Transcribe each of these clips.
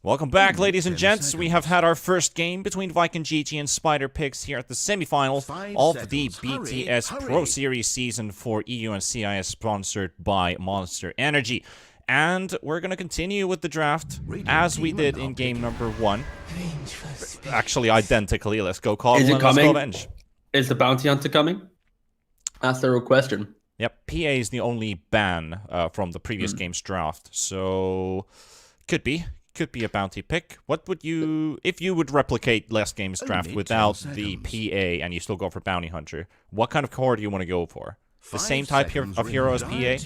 Welcome back, ladies and gents. We have had our first game between Viking GG and Spider Pigzs here at the semifinal of the BTS Pro Series Season 4 EU and CIS, sponsored by Monster Energy. And we're going to continue with the draft as we did in game number 1. Actually, identically. Let's go call Is it and let's go coming? avenge. Is the bounty hunter coming? That's the real question. Yep, PA is the only ban from the previous game's draft, so could be a bounty pick. What would you, if you would replicate last game's draft without the PA and you still go for bounty hunter, what kind of core do you want to go for? The same type of hero as PA?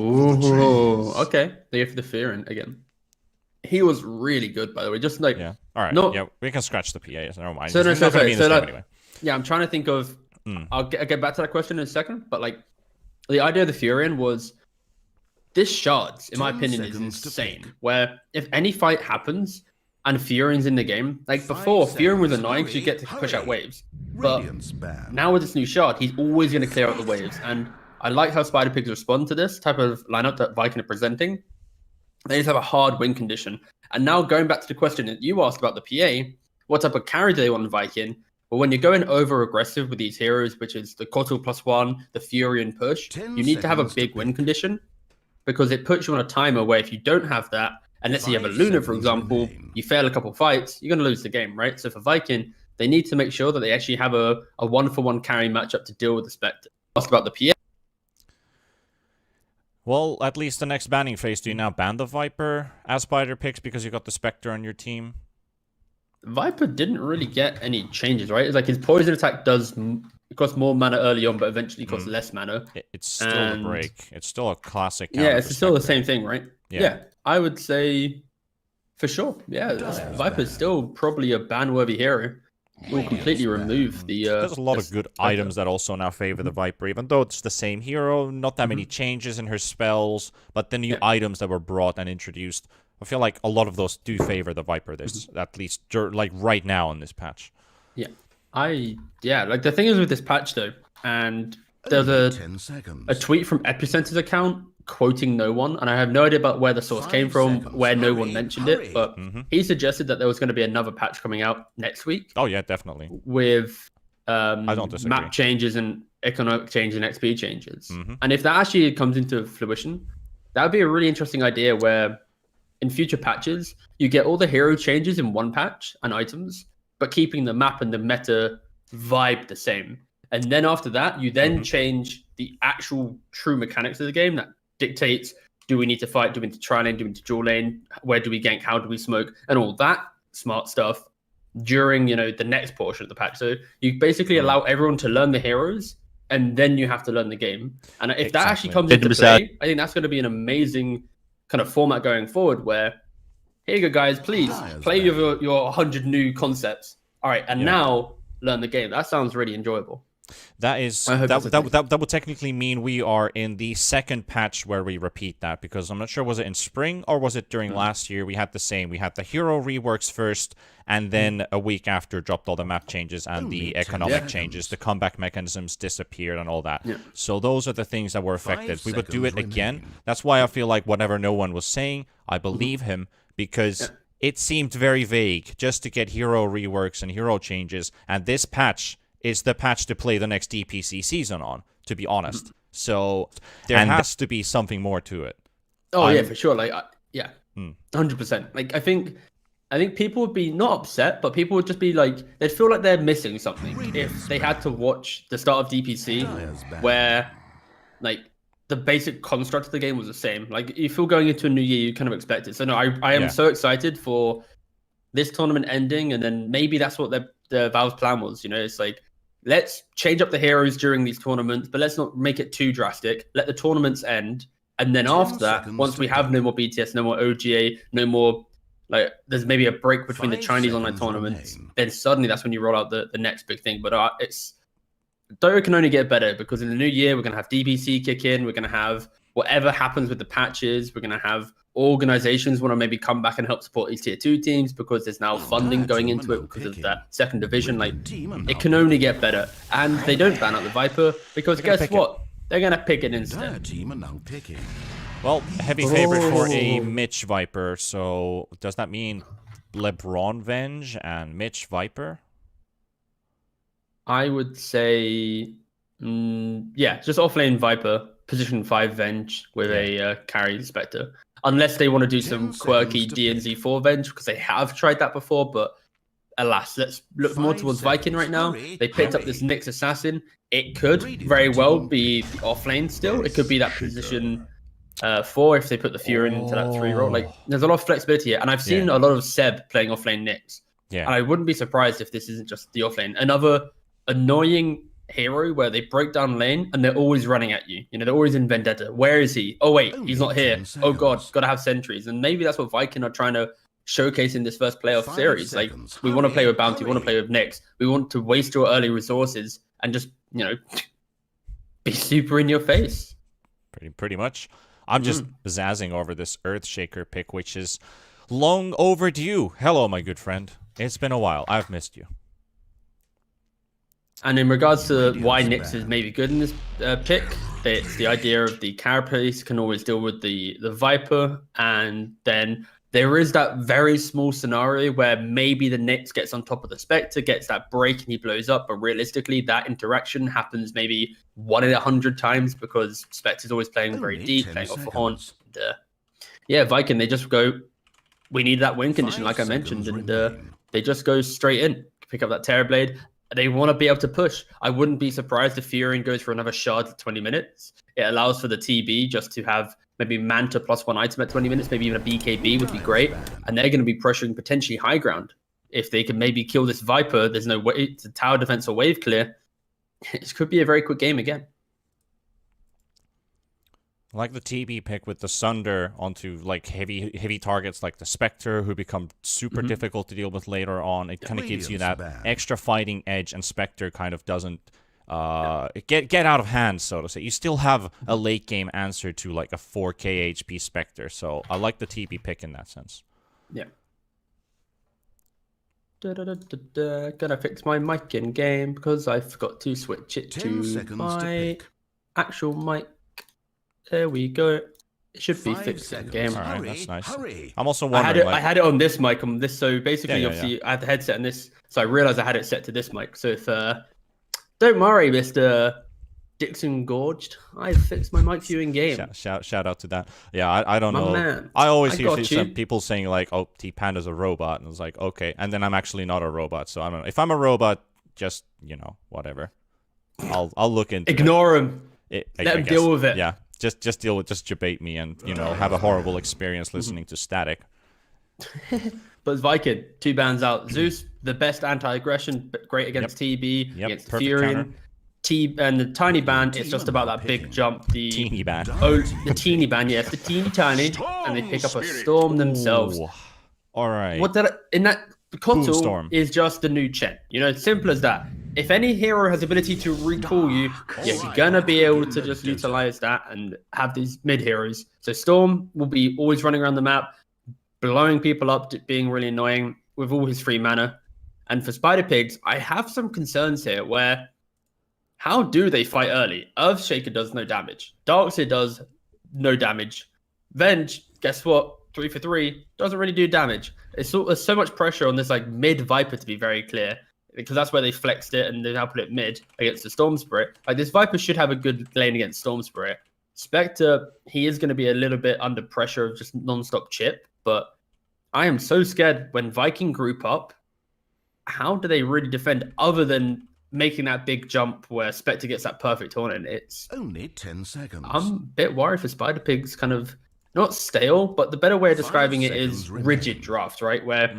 Ooh, okay. They go for the Fearin again. He was really good, by the way. Just like, yeah. All right. No, yeah, we can scratch the PA. So never mind. So, It's not gonna be in this game anyway. Yeah, I'm trying to think of. I'll get back to that question in a second. But like, the idea of the Fearin was this shards, in my opinion, is insane. Where if any fight happens and Fearin's in the game, like before, Fearin was annoying because you get to push out waves. But now with this new shard, he's always going to clear out the waves. And I like how Spider Pigzs respond to this type of lineup that Viking are presenting. They just have a hard win condition. And now going back to the question that you asked about the PA, what type of carry do they want in Viking? Well, when you're going over aggressive with these heroes, which is the Kotal +1, the Fury and push, you need to have a big win condition, because it puts you on a timer where if you don't have that, and let's say you have a Luna, for example, you fail a couple fights, you're going to lose the game, right? So for Viking, they need to make sure that they actually have a one-for-one carry matchup to deal with the Spectre. Asked about the PA. Well, at least the next banning phase, do you now ban the Viper as Spider Pigzs because you got the Spectre on your team? Viper didn't really get any changes, right? It's like his poison attack does cost more mana early on, but eventually costs less mana. It's still a break. It's still a classic. Yeah, it's still the same thing, right? Yeah, I would say for sure. Yeah, Viper's still probably a ban-worthy hero. We'll completely remove the. There's a lot of good items that also now favor the Viper, even though it's the same hero. Not that many changes in her spells, but the new items that were brought and introduced, I feel like a lot of those do favor the Viper. This at least like right now in this patch. Yeah, like the thing is with this patch though, and there's a tweet from Epicenter's account quoting no one, and I have no idea about where the source came from, where no one mentioned it, but he suggested that there was going to be another patch coming out next week. Oh yeah, definitely. With I don't disagree. Map changes and economic changes and XP changes. And if that actually comes into fruition, that would be a really interesting idea where in future patches, you get all the hero changes in one patch and items, but keeping the map and the meta vibe the same. And then after that, you then change the actual true mechanics of the game that dictates, do we need to fight, do we need to tri-lane, do we need to dual lane, where do we gank, how do we smoke, and all that smart stuff during, the next portion of the patch. So you basically allow everyone to learn the heroes, and then you have to learn the game. And if that actually comes into play, I think that's going to be an amazing kind of format going forward where, here you go, guys, please play your 100 new concepts. All right, and now learn the game. That sounds really enjoyable. That is that would technically mean we are in the second patch where we repeat that, because I'm not sure, was it in spring or was it during last year? We had the same. We had the hero reworks first, and then a week after dropped all the map changes and the economic changes. The comeback mechanisms disappeared and all that. So those are the things that were affected. We would do it again. That's why I feel like whatever no one was saying, I believe him, because it seemed very vague just to get hero reworks and hero changes, and this patch is the patch to play the next DPC season on, to be honest. So there has to be something more to it. Oh, yeah, for sure. Like, 100%. Like, I think people would be not upset, but people would just be like, they'd feel like they're missing something if they had to watch the start of DPC, where like the basic construct of the game was the same. Like, if you're going into a new year, you kind of expect it. So no, I am so excited for this tournament ending, and then maybe that's what the Valve's plan was. It's like, let's change up the heroes during these tournaments, but let's not make it too drastic. Let the tournaments end. And then after that, once we have no more BTS, no more OGA, no more, like, there's maybe a break between the Chinese online tournaments, then suddenly that's when you roll out the next big thing. But Dota can only get better, because in the new year, we're going to have DPC kick in. We're going to have whatever happens with the patches. We're going to have organizations want to maybe come back and help support these tier 2 teams, because there's now funding going into it because of that second division. Like, it can only get better. And they don't ban out the Viper, because guess what? They're going to pick it instead. Well, heavy favorite for a Mitch Viper. So does that mean LeBron Venge and Mitch Viper? I would say, yeah, just offlane Viper, position 5 Venge with a carry Spectre. Unless they want to do some quirky DNZ4 Venge, because they have tried that before, but alas, let's look more towards Viking right now. They picked up this Nyx Assassin. It could very well be the offlane still. It could be that position 4 if they put the Fury into that 3 role. Like, there's a lot of flexibility here. And I've seen a lot of Seb playing offlane Nyx. Yeah. And I wouldn't be surprised if this isn't just the offlane. Another annoying hero where they break down lane and they're always running at you. You know, they're always in Vendetta. Where is he? Oh, wait, he's not here. Oh, God, got to have sentries. And maybe that's what Viking are trying to showcase in this first playoff series. Like, we want to play with Bounty, we want to play with Nyx. We want to waste your early resources and just, you know, be super in your face. Pretty much. I'm just zazzing over this Earthshaker pick, which is long overdue. Hello, my good friend. It's been a while. I've missed you. And in regards to why Nyx is maybe good in this pick, it's the idea of the carapace can always deal with the Viper, and then there is that very small scenario where maybe the Nyx gets on top of the Spectre, gets that break, and he blows up, but realistically that interaction happens maybe 1 in 100 times because Spectre's always playing very deep, playing off the haunt. Yeah, Viking, they just go, we need that win condition, like I mentioned, and they just go straight in, pick up that Terrorblade. They want to be able to push. I wouldn't be surprised if Furion goes for another shard at 20 minutes. It allows for the TB just to have maybe Manta +1 item at 20 minutes, maybe even a BKB would be great. And they're going to be pressuring potentially high ground. If they can maybe kill this Viper, there's no way, it's a tower defense or wave clear. It could be a very quick game again. I like the TB pick with the Sunder onto like heavy targets like the Spectre, who become super difficult to deal with later on. It kind of gives you that extra fighting edge, and Spectre kind of doesn't get out of hand, so to say. You still have a late game answer to like a 4k HP Spectre, so I like the TB pick in that sense. Yeah. Gonna fix my mic in game because I forgot to switch it to my actual mic. There we go. It should be fixed in game. All right, that's nice. I'm also wondering. I had it on this mic. On this, so basically, obviously, I had the headset on this. So I realized I had it set to this mic. So if don't worry, Mr. Dixon Gorged, I fixed my mic for you in game. Shout out to that. Yeah, I don't know. Man. I always hear some people saying like, "Oh, T-Panda's a robot," and I was like, "Okay," and then I'm actually not a robot. So I don't know. If I'm a robot, just whatever. I'll look into. Ignore him. Let him deal with it. Yeah. Just debate me and have a horrible experience listening to static. But Viking, 2 bans out. Zeus, the best anti-aggression, great against TB, against Fury. And the tiny ban, it's just about that big jump. The teeny ban. Oh, the teeny ban, yes, the teeny tiny, and they pick up a Storm themselves. All right. The Kotal is just the new Chen. It's simple as that. If any hero has the ability to recall you, you're gonna be able to just utilize that and have these mid heroes. So Storm will be always running around the map, blowing people up, being really annoying with all his free mana. And for Spider Pigs, I have some concerns here where how do they fight early? Earthshaker does no damage. Darkseer does no damage. Venge, guess what? 3 for 3 doesn't really do damage. There's so much pressure on this like mid Viper to be very clear, because that's where they flexed it and they now put it mid against the Storm Spirit. Like, this Viper should have a good lane against Storm Spirit. Spectre, he is going to be a little bit under pressure of just non-stop chip, but I am so scared when Viking group up. How do they really defend other than making that big jump where Spectre gets that perfect on it? It's only 10 seconds. I'm a bit worried for Spider Pigs, kind of not stale, but the better way of describing it is rigid draft, right? Where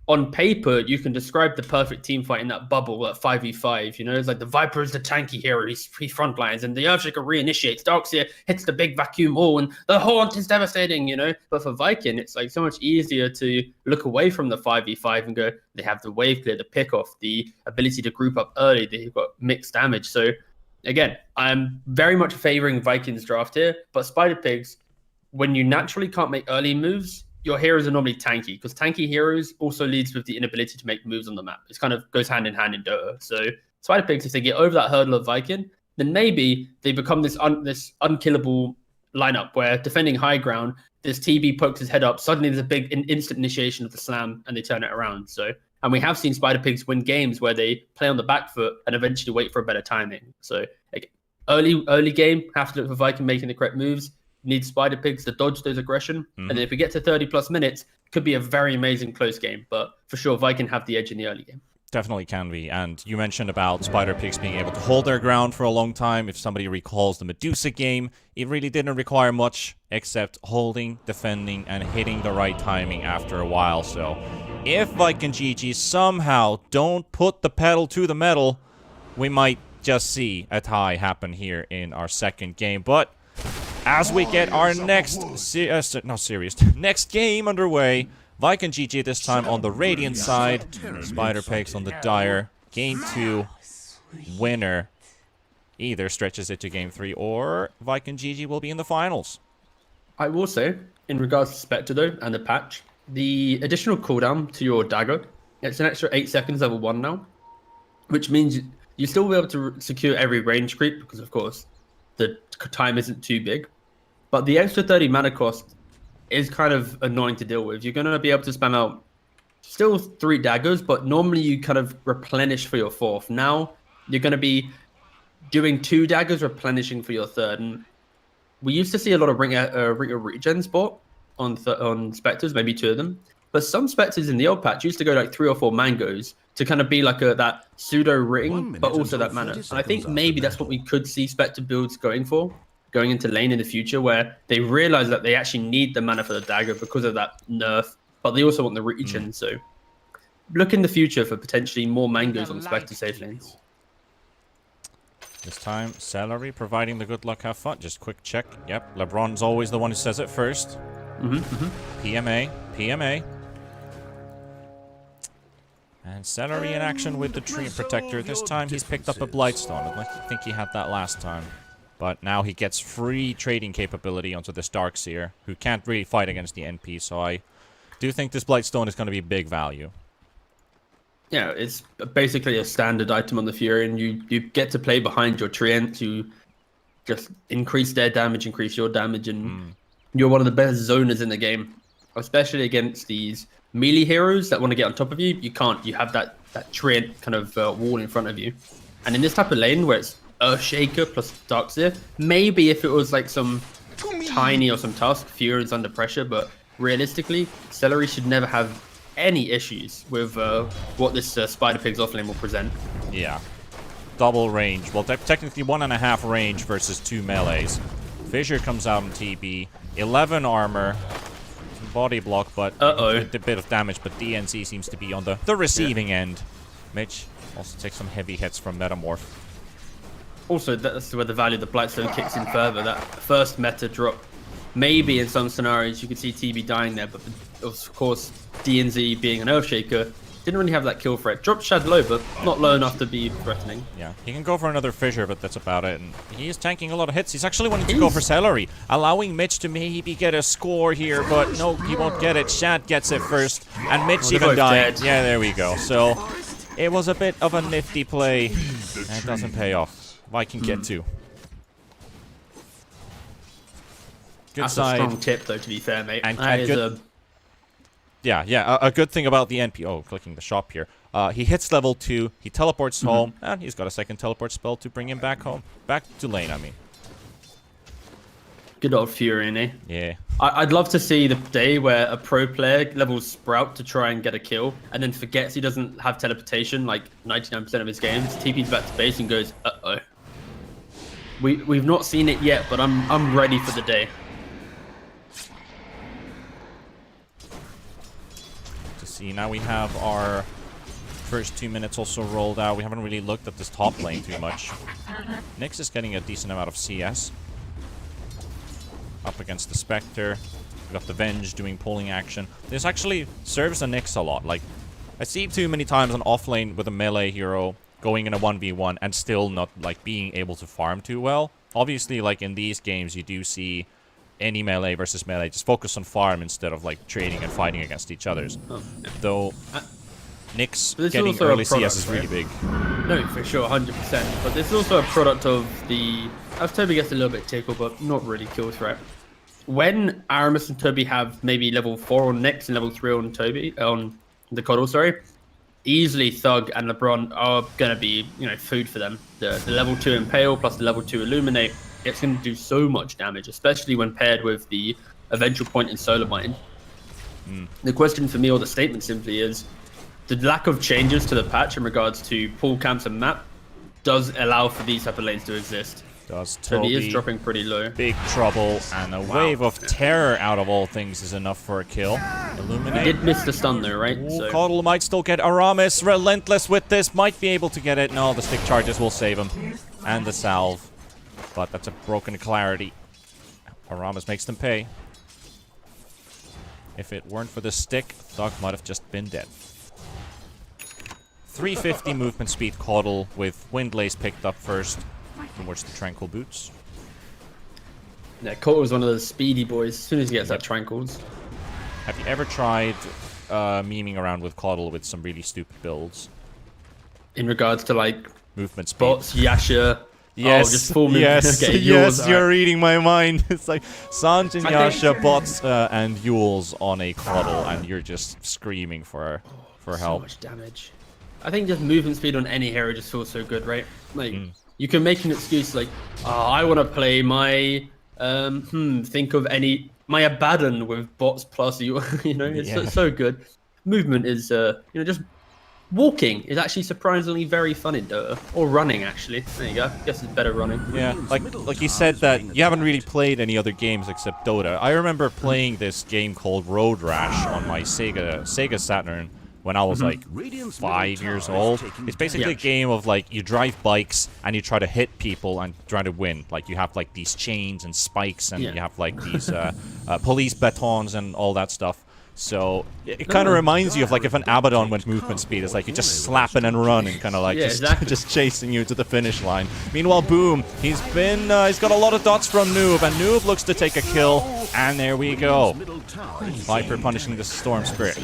on paper, you can describe the perfect team fight in that bubble, that 5v5. It's like the Viper is the tanky hero, he front lines, and the Earthshaker reinitiates. Darkseer hits the big vacuum wall, and the Haunt is devastating, But for Viking, it's like so much easier to look away from the 5v5 and go, they have the wave clear, the pick off, the ability to group up early, they've got mixed damage. So again, I'm very much favoring Vikings draft here, but Spider Pigs, when you naturally can't make early moves, your heroes are normally tanky, because tanky heroes also leads with the inability to make moves on the map. It kind of goes hand in hand in Dota. So Spider Pigs, if they get over that hurdle of Viking, then maybe they become this unkillable lineup where defending high ground, this TB pokes his head up, suddenly there's a big instant initiation of the slam and they turn it around. So, and we have seen Spider Pigs win games where they play on the back foot and eventually wait for a better timing. So like, early game, have to look for Viking making the correct moves. Need Spider Pigs to dodge those aggression. And then if we get to 30 plus minutes, could be a very amazing close game. But for sure, Viking have the edge in the early game. Definitely can be. And you mentioned about Spider Pigs being able to hold their ground for a long time. If somebody recalls the Medusa game, it really didn't require much except holding, defending, and hitting the right timing after a while. So if Viking GG somehow don't put the pedal to the metal, we might just see a tie happen here in our second game. But as we get our next next game underway, Viking GG this time on the Radiant side, Spider Pigs on the Dire. Game 2 winner either stretches it to Game 3 or Viking GG will be in the finals. I will say, in regards to Spectre though, and the patch, the additional cooldown to your dagger, it's an extra 8 seconds level 1 now, which means you still will be able to secure every range creep because of course the time isn't too big. But the extra 30 mana cost is kind of annoying to deal with. You're going to be able to spam out still 3 daggers, but normally you kind of replenish for your 4th. Now you're going to be doing 2 daggers, replenishing for your 3rd. And we used to see a lot of ringer regen spot on Spectres, maybe 2 of them. But some Spectres in the old patch used to go like 3 or 4 mangoes to kind of be like that pseudo ring, but also that mana. And I think maybe that's what we could see Spectre builds going into lane in the future, where they realize that they actually need the mana for the dagger because of that nerf, but they also want the regen. So look in the future for potentially more mangoes on Spectre safe lanes. This time, Celery providing the good luck, have fun. Just quick check. Yep, LeBron's always the one who says it first. PMA, PMA. And Celery in action with the Tree Protector. This time he's picked up a Blightstone. I think he had that last time. But now he gets free trading capability onto this Darkseer, who can't really fight against the NP, so I do think this Blightstone is going to be big value. Yeah, it's basically a standard item on the Fury, and you get to play behind your Treant to just increase their damage, increase your damage, and you're one of the best zoners in the game, especially against these melee heroes that want to get on top of you. You can't. You have that Treant kind of wall in front of you. And in this type of lane where it's Earthshaker plus Darkseer, maybe if it was like some Tiny or some Tusk, Fury's under pressure, but realistically, Celery should never have any issues with what this Spider Pigs offlane will present. Yeah. Double range. Well, technically 1.5 range versus 2 melees. Fissure comes out in TB. 11 armor. Body block, but a bit of damage, but DNC seems to be on the receiving end. Mitch also takes some heavy hits from Metamorph. Also, that's where the value of the Blightstone kicks in further. That first meta drop. Maybe in some scenarios you could see TB dying there, but of course, DNZ being an Earthshaker didn't really have that kill threat. Dropped Shad low, but not low enough to be threatening. Yeah, he can go for another Fissure, but that's about it. And he is tanking a lot of hits. He's actually wanting to go for Celery, allowing Mitch to maybe get a score here, but no, he won't get it. Shad gets it first, and Mitch even died. Yeah, there we go. So it was a bit of a nifty play, and it doesn't pay off. Viking get 2. Good That's side. a strong tip, though, to be fair, mate. And good, a good thing about the NP... Oh, clicking the shop here. He hits level 2, he teleports home, and he's got a second teleport spell to bring him back home. Back to lane, I mean. Good old Fury, eh? Yeah. I'd love to see the day where a pro player levels Sprout to try and get a kill, and then forgets he doesn't have teleportation like 99% of his games, TP's back to base and goes, uh-oh. We've not seen it yet, but I'm ready for the day. See, now we have our first 2 minutes also rolled out. We haven't really looked at this top lane too much. Nyx is getting a decent amount of CS. Up against the Spectre. We got the Venge doing pulling action. This actually serves the Nyx a lot. Like, I see too many times on offlane with a melee hero going in a 1v1 and still not, like, being able to farm too well. Obviously, like, in these games, you do see any melee versus melee just focus on farm instead of like trading and fighting against each other's. Though Nyx This is getting also a early product, CS is really big. No, for sure, 100%. But this is also a product of the... As Toby gets a little bit tickled, but not really kill threat. When Aramis and Toby have maybe level 4 on Nyx and level 3 on Toby, on the Coddle, sorry, easily Thug and LeBron are going to be, food for them. The level 2 Impale plus the level 2 Illuminate, it's going to do so much damage, especially when paired with the eventual point in Solar Mine. The question for me, or the statement simply is, the lack of changes to the patch in regards to pool camps and map does allow for these type of lanes to exist. Does Toby Toby is dropping pretty low. Big trouble, and a wave of terror out of all things is enough for a kill. Illuminate. He did miss the stun though, right? Ooh, Coddle might still get Aramis. Relentless with this. Might be able to get it. No, the stick charges will save him. And the salve. But that's a broken clarity. Aramis makes them pay. If it weren't for the stick, Thug might have just been dead. 350 movement speed Coddle with Windlace picked up first. From which the Tranquil Boots. Yeah, Coddle's one of those speedy boys as soon as he gets that Tranquils. Have you ever tried memeing around with Coddle with some really stupid builds? In regards to like movement speed. bots, Yasha. Yes, just full movement. yes, Okay, yes, Yules, you're reading my mind. It's like Sanj and I think- Yasha, bots, and Yules on a Coddle, and you're just screaming for So help. much damage. I think just movement speed on any hero just feels so good, right? Like you can make an excuse like, I want to play my think of my Abaddon with bots plus it's so good. Movement is just walking is actually surprisingly very fun in Dota, or running actually. There you go. I guess it's better running. Yeah, like you said that you haven't really played any other games except Dota. I remember playing this game called Road Rash on my Sega Saturn when I was like 5 years old. It's basically a game of like you drive bikes and you try to hit people and try to win. Like you have like these chains and spikes and you have like these police batons and all that stuff. So it kind of reminds you of like if an Abaddon went movement speed. It's like you're just slapping and running, kind of like just chasing you to the finish line. Meanwhile, Boom, he's got a lot of dots from Noob, and Noob looks to take a kill, and there we go. Viper punishing the Storm Spirit.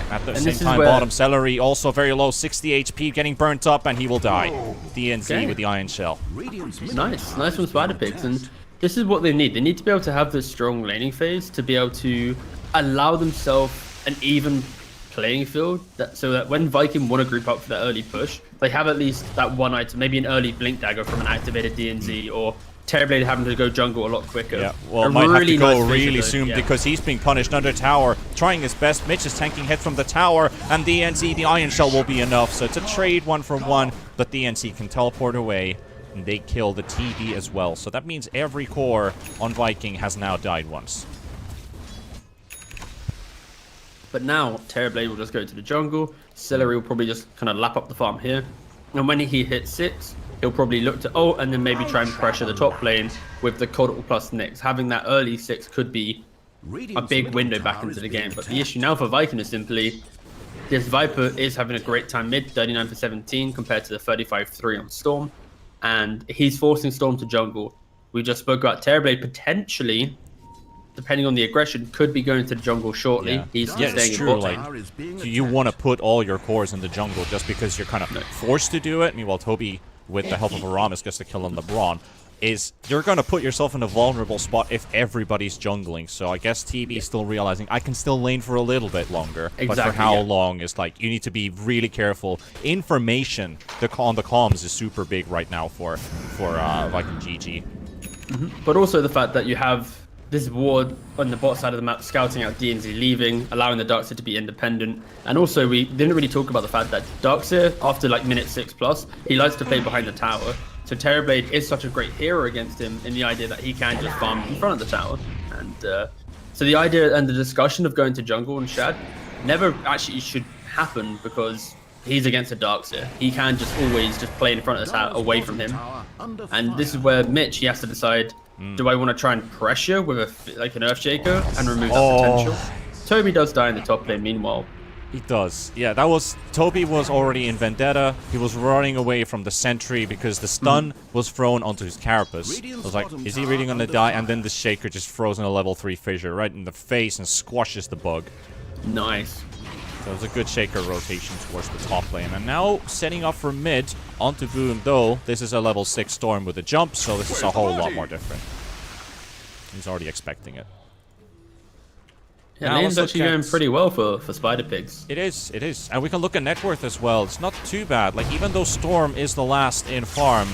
At the same time, bottom Celery also very low, 60 HP, getting burnt up, and he will die. DNZ with the Iron Shell. Nice from Spider Pigs, and this is what they need. They need to be able to have this strong laning phase to be able to allow themselves an even playing field, so that when Viking want to group up for that early push, they have at least that one item, maybe an early Blink Dagger from an activated DNZ, or Terrorblade having to go jungle a lot quicker. Yeah, well, might have to go really soon because he's being punished under tower, trying his best. Mitch is tanking hit from the tower, and DNC, the Iron Shell will be enough. So it's a trade 1-for-1, but DNC can teleport away, and they kill the TD as well. So that means every core on Viking has now died once. But now Terrorblade will just go to the jungle. Celery will probably just kind of lap up the farm here, and when he hits 6, he'll probably look to ult and then maybe try and pressure the top lane with the Coddle plus Nyx. Having that early 6 could be a big window back into the game. But the issue now for Viking is simply this Viper is having a great time mid, 39 for 17 compared to the 35-3 on Storm. And he's forcing Storm to jungle. We just spoke about Terrorblade potentially, depending on the aggression, could be going to the jungle shortly. Yeah. He's staying it's in true. bot lane. Like, you want to put all your cores in the jungle just because you're kind of forced to do it. Meanwhile, Toby, with the help of Aramis, gets to kill on LeBron. You're going to put yourself in a vulnerable spot if everybody's jungling. So I guess TB is still realizing I can still lane for a little bit longer. But for how long is like, you need to be really careful. Information on the comms is super big right now for Viking GG. But also the fact that you have this ward on the bot side of the map scouting out DNZ leaving, allowing the Darkseer to be independent. And also we didn't really talk about the fact that Darkseer, after like minute 6+, he likes to play behind the tower. So Terrorblade is such a great hero against him in the idea that he can just farm in front of the tower. And so the idea and the discussion of going to jungle and Shad never actually should happen because he's against a Darkseer. He can just always just play in front of the tower away from him. And this is where Mitch, he has to decide, do I want to try and pressure with an Earthshaker and remove that potential? Toby does die in the top lane meanwhile. He does. Yeah, Toby was already in Vendetta. He was running away from the sentry because the stun was thrown onto his carapace. I was like, is he really going to die? And then the Shaker just throws in a level 3 fissure right in the face and squashes the bug. Nice. So it was a good shaker rotation towards the top lane. And now setting up for mid onto Boom, though. This is a level 6 Storm with a jump, so this is a whole lot more different. He's already expecting it. Yeah, lane's actually going pretty well for Spider Pigs. It is, it is. And we can look at net worth as well. It's not too bad. Like, even though Storm is the last in farm,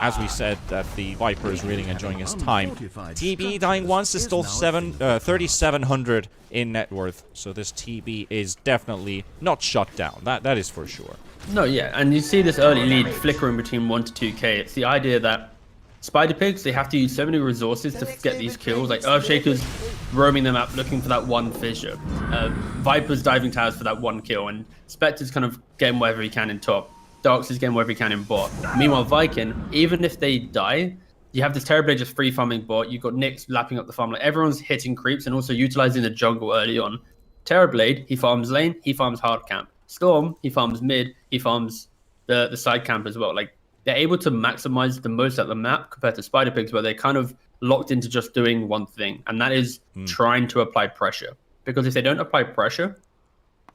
as we said, that the Viper is really enjoying his time. TB dying once is still 3,700 in net worth. So this TB is definitely not shut down. That is for sure. No, yeah. And you see this early lead flickering between 1 to 2k. It's the idea that Spider Pigs, they have to use so many resources to get these kills. Like Earthshaker's roaming the map looking for that one fissure. Viper's diving towers for that one kill. And Spectre's kind of getting whatever he can in top. Darks is getting whatever he can in bot. Meanwhile, Viking, even if they die, you have this Terrorblade just free farming bot. You've got Nyx lapping up the farm. Like everyone's hitting creeps and also utilizing the jungle early on. Terrorblade, he farms lane, he farms hard camp. Storm, he farms mid, he farms the side camp as well. Like, they're able to maximize the most at the map compared to Spider Pigs, where they're kind of locked into just doing one thing, and that is trying to apply pressure. Because if they don't apply pressure,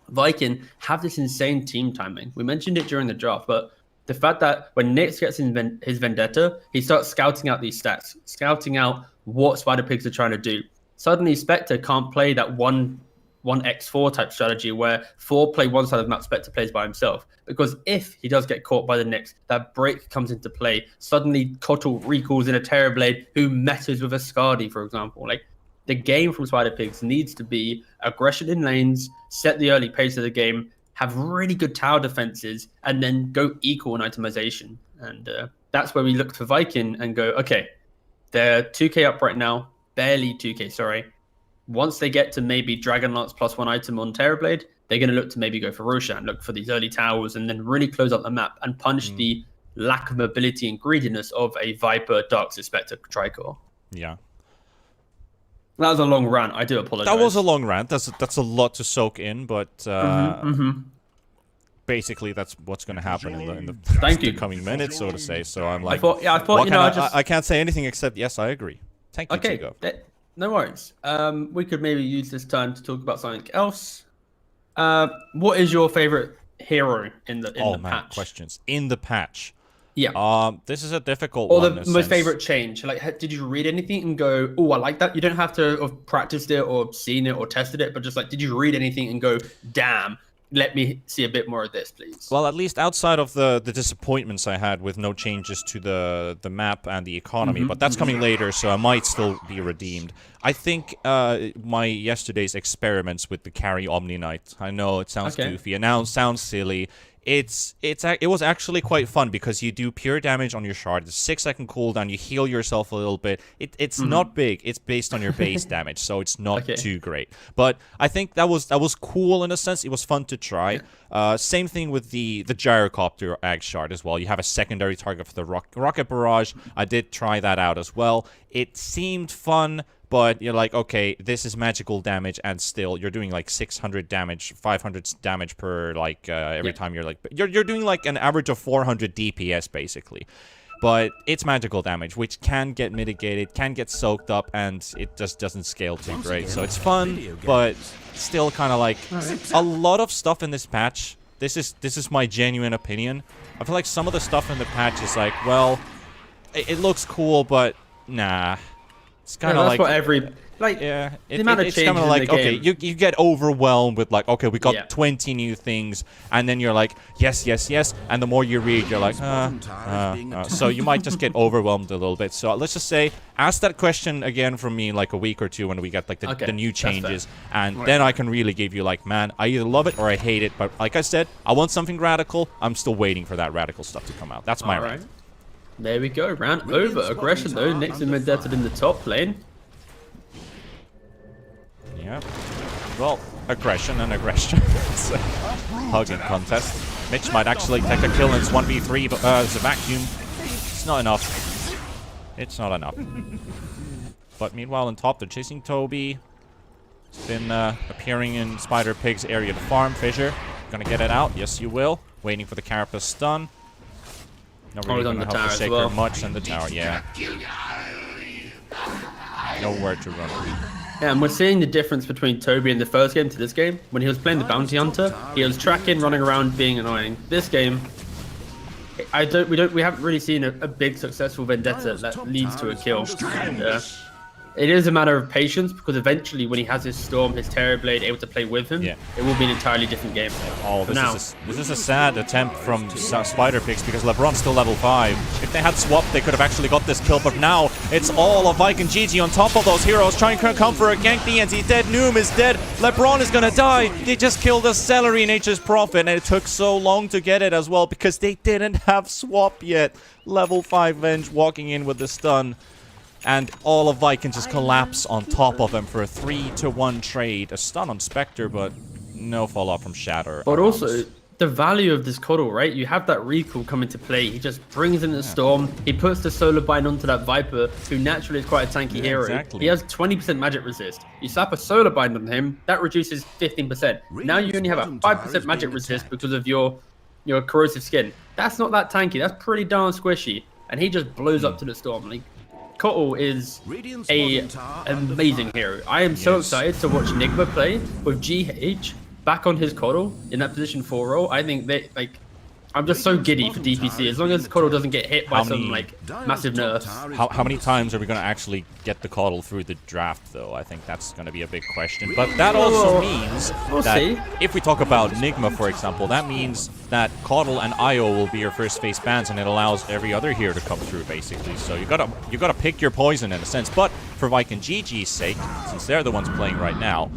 Viking have this insane team timing. We mentioned it during the draft, but the fact that when Nyx gets his Vendetta, he starts scouting out these stats, scouting out what Spider Pigs are trying to do. Suddenly, Spectre can't play that 1x4 type strategy where 4 play one side of the map, Spectre plays by himself. Because if he does get caught by the Nyx, that break comes into play. Suddenly, Kotl recalls in a Terrorblade who messes with a Skadi, for example. Like, the game from Spider Pigs needs to be aggression in lanes, set the early pace of the game, have really good tower defenses, and then go equal in itemization. And that's where we look for Viking and go, okay, they're 2k up right now, barely 2k, sorry. Once they get to maybe Dragon Lance plus 1 item on Terrorblade, they're going to look to maybe go for Roshan, look for these early towers, and then really close up the map and punish the lack of mobility and greediness of a Viper, Dark Spectre Tricore. Yeah. That was a long rant. I do apologize. That was a long rant. That's a lot to soak in, but basically that's what's going to happen in the coming minutes, so to say. So I'm like, I can't say anything except yes, I agree. Thank you, okay. No worries. We could maybe use this time to talk about something else. What is your favorite hero in the patch? Questions in the patch. Yeah. This is a difficult one. Or the most favorite change. Like, did you read anything and go, "Oh, I like that"? You don't have to have practiced it or seen it or tested it, but just like, did you read anything and go, "Damn, let me see a bit more of this, please"? Well, at least outside of the disappointments I had with no changes to the map and the economy, but that's coming later, so I might still be redeemed. I think my yesterday's experiments with the carry Omni Knight. I know it sounds goofy, and now it sounds silly. It was actually quite fun because you do pure damage on your shard. It's 6-second cooldown. You heal yourself a little bit. It's not big. It's based on your base damage, so it's not too great. But I think that was cool in a sense. It was fun to try. Same thing with the gyrocopter ag shard as well. You have a secondary target for the rocket barrage. I did try that out as well. It seemed fun. But you're like, okay, this is magical damage, and still you're doing like 600 damage, 500 damage per like every time you're like you're doing like an average of 400 DPS basically. But it's magical damage, which can get mitigated, can get soaked up, and it just doesn't scale too great. So it's fun, but still kind of like a lot of stuff in this patch. This is my genuine opinion. I feel like some of the stuff in the patch is like, well, it looks cool, but nah. It's kind of like what every like it's kind of like okay, you get overwhelmed with like okay, we got 20 new things, and then you're like yes, and the more you read, you're like so you might just get overwhelmed a little bit. So let's just say ask that question again from me in like a week or two when we get like the new changes, and then I can really give you like, man, I either love it or I hate it. But like I said, I want something radical. I'm still waiting for that radical stuff to come out. That's my rant. There we go, round over. Aggression though, Nyx and Vendetta in the top lane. Yeah. Well, aggression and aggression. It's a hugging contest. Mitch might actually take a kill and it's 1v3, but there's a vacuum. It's not enough. It's not enough. But meanwhile, on top, they're chasing Toby. It's been appearing in Spider Pig's area to farm. Fissure, gonna get it out. Yes, you will. Waiting for the Carapace stun. Not really gonna help the Shaker much in the tower, yeah. Nowhere to run. Yeah, and we're seeing the difference between Toby in the first game to this game. When he was playing the Bounty Hunter, he was tracking, running around, being annoying. This game, we haven't really seen a big successful Vendetta that leads to a kill. And, it is a matter of patience, because eventually when he has his Storm, his Terrorblade, able to play with him, it will be an entirely different game. Oh, this is a sad attempt from Spider Pigzs, because LeBron's still level 5. If they had swapped, they could have actually got this kill, but now it's all of Vike and GG on top of those heroes, trying to come for a gank. DNZ dead, Noom is dead, LeBron is gonna die. They just killed a Celery Nature's Prophet, and it took so long to get it as well, because they didn't have swap yet. Level 5 Venge walking in with the stun. And all of Vike can just collapse on top of him for a 3-to-1 trade. A stun on Spectre, but no follow-up from Shatter. But also, the value of this Cuddle, right? You have that recall come into play. He just brings in the Storm. He puts the Solar Bind onto that Viper, who naturally is quite a tanky hero. Exactly. He has 20% magic resist. You slap a Solar Bind on him, that reduces 15%. Now you only have a 5% magic resist because of your corrosive skin. That's not that tanky. That's pretty darn squishy. And he just blows up to the Storm. Like, Kotal is an amazing hero. I am so excited to watch Nigma play with GH back on his Kotal in that position 4 role. I think they I'm just so giddy for DPC. As long as Kotal doesn't get hit by some massive nerfs. How many times are we going to actually get the Kotal through the draft, though? I think that's going to be a big question. But that also means that if we talk about Nigma, for example, that means that Kotal and Io will be your first face bans, and it allows every other hero to come through, basically. So you gotta pick your poison in a sense. But for Vike and GG's sake, since they're the ones playing right now,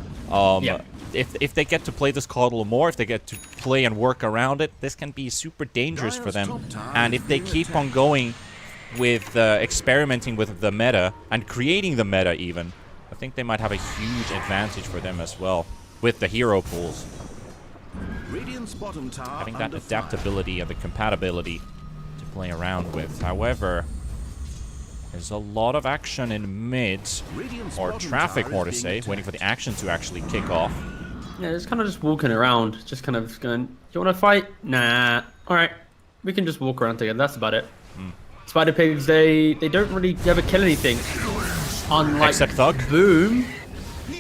if they get to play this Kotal more, if they get to play and work around it, this can be super dangerous for them. And if they keep on going with experimenting with the meta and creating the meta even, I think they might have a huge advantage for them as well with the hero pools. Having that adaptability and the compatibility to play around with. However, there's a lot of action in mid, or traffic more to say, waiting for the action to actually kick off. Yeah, it's kind of just walking around, just kind of going, do you want to fight? Nah. Alright, we can just walk around together, that's about it. Spider Pigs, they don't really ever kill anything. Unlike except Thug. Boom.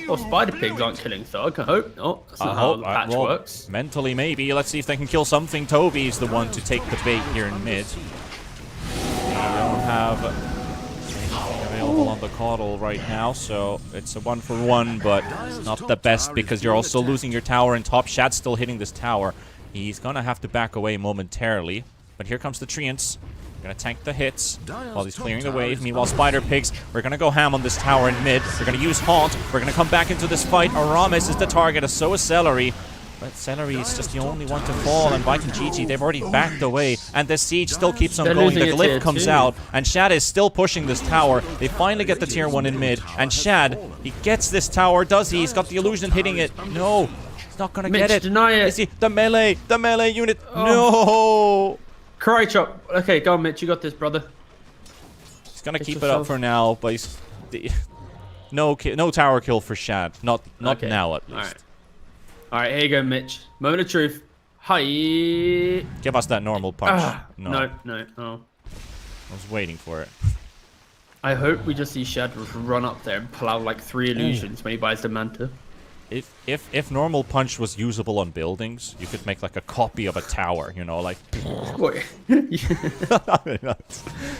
Well, Spider Pigs aren't killing Thug, I hope not. That's not how the patch works. Mentally, maybe. Let's see if they can kill something. Toby's the one to take the bait here in mid. They don't have anything available on the Kotal right now, so it's a 1-for-1, but it's not the best because you're also losing your tower in top. Shad's still hitting this tower. He's gonna have to back away momentarily, but here comes the Treants. Gonna tank the hits while he's clearing the wave. Meanwhile, Spider Pigs, we're gonna go ham on this tower in mid. We're gonna use Haunt. We're gonna come back into this fight. Aramis is the target, so is Celery. But Celery is just the only one to fall, and Vike and GG, they've already backed away. And the siege still keeps on going. The glyph comes out, and Shad is still pushing this tower. They finally get the tier 1 in mid, and Shad, he gets this tower, does he? He's got the illusion hitting it. No, he's not gonna get it. Deny it. Is he? The melee unit. No. Cry chop. Okay, go on, Mitch. You got this, brother. He's gonna keep it up for now, but he's no tower kill for Shad. Not okay. Now at least. All right, here you go, Mitch. Moment of truth. Hi. Give us that normal punch. No. I was waiting for it. I hope we just see Shad run up there and plow like 3 illusions when he buys the Manta. If normal punch was usable on buildings, you could make like a copy of a tower, you know, like. Wait.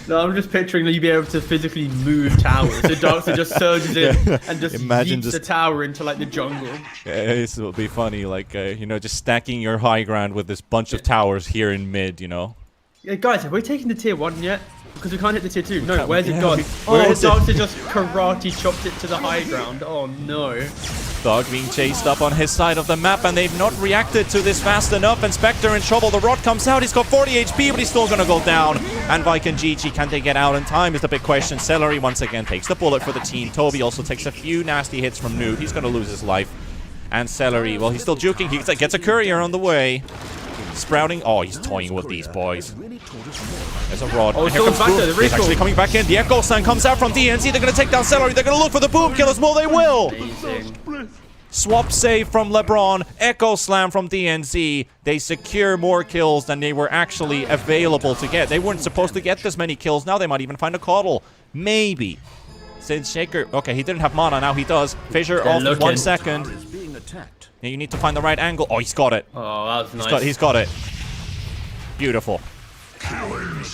No, I'm just picturing that you'd be able to physically move towers. So Darkster just surges in and just yeets the tower into like the jungle. Yeah, this will be funny, like you know, just stacking your high ground with this bunch of towers here in mid, you know. Yeah, guys, have we taken the tier 1 yet? Because we can't hit the tier 2. No, where's it gone? Darkster just karate chopped it to the high ground. Oh no. Thug being chased up on his side of the map, and they've not reacted to this fast enough. And Spectre in trouble. The rod comes out. He's got 40 HP, but he's still going to go down. And Vike and GG, can they get out in time is the big question. Celery once again takes the bullet for the team. Toby also takes a few nasty hits from Noob. He's going to lose his life. And Celery, well, he's still juking. He gets a courier on the way. Sprouting. Oh, he's toying with these boys. There's a rod. Oh, here comes Boom. He's actually coming back in. The Echo Slam comes out from DNZ. They're going to take down Celery. They're going to look for the Boom Killers. Well, they will. Amazing. Swap save from LeBron. Echo Slam from DNZ. They secure more kills than they were actually available to get. They weren't supposed to get this many kills. Now they might even find a Kotal. Maybe. Since Shaker... Okay, he didn't have mana. Now he does. Fissure off in 1 second. Now you need to find the right angle. Oh, he's got it. Oh, that was nice. He's got it. Beautiful.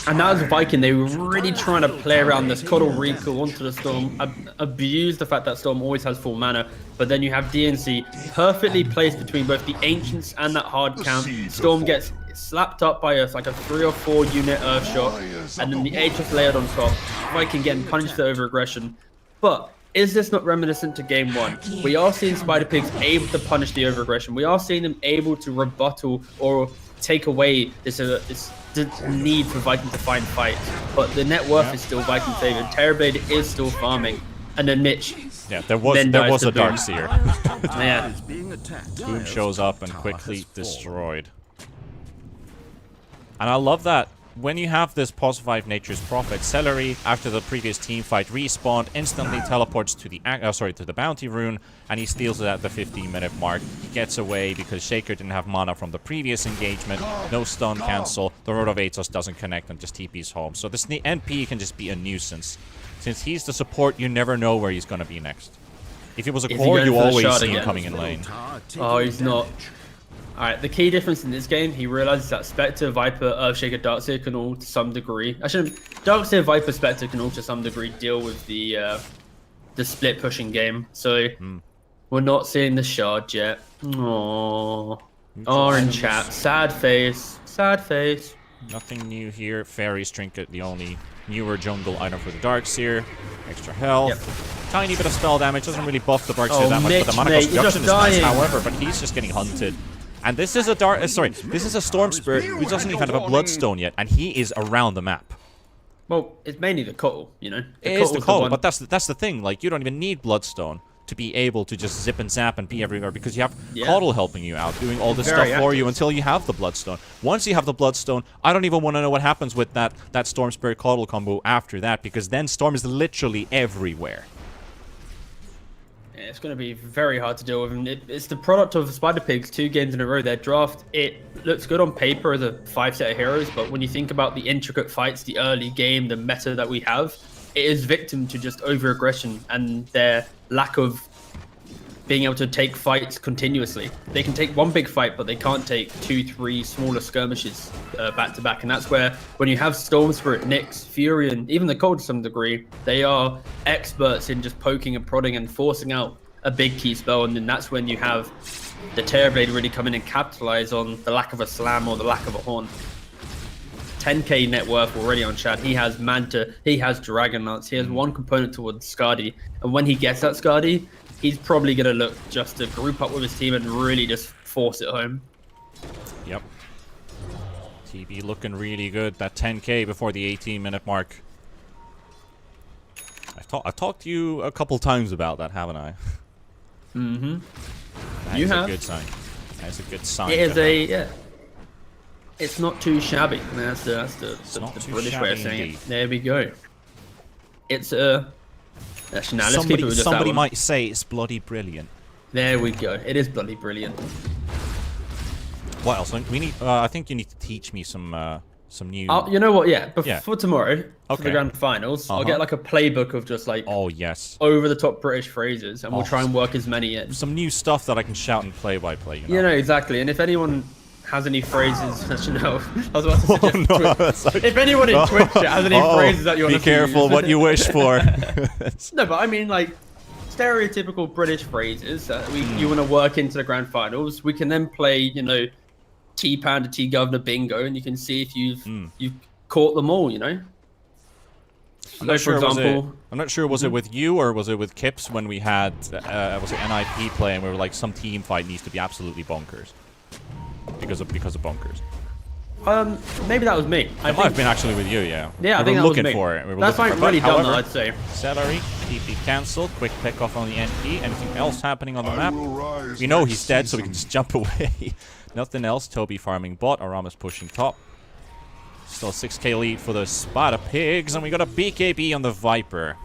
And now as Viking, they were really trying to play around this Coddle Recall onto the Storm, abuse the fact that Storm always has full mana, but then you have DNC perfectly placed between both the Ancients and that hard camp. Storm gets slapped up by like a 3 or 4 unit Earth shot, and then the HS layered on top. Viking getting punished for over-aggression. But is this not reminiscent to game 1? We are seeing Spider Pigs able to punish the over-aggression. We are seeing them able to rebuttal or take away this need for Viking to find fights, but the net worth is still Viking favored. Terrorblade is still farming, and then Mitch. Yeah, there was a Darkseer. Yeah. Boom shows up and quickly destroyed. And I love that when you have this +5 Nature's Prophet, Celery, after the previous team fight, respawned, instantly teleports to the to the bounty rune, and he steals it at the 15-minute mark. He gets away because Shaker didn't have mana from the previous engagement. No stun cancel. The Road of Atos doesn't connect and just TP's home. So this NP can just be a nuisance. Since he's the support, you never know where he's going to be next. If he was a core, you always see him coming in lane. Oh, he's not. Alright, the key difference in this game, he realizes that Spectre, Viper, Earthshaker, Darkseer can all to some degree. Actually, Darkseer, Viper, Spectre can all to some degree deal with the split pushing game. So we're not seeing the shard yet. Aww. Orange chat. Sad face. Sad face. Nothing new here. Fairies Trinket, the only newer jungle item for the Darkseer. Extra health. Yep. Tiny bit of spell damage. Doesn't really buff the Darkseer that much, but the mana cost reduction is nice, however, but he's just getting hunted. And this is a this is a Storm Spirit who doesn't even have a Bloodstone yet, and he is around the map. Well, it's mainly the Coddle, you know. It is the Coddle, but that's the thing. Like, you don't even need Bloodstone to be able to just zip and zap and be everywhere, because you have Coddle helping you out, doing all this stuff for you until you have the Bloodstone. Once you have the Bloodstone, I don't even want to know what happens with that Storm Spirit Coddle combo after that, because then Storm is literally everywhere. It's going to be very hard to deal with. And it's the product of Spider Pigs 2 games in a row. Their draft, it looks good on paper as a 5-set of heroes, but when you think about the intricate fights, the early game, the meta that we have, it is victim to just over-aggression and their lack of being able to take fights continuously. They can take one big fight, but they can't take 2-3 smaller skirmishes back to back. And that's where, when you have Storm Spirit, Nyx, Fury, and even the Cold to some degree, they are experts in just poking and prodding and forcing out a big key spell. And then that's when you have the Terrorblade really come in and capitalize on the lack of a slam or the lack of a horn. 10k net worth already on Chad. He has Manta, he has Dragon Lance, he has one component towards Skadi. And when he gets that Skadi, he's probably going to look just to group up with his team and really just force it home. Yep. TB looking really good. That 10k before the 18-minute mark. I've talked to you a couple times about that, haven't I? Mm-hmm. That is a good sign. That's a good sign. It is yeah. It's not too shabby. I mean, that's the British way of saying it. There we go. It's Actually, nah, let's keep it with just somebody might say it's bloody brilliant. There we go. It is bloody brilliant. What else? We need. I think you need to teach me some new. You know what? Yeah. For tomorrow, for the grand finals, I'll get like a playbook of just like over the top British phrases, and we'll try and work as many in. Some new stuff that I can shout and play by play. You know exactly. And if anyone has any phrases that you know, I was about to suggest if anyone in Twitch has any phrases that you want to be careful what you wish for. No, but I mean like stereotypical British phrases that you want to work into the grand finals. We can then play, you know, T-Panda, TeaGuvnor bingo, and you can see if you've caught them all, you know. I'm not sure, was it with you or was it with Kips when we had was it NIP play and we were like, some team fight needs to be absolutely bonkers because of bunkers. Maybe that was me. It might have been actually with you, yeah. Yeah, I think that was me. We were looking for it. That's like really dumb, I'd say. Celery, TP cancelled, quick pick off on the NP. Anything else happening on the map? We know he's dead, so we can just jump away. Nothing else. Toby farming bot. Arama's pushing top. Still a 6k lead for the Spider Pigs, and we got a BKB on the Viper.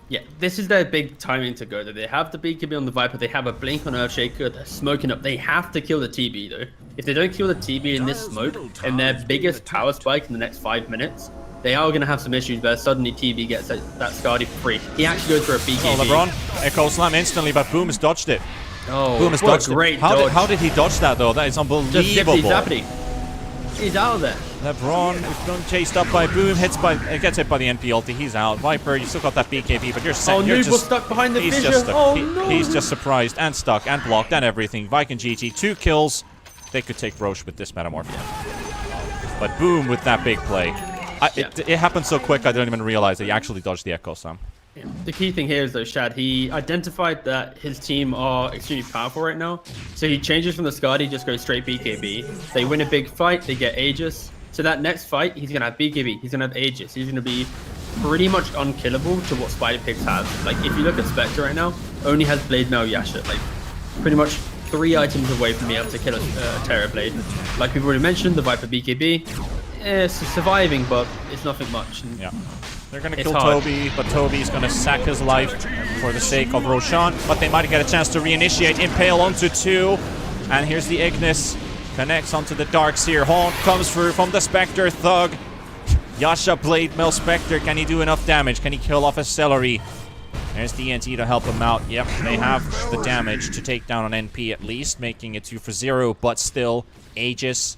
Yeah, this is their big timing to go. They have the BKB on the Viper, they have a blink on Earthshaker, they're smoking up. They have to kill the TB though. If they don't kill the TB in this smoke, and their biggest power spike in the next 5 minutes, they are going to have some issues where suddenly TV gets that Skadi for free. He actually goes for a BKB. Oh, LeBron, Echo Slam instantly, but Boom has dodged it. Oh, Boom has what dodged a great it. dodge. How did he dodge that, though? That is unbelievable. Just zippity zappity. He's out of there. LeBron is done chased up by Boom, gets hit by the NP ulti. He's out. Viper, you still got that BKB, but you're set. Oh, you're Noob was stuck behind the fissure. No. He's just surprised and stuck and blocked and everything. Viking GG, 2 kills. They could take Roche with this Metamorph. But Boom with that big play. It happened so quick I didn't even realize that he actually dodged the Echo Slam. The key thing here is, though, Shad, he identified that his team are extremely powerful right now. So he changes from the Skadi, just goes straight BKB. They win a big fight, they get Aegis. So that next fight, he's going to have BKB, he's going to have Aegis. He's going to be pretty much unkillable to what Spider-Pigz has. Like, if you look at Spectre right now, only has Blade Mail Yasha. Like, pretty much 3 items away from being able to kill a Terror Blade. Like we've already mentioned, the Viper BKB. It's surviving, but it's nothing much. And yeah. They're going to kill Toby, but Toby's going to sack his life for the sake of Roshan. But they might get a chance to reinitiate. Impale onto 2. And here's the Ignis. Connects onto the Darkseer. Haunt comes through from the Spectre Thug. Yasha Blade Mail Spectre. Can he do enough damage? Can he kill off a Celery? There's the ENT to help him out. Yep, they have the damage to take down an NP at least, making it 2 for 0. But still, Aegis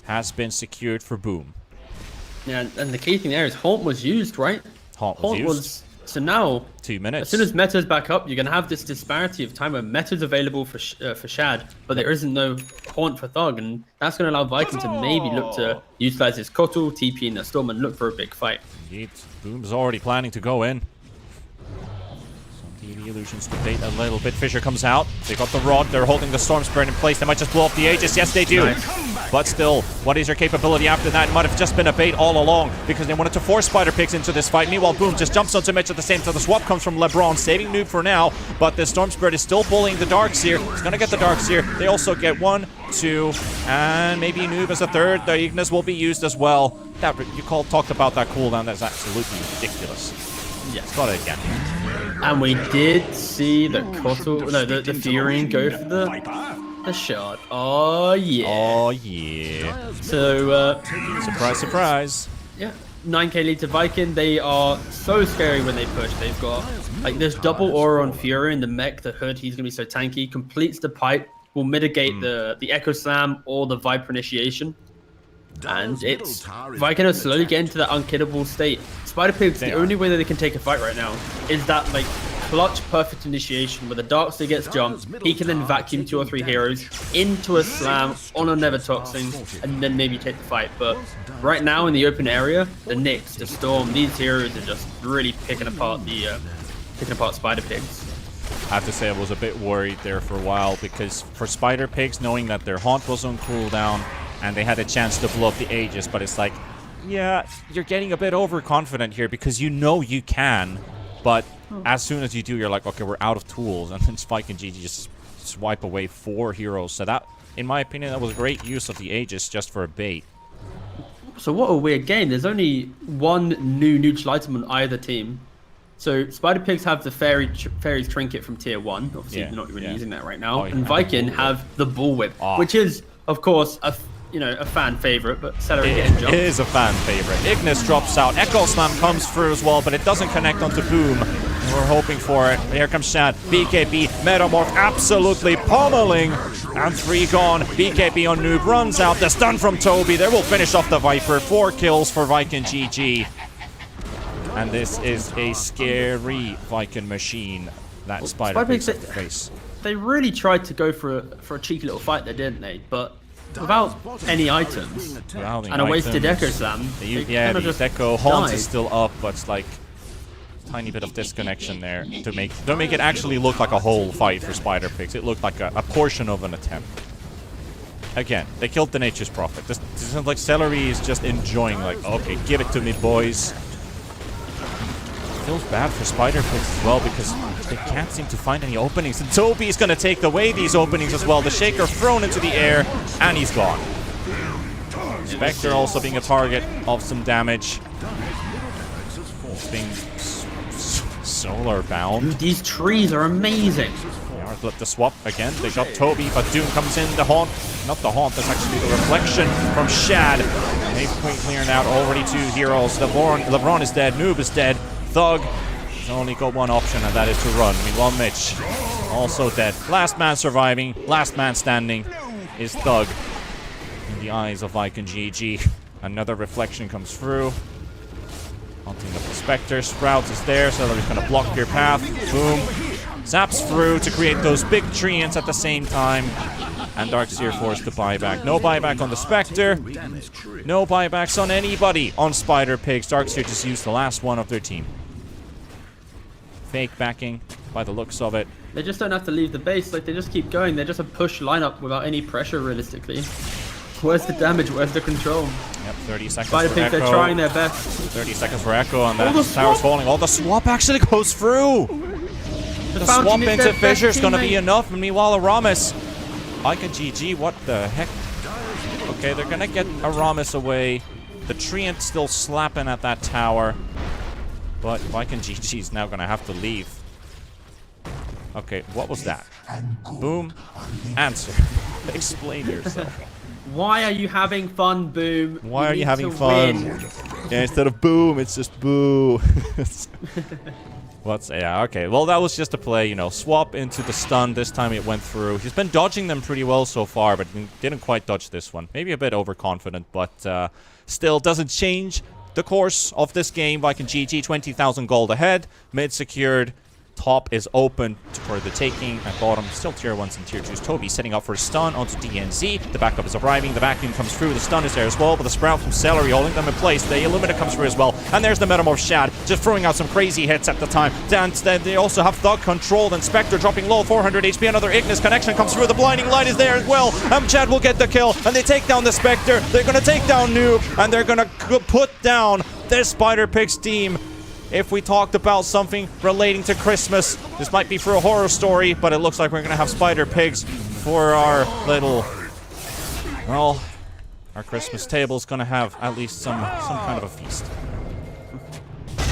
has been secured for Boom. Yeah, and the key thing there is Haunt was used, right? Haunt was used. So now, 2 minutes. As soon as meta's back up, you're going to have this disparity of time where meta's available for Shad, but there isn't no Haunt for Thug, and that's going to allow Viking to maybe look to utilize his Kotal, TP in the Storm, and look for a big fight. Indeed. Boom's already planning to go in. The illusions to bait a little bit. Fissure comes out. They got the rod. They're holding the Storm Spirit in place. They might just blow up the Aegis. Yes, they do. Nice. But still, what is their capability after that? It might have just been a bait all along because they wanted to force Spider-Pigz into this fight. Meanwhile, Boom just jumps onto Mitch at the same time. The swap comes from LeBron, saving Noob for now. But the Storm Spirit is still bullying the Darkseer. He's going to get the Darkseer. They also get 1, 2, and maybe Noob as a 3rd. The Ignis will be used as well. That you talked about that cooldown. That's absolutely ridiculous. Yes. Got it again. And we did see the Kotal, no, the Furion go for the shot. Oh, yeah. Oh, yeah. So, surprise, surprise. Yeah. 9k lead to Viking. They are so scary when they push. They've got, like, this double aura on Furion, the mech, the hood. He's going to be so tanky. Completes the pipe. Will mitigate the Echo Slam or the Viper initiation. And it's Viking are slowly getting to that unkillable state. Spider-Pigz, the only way that they can take a fight right now is that, like, clutch perfect initiation where the Darkseer gets jumped. He can then vacuum 2 or 3 heroes into a slam on a Nether Toxin and then maybe take the fight. But right now in the open area, the Nyx, the Storm, these heroes are just really picking apart Spider-Pigz. I have to say I was a bit worried there for a while because for Spider-Pigz, knowing that their Haunt was on cooldown and they had a chance to blow up the Aegis, but it's like, yeah, you're getting a bit overconfident here because you know you can, but as soon as you do, you're like, okay, we're out of tools, and then Spike and GG just swipe away 4 heroes. So that, in my opinion, that was great use of the Aegis just for a bait. So what a weird game. There's only 1 new neutral item on either team. So Spider-Pigz have the Fairy's Trinket from tier 1. Obviously, they're not really using that right now. And Viking have the Bullwhip, which is, of course, a fan favorite, but Celery getting jumped. It is a fan favorite. Ignis drops out. Echo Slam comes through as well, but it doesn't connect onto Boom. We're hoping for it. Here comes Shad. BKB, Metamorph absolutely pummeling. And 3 gone. BKB on Noob runs out. The stun from Toby. There will finish off the Viper. 4 kills for Viking GG. And this is a scary Viking machine that Spider-Pigz face. They really tried to go for a cheeky little fight there, didn't they? But without any items and a wasted Echo Slam. The Deco Haunt is still up, but it's like a tiny bit of disconnection there to make it actually look like a whole fight for Spider-Pigz. It looked like a portion of an attempt. Again, they killed the Nature's Prophet. This sounds like Celery is just enjoying, like, okay, give it to me, boys. Feels bad for Spider-Pigz as well because they can't seem to find any openings. And Toby's going to take away these openings as well. The Shaker thrown into the air, and he's gone. Spectre also being a target of some damage. It's being solar bound. These trees are amazing. The swap again. They got Toby, but Doom comes in. The Haunt, not the Haunt, that's actually the reflection from Shad. They've cleared out already 2 heroes. LeBron is dead. Noob is dead. Thug has only got one option, and that is to run. Meanwhile, Mitch also dead. Last man surviving. Last man standing is Thug. In the eyes of Viking GG. Another reflection comes through. Hunting up the Spectre. Sprout is there, so he's going to block your path. Boom. Zaps through to create those big treants at the same time. And Darkseer forced to buyback. No buyback on the Spectre. No buybacks on anybody on Spider Pigs. Darkseer just used the last one of their team. Fake backing by the looks of it. They just don't have to leave the base. Like, they just keep going. They're just a push lineup without any pressure, realistically. Where's the damage? Where's the control? Yep, 30 seconds Spider for Pigs, Echo. they're trying their best. 30 seconds for Echo, and that tower's falling. Oh, the swap actually goes through! The swap into Fissure is going to be enough. And meanwhile, Aramis. Viking GG, what the heck? Okay, they're going to get Aramis away. The Treant still slapping at that tower. But Viking GG is now going to have to leave. Okay, what was that? Boom. Answer. Explain yourself. Why are you having fun, Boom? Why are you having fun? Yeah, instead of boom, it's just boo. Yeah, okay. Well, that was just a play, you know. Swap into the stun. This time it went through. He's been dodging them pretty well so far, but didn't quite dodge this one. Maybe a bit overconfident, but still doesn't change the course of this game. Viking GG, 20,000 gold ahead. Mid secured. Top is open for the taking. At bottom, still tier 1s and tier 2s. Toby setting up for a stun onto DNZ. The backup is arriving. The vacuum comes through. The stun is there as well. But the Sprout from Celery holding them in place. The Illumina comes through as well. And there's the Metamorph Shad just throwing out some crazy hits at the time. And then they also have Thug controlled. And Spectre dropping low, 400 HP. Another Ignis connection comes through. The Blinding Light is there as well. Chad will get the kill. And they take down the Spectre. They're going to take down Noob. And they're going to put down this Spider Pigs team. If we talked about something relating to Christmas, this might be for a horror story, but it looks like we're going to have Spider Pigs for our little... Well, our Christmas table is going to have at least some kind of a feast.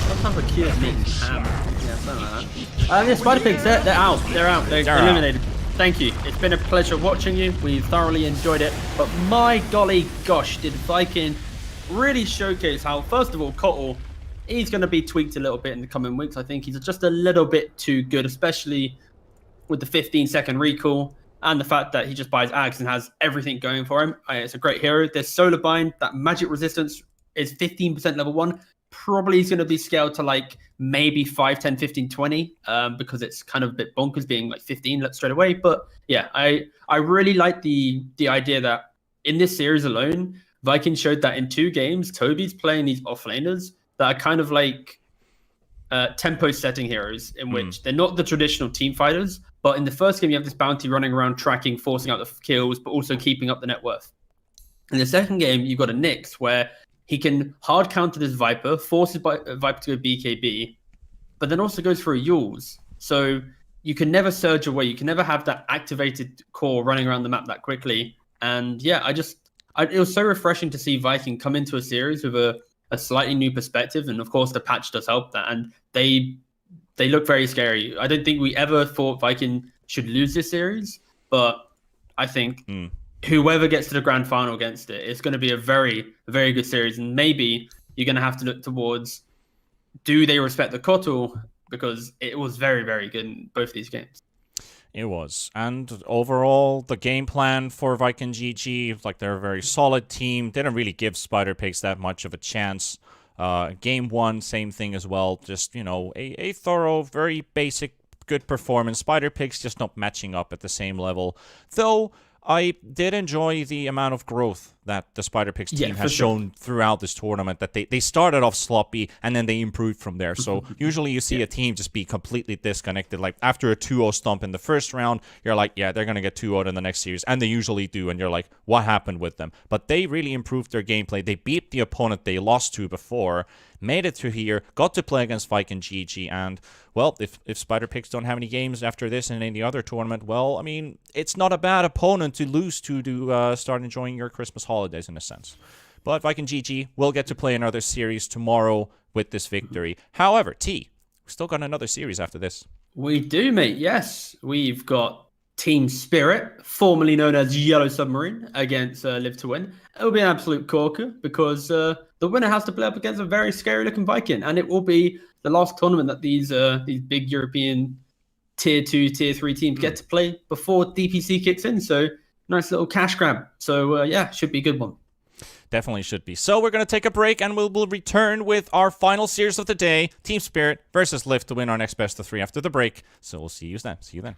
Sometimes a cute meat ham. Yeah, something like that. Yeah, Spider Pigs, they're out. They're out. They're eliminated. Thank you. It's been a pleasure watching you. We thoroughly enjoyed it. But my golly gosh, did Viking really showcase how, first of all, Kotl, he's going to be tweaked a little bit in the coming weeks. I think he's just a little bit too good, especially with the 15-second recall and the fact that he just buys Ags and has everything going for him. It's a great hero. There's Solar Bind. That magic resistance is 15% level 1. Probably he's going to be scaled to like maybe 5, 10, 15, 20 because it's kind of a bit bonkers being like 15 straight away. But yeah, I really like the idea that in this series alone, Viking showed that in 2 games, Toby's playing these offlaners that are kind of like tempo setting heroes in which they're not the traditional team fighters, but in the first game you have this bounty running around tracking, forcing out the kills, but also keeping up the net worth. In the second game, you've got a Nyx where he can hard counter this Viper, forces Viper to go BKB, but then also goes for a Yules. So you can never surge away. You can never have that activated core running around the map that quickly. And yeah, it was so refreshing to see Viking come into a series with a slightly new perspective, and of course the patch does help that, and they look very scary. I don't think we ever thought Viking should lose this series, but I think whoever gets to the grand final against it, it's going to be a very, very good series, and maybe you're going to have to look towards, do they respect the Kotl, because it was very, very good in both these games. It was. And overall, the game plan for Viking GG, like they're a very solid team. They didn't really give Spider Pigs that much of a chance. Game 1, same thing as well. Just, you know, a thorough, very basic, good performance. Spider Pigs just not matching up at the same level. Though, I did enjoy the amount of growth that the Spider Pigs team has shown throughout this tournament, that they started off sloppy and then they improved from there. So usually you see a team just be completely disconnected. Like after a 2-0 stomp in the first round, you're like, yeah, they're going to get 2-0 in the next series. And they usually do. And you're like, what happened with them? But they really improved their gameplay. They beat the opponent they lost to before, made it to here, got to play against Viking GG, and, well, if Spider Pigs don't have any games after this and any other tournament, well, I mean, it's not a bad opponent to lose to start enjoying your Christmas holidays, in a sense. But Viking GG will get to play another series tomorrow with this victory. However, T, we've still got another series after this. We do, mate, yes. We've got Team Spirit, formerly known as Yellow Submarine, against Live to Win. It will be an absolute corker because the winner has to play up against a very scary-looking Viking, and it will be the last tournament that these big European tier 2, tier 3 teams get to play before DPC kicks in. So nice little cash grab. So yeah, should be a good one. Definitely should be. So we're going to take a break, and we'll return with our final series of the day, Team Spirit versus Liv, to win our next best of 3 after the break. So we'll see you then. See you then.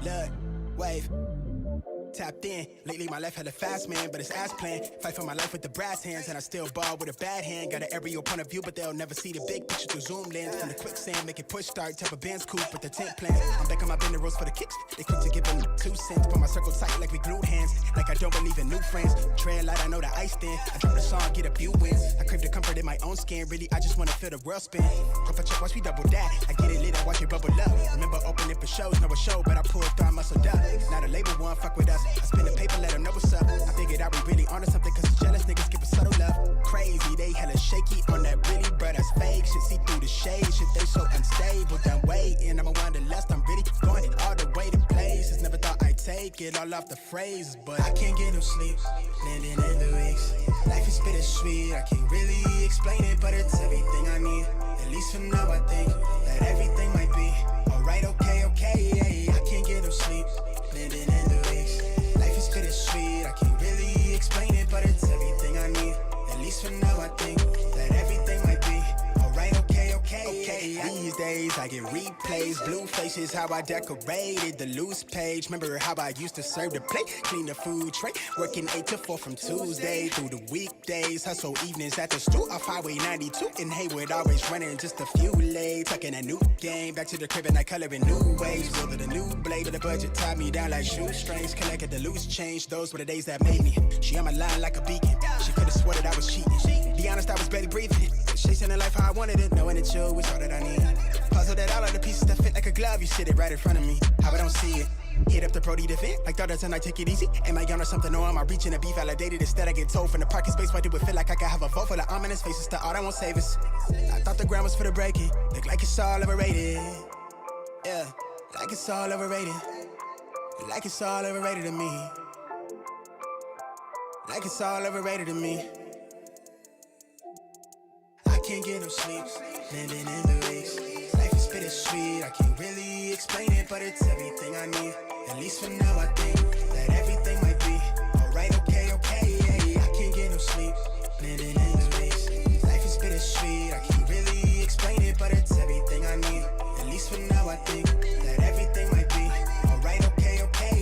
Look, wave. Tapped in. Lately my life had a fast man, but it's ass plan. Fight for my life with the brass hands, and I still ball with a bad hand. Got an aerial point of view, but they'll never see the big picture through zoom lens. From the quicksand, make it push start, type of Benz coupe with the tent plan. I'm back on my bender rolls for the kicks. They quick to give them 2 cents. Put my circle tight like we glued hands. Like I don't believe in new friends. Tread light, I know the ice thin. I drop the song, get a few wins. I crave the comfort in my own skin. Really, I just wanna feel the world spin. Drop a check, watch me double that. I get it lit, I watch it bubble up. Remember opening for shows, no a show, but I pulled through, I muscled up. Now the label one fuck with us. I spend the paper, let them know what's up. I figured out we really onto something, cause the jealous niggas give a subtle love. Crazy, they hella shaky on that really, bruh, that's fake. Shit, see through the shade, shit, they so unstable. Done waiting, I'm a wanderlust, I'm really going all the way to places. Never thought I'd take it all off the phrases, but I can't get no sleep, landing in the weeks. Life is bittersweet, I can't really explain it, but it's everything I need. At least for now, I think that everything might be alright, okay, okay. I can't get no sleep, landing in the weeks. Life is bittersweet, I can't really explain it, but it's everything I need. At least for now, I think that everything might be alright, okay, okay. These days I get replays, blue faces, how I decorated the loose page. Remember how I used to serve the plate, clean the food tray, working 8 to 4 from Tuesday through the weekdays. Hustle evenings at the stool off Highway 92 in Haywood, always running just a few lanes. Tucking a new game, back to the crib and I color in new ways. Wielded a new blade, but the budget tied me down like shoestrings. Collected the loose change, those were the days that made me. She on my line like a beacon, she could've swore that I was cheating. Be honest, I was barely breathing, chasing the life how I wanted it, knowing that you was all that I need. Puzzle that all of the pieces that fit like a glove, you sit it right in front of me, how I don't see it. Hit up the Brody to fit, like daughters and I take it easy. Am I on or something, or am I reaching to be validated? Instead I get told from the parking space, why do it feel like I could have a vote for the ominous faces to all that won't save us? I thought the ground was for the breaking, look like it's all overrated. Yeah, like it's all overrated. Like it's all overrated to me. Like it's all overrated to me. I can't get no sleep, landing in the weeks. Life is bittersweet, I can't really explain it, but it's everything I need. At least for now, I think that everything might be alright, okay, okay. I can't get no sleep, landing in the weeks. Life is bittersweet, I can't really explain it, but it's everything I need. At least for now, I think that everything might be alright, okay, okay.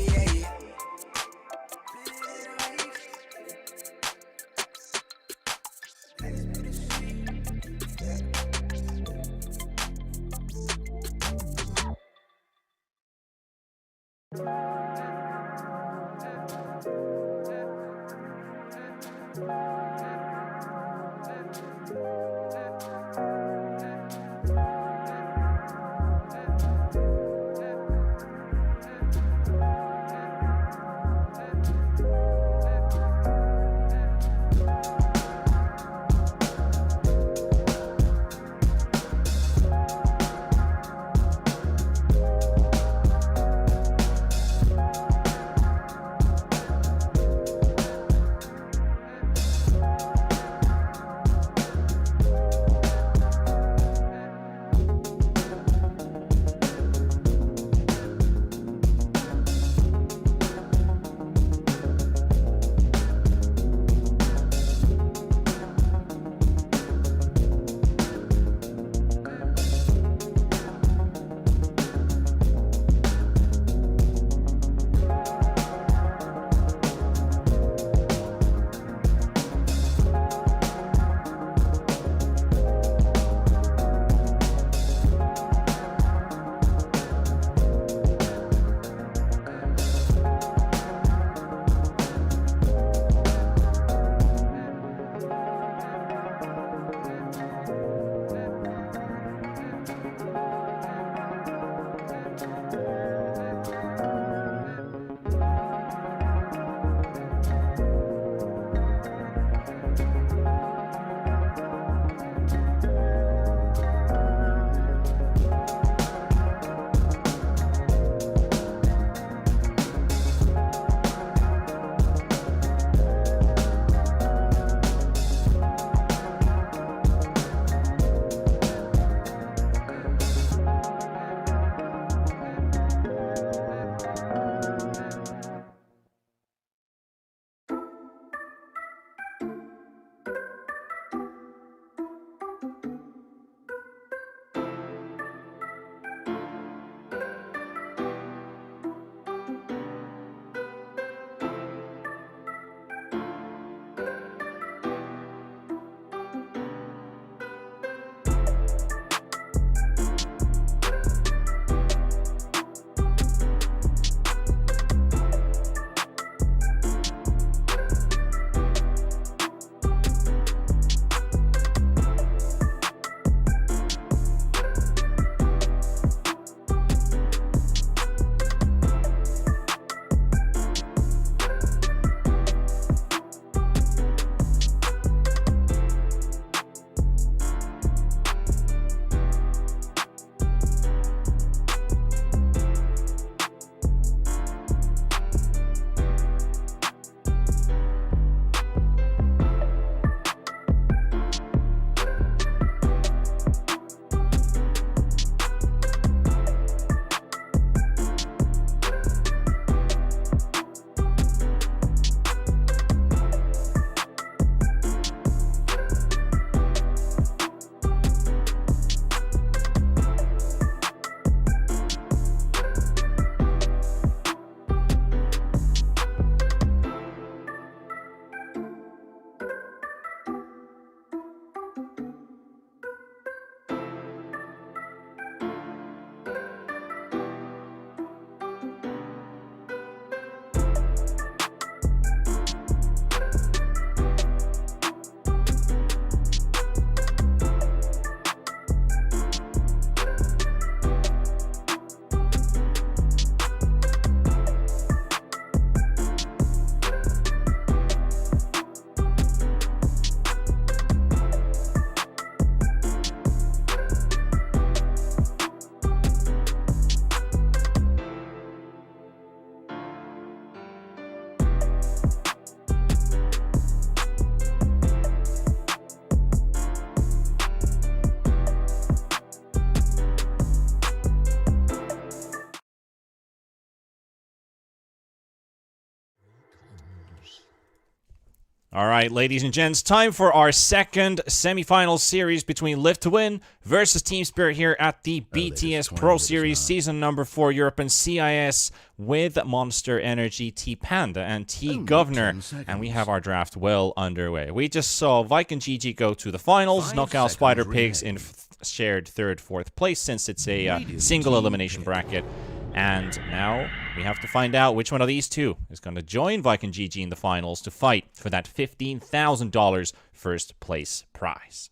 All right, ladies and gents, time for our second semifinal series between Live to Win versus Team Spirit here at the BTS Pro Series Season number 4 Europe and CIS with Monster Energy, T-Panda, and TeaGuvnor. And we have our draft well underway. We just saw Viking GG go to the finals, knock out Spider Pigs in shared 3rd, 4th place since it's a single elimination bracket. And now we have to find out which one of these two is going to join Viking GG in the finals to fight for that $15,000 first place prize.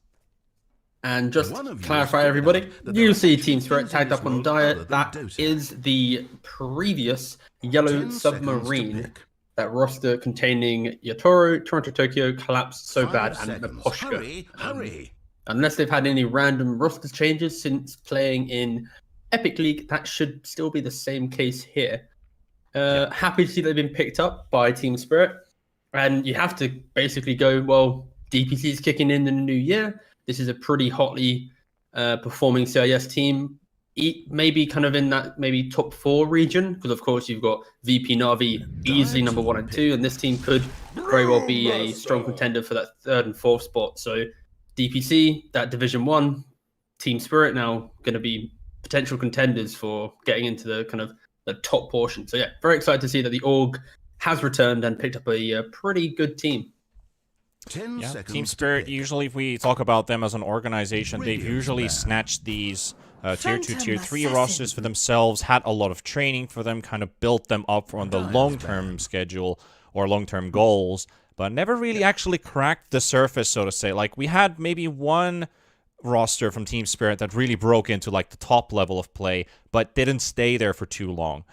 And just to clarify, everybody, you see Team Spirit tagged up on Diet. That is the previous Yellow Submarine. That roster containing Yatoro, Toronto Tokyo, Collapsed, So Bad, and Naposhka. Hurry. Unless they've had any random roster changes since playing in Epic League, that should still be the same case here. Happy to see they've been picked up by Team Spirit. And you have to basically go, well, DPC is kicking in the new year. This is a pretty hotly performing CIS team. Maybe kind of in that maybe top 4 region, because of course you've got VP Na'Vi easily number 1 and 2, and this team could very well be a strong contender for that 3rd and 4th spot. So DPC, that Division 1, Team Spirit now going to be potential contenders for getting into the kind of the top portion. So yeah, very excited to see that the org has returned and picked up a pretty good team. Team Spirit, usually if we talk about them as an organization, they've usually snatched these tier 2, tier 3 rosters for themselves, had a lot of training for them, kind of built them up on the long-term schedule or long-term goals, but never really actually cracked the surface, so to say. Like, we had maybe one roster from Team Spirit that really broke into like the top level of play, but didn't stay there for too long.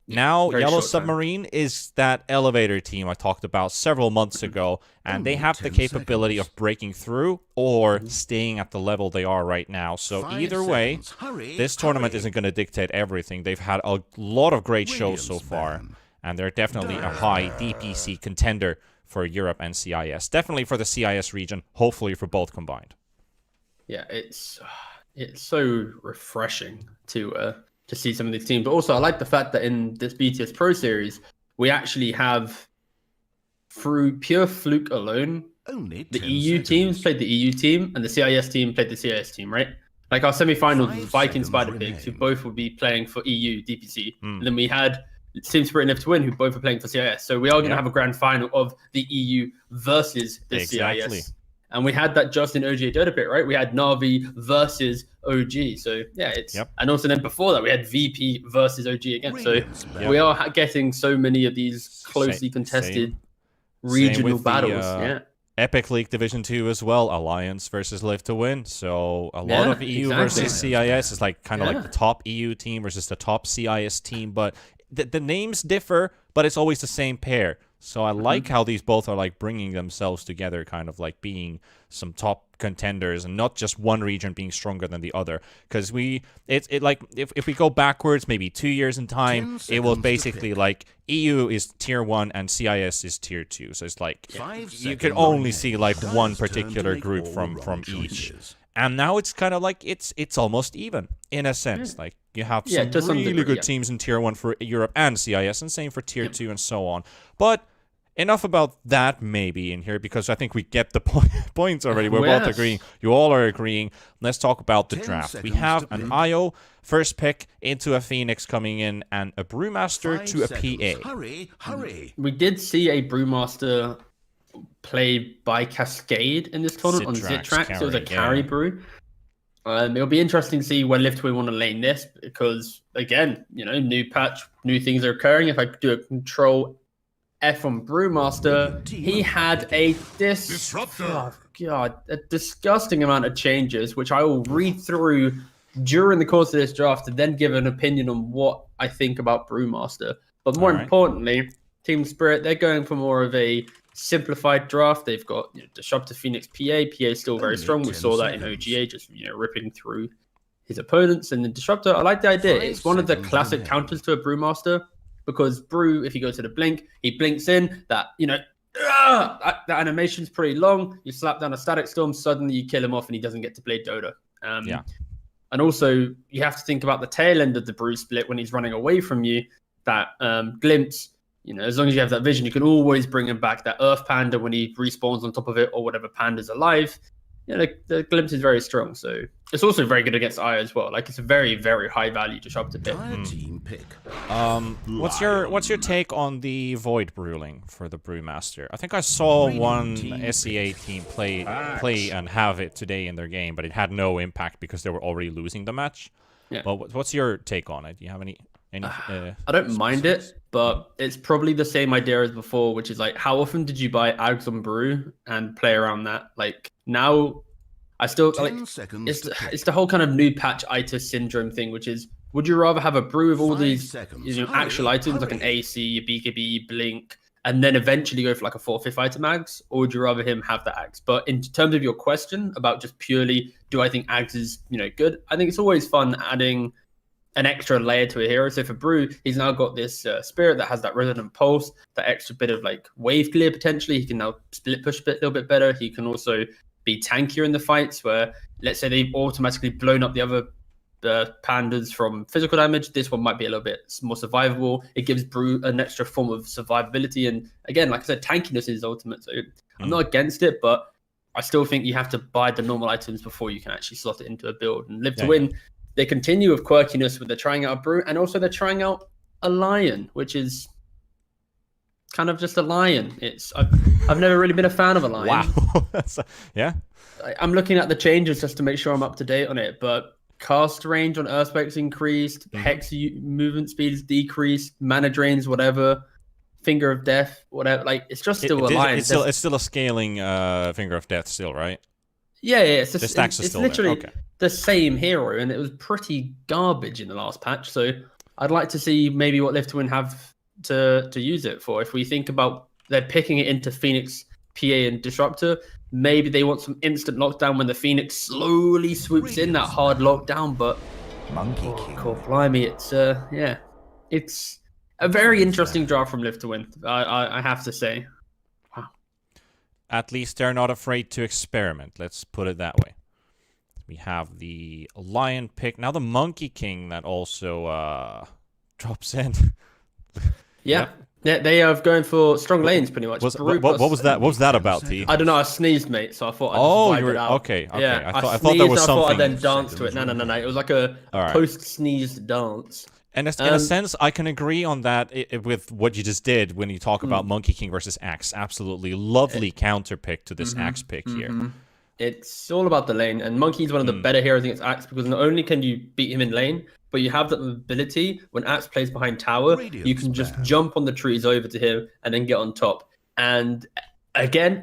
Now, Yellow Submarine is that elevator team I talked about several months ago, and they have the capability of breaking through or staying at the level they are right now. So either way, this tournament isn't going to dictate everything. They've had a lot of great shows so far, and they're definitely a high DPC contender for Europe and CIS. Definitely for the CIS region, hopefully for both combined. Yeah, it's so refreshing to see some of these teams. But also, I like the fact that in this BTS Pro Series, we actually have, through pure fluke alone, the EU teams played the EU team, and the CIS team played the CIS team, right? Like our semi-finals was Viking Spider Pigs, who both would be playing for EU DPC. And then we had Team Spirit and Live to Win, who both are playing for CIS. So we are going to have a grand final of the EU versus the CIS. And we had that just in OG Dota Pit, right? We had Na'Vi versus OG. So, yeah, it's... And also then before that, we had VP versus OG again. So, we are getting so many of these closely contested regional battles. Epic League Division 2 as well. Alliance versus Live to Win. So, a lot of EU versus CIS is like kind of like the top EU team versus the top CIS team. But the names differ, but it's always the same pair. So I like how these both are like bringing themselves together, kind of like being some top contenders and not just one region being stronger than the other. Because if we go backwards, maybe 2 years in time, it was basically like EU is tier 1 and CIS is tier 2. So it's like you can only see like one particular group from each. And now it's kind of like it's almost even in a sense. Like you have some really good teams in tier 1 for Europe and CIS, and same for tier 2 and so on. But enough about that maybe in here, because I think we get the points already. We're both agreeing. You all are agreeing. Let's talk about the draft. We have an IO first pick into a Phoenix coming in, and a Brewmaster to a PA. We did see a Brewmaster played by Cascade in this tournament on Zitrax. So it was a carry brew. It'll be interesting to see when Live to Win want to lane this, because again, new patch, new things are occurring. If I do a control F on Brewmaster, he had a disgusting amount of changes, which I will read through during the course of this draft and then give an opinion on what I think about Brewmaster. But more importantly, Team Spirit, they're going for more of a simplified draft. They've got Disruptor Phoenix PA. PA is still very strong. We saw that in OGA, just ripping through his opponents. And the Disruptor, I like the idea. It's one of the classic counters to a Brewmaster, because Brew, if you go to the blink, he blinks in. That that animation's pretty long. You slap down a Static Storm, suddenly you kill him off, and he doesn't get to play Dota. And also, you have to think about the tail end of the Brew split when he's running away from you. That glimpse, You know, as long as you have that vision, you can always bring him back. That Earth Panda when he respawns on top of it, or whatever panda's alive. You know, the glimpse is very strong. So it's also very good against Aya as well. Like, it's a very, very high value disruptor pick. Team pick. What's your take on the Void Brewing for the Brewmaster? I think I saw one SEA team play and have it today in their game, but it had no impact because they were already losing the match. Yeah. But what's your take on it? Do you have any? I don't mind it, but it's probably the same idea as before, which is like, how often did you buy Ags on Brew and play around that? Like, now, I still like it's the whole kind of new patch itis syndrome thing, which is, would you rather have a brew of all these actual items like an AC, a BKB, Blink, and then eventually go for like a 4th, 5th item Ags, or would you rather him have the Ags? But in terms of your question about just purely, do I think Ags is good? I think it's always fun adding an extra layer to a hero. So for Brew, he's now got this spirit that has that resonant pulse, that extra bit of like wave clear potentially. He can now split push a little bit better. He can also be tankier in the fights where, let's say, they've automatically blown up the other pandas from physical damage. This one might be a little bit more survivable. It gives Brew an extra form of survivability. And again, like I said, tankiness is ultimate. So I'm not against it, but I still think you have to buy the normal items before you can actually slot it into a build. And Live to Win, they continue with quirkiness, with they're trying out a Brew, and also they're trying out a Lion, which is kind of just a Lion. I've never really been a fan of a Lion. Wow. I'm looking at the changes just to make sure I'm up to date on it, but cast range on Earthspec's increased, Hex movement speed is decreased, mana drains, whatever, Finger of Death, whatever. Like, it's just still a Lion. It's still a scaling Finger of Death still, right? Yeah. It's just, the stacks it's still literally the same hero, and it was pretty garbage in the last patch. So I'd like to see maybe what Live to Win have to use it for. If we think about they're picking it into Phoenix, PA, and Disruptor, maybe they want some instant lockdown when the Phoenix slowly swoops in, that hard lockdown. But Monkey King. God, blimey, it's a very interesting draft from Live to Win. I have to say. Wow. At least they're not afraid to experiment. Let's put it that way. We have the Lion pick. Now the Monkey King that also drops in. Yeah. They are going for strong lanes pretty much. What was that? What was that about, T? I don't know. I sneezed, mate, so I thought I'd it out. Okay. Yeah, I thought there was something. I thought I'd then dance to it. No. It was like a post-sneeze dance. And in a sense, I can agree on that with what you just did when you talk about Monkey King versus Axe. Absolutely lovely counter pick to this Axe pick here. It's all about the lane, and Monkey's one of the better heroes against Axe because not only can you beat him in lane, but you have that ability when Axe plays behind tower, you can just jump on the trees over to him and then get on top. And again,